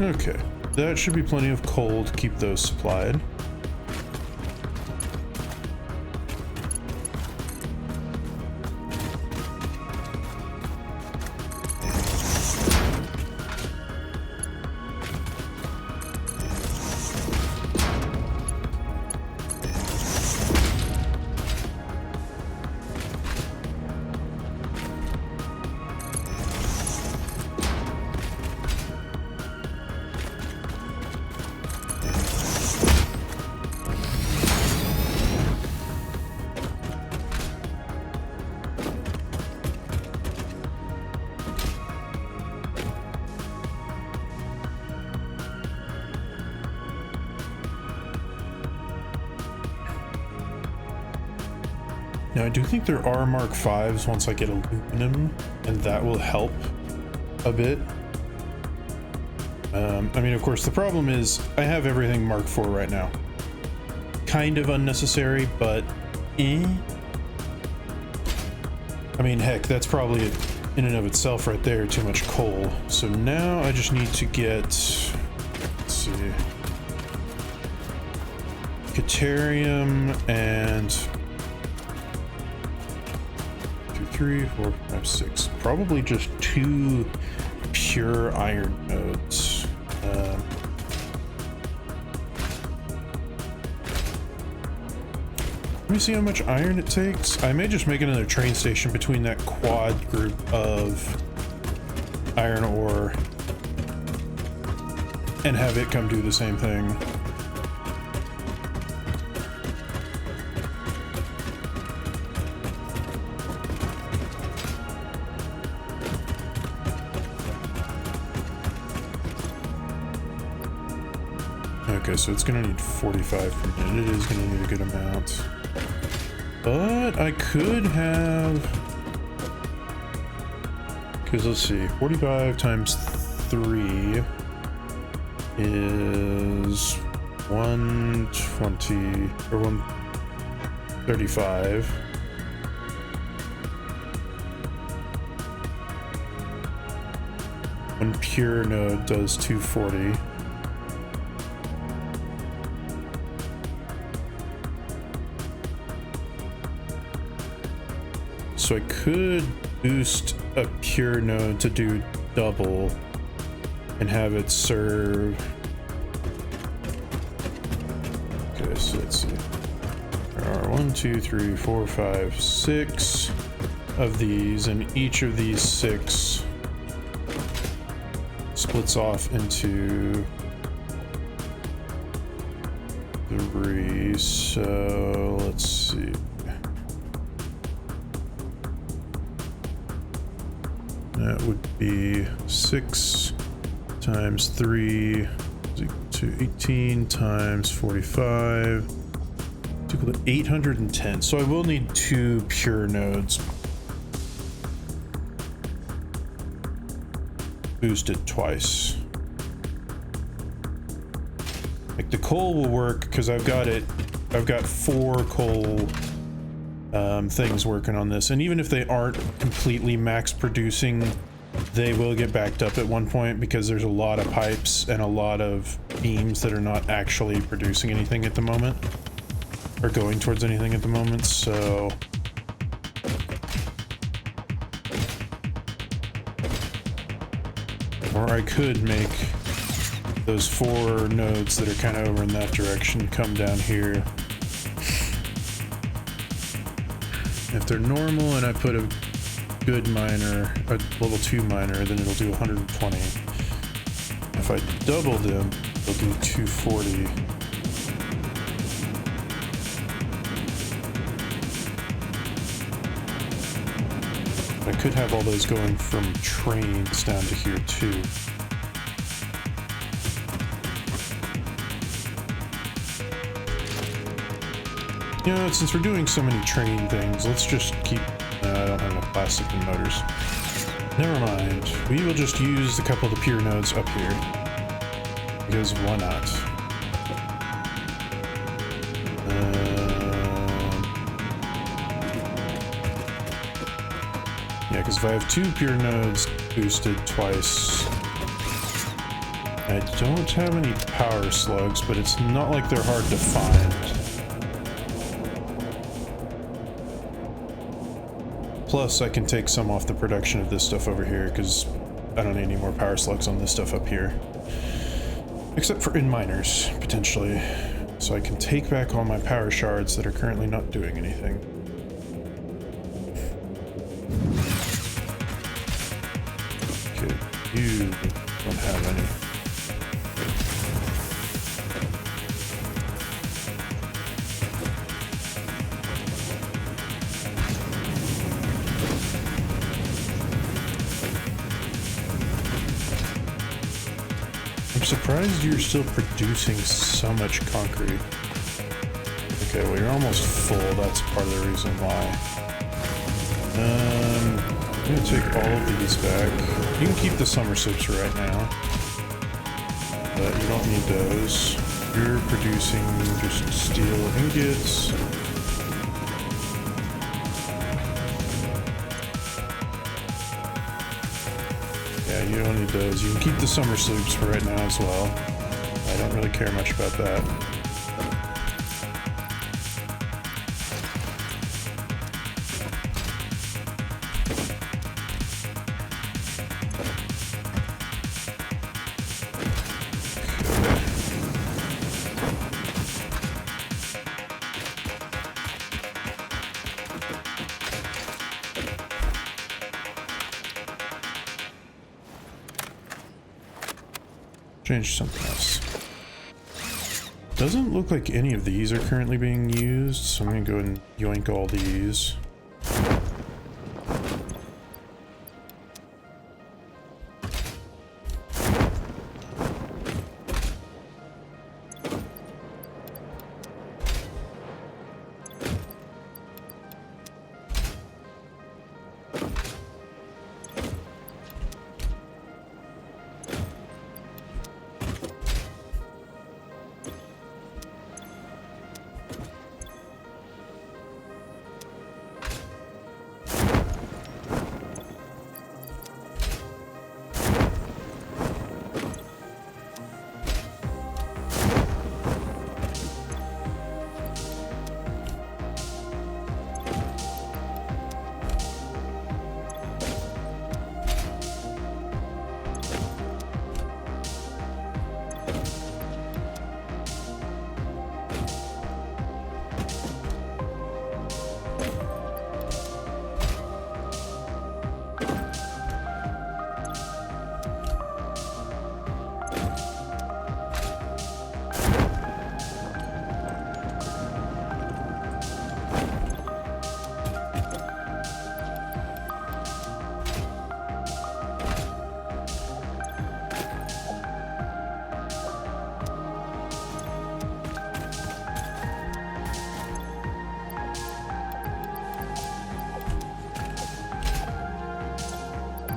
Okay, that should be plenty of coal to keep those supplied. Now I do think there are Mark 5s once I get aluminum, and that will help a bit. I mean, of course, the problem is I have everything Mark 4 right now. Kind of unnecessary, but I mean, heck, that's probably in and of itself right there too much coal. So now I just need to get, let's see, Caterium and 3, 4, 5, 6. Probably just 2 pure iron nodes. Let me see how much iron it takes. I may just make another train station between that quad group of iron ore and have it come do the same thing. Okay, so it's gonna need 45 per minute. It is gonna need a good amount. But I could have... Because let's see, 45 times 3 is 120, or 135. One pure node does 240. So I could boost a pure node to do double and have it serve. Okay, so let's see. There are 1, 2, 3, 4, 5, 6 of these, and each of these 6 splits off into 3. So let's see. That would be 6 times 3 is equal to 18 times 45. It's equal to 810. So I will need 2 pure nodes. boosted twice. Like the coal will work because I've got 4 coal things working on this, and even if they aren't completely max producing, they will get backed up at one point because there's a lot of pipes and a lot of beams that are not actually producing anything at the moment, or going towards anything at the moment, so... Or I could make those 4 nodes that are kind of over in that direction come down here. If they're normal and I put a good miner, a level 2 miner, then it'll do 120. If I double them, it'll do 240. I could have all those going from trains down to here too. You know, since we're doing so many train things, let's just keep... I don't have enough plastic and motors. Never mind. We will just use a couple of the pure nodes up here. Because why not? Yeah, because if I have 2 pure nodes boosted twice... I don't have any power slugs, but it's not like they're hard to find. Plus, I can take some off the production of this stuff over here, because I don't need any more power slugs on this stuff up here. Except for in miners, potentially. So I can take back all my power shards that are currently not doing anything. Okay, you don't have any. I'm surprised you're still producing so much concrete. Okay, well you're almost full, that's part of the reason why. I'm gonna take all of these back. You can keep the summer soups right now, but you don't need those. You're producing just steel ingots. Yeah, you don't need those. You can keep the summer sloops for right now as well. I don't really care much about that. Change something else. Doesn't look like any of these are currently being used, so I'm gonna go and yoink all these.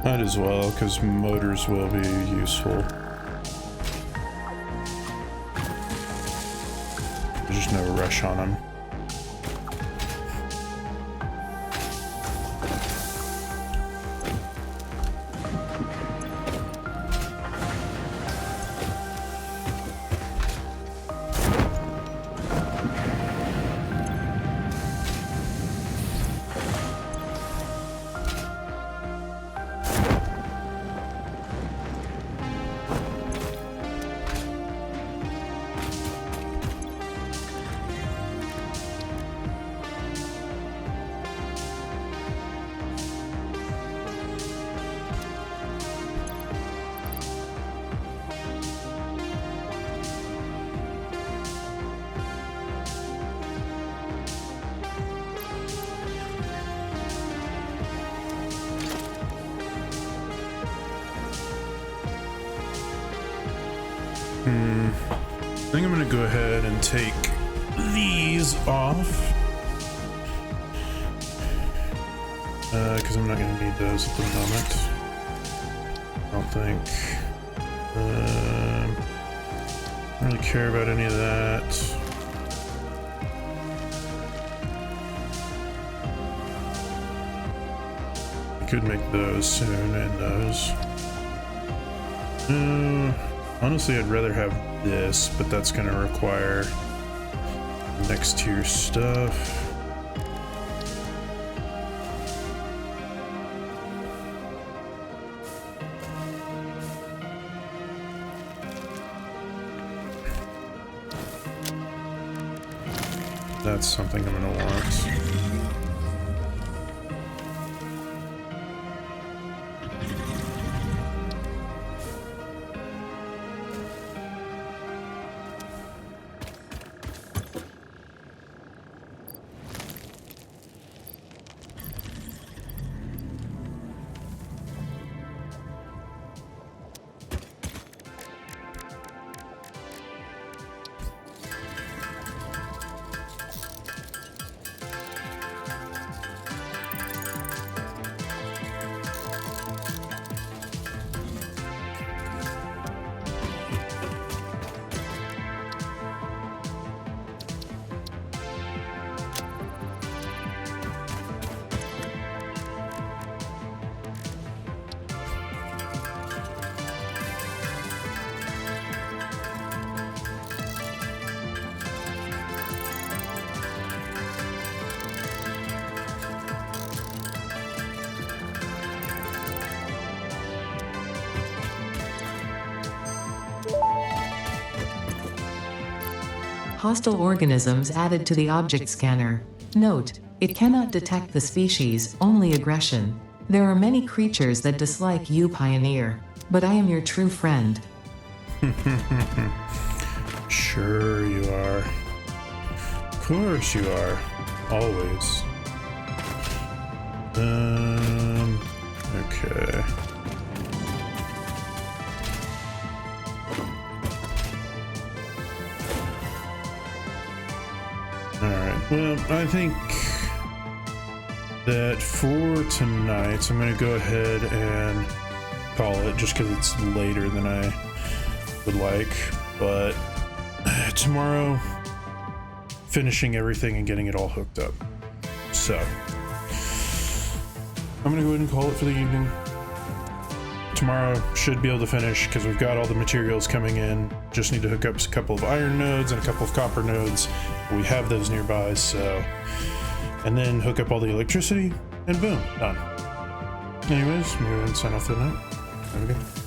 Might as well, because motors will be useful. There's just no rush on them. I think I'm gonna go ahead and take these off because I'm not gonna need those at the moment. I don't think. I don't really care about any of that. I could make those soon and those. Honestly, I'd rather have this, but that's going to require next tier stuff. That's something I'm going to want. Hostile organisms added to the object scanner. Note, it cannot detect the species, only aggression. There are many creatures that dislike you, Pioneer, but I am your true friend. Sure you are. Of course you are. Always. Okay. Alright, well, I think that for tonight, I'm going to go ahead and call it just because it's later than I would like. But tomorrow, finishing everything and getting it all hooked up. So, I'm going to go ahead and call it for the evening. Tomorrow should be able to finish because we've got all the materials coming in. Just need to hook up a couple of iron nodes and a couple of copper nodes. We have those nearby, so. And then hook up all the electricity and boom, done. Anyways, I'm going to sign off for the night. Have a good one.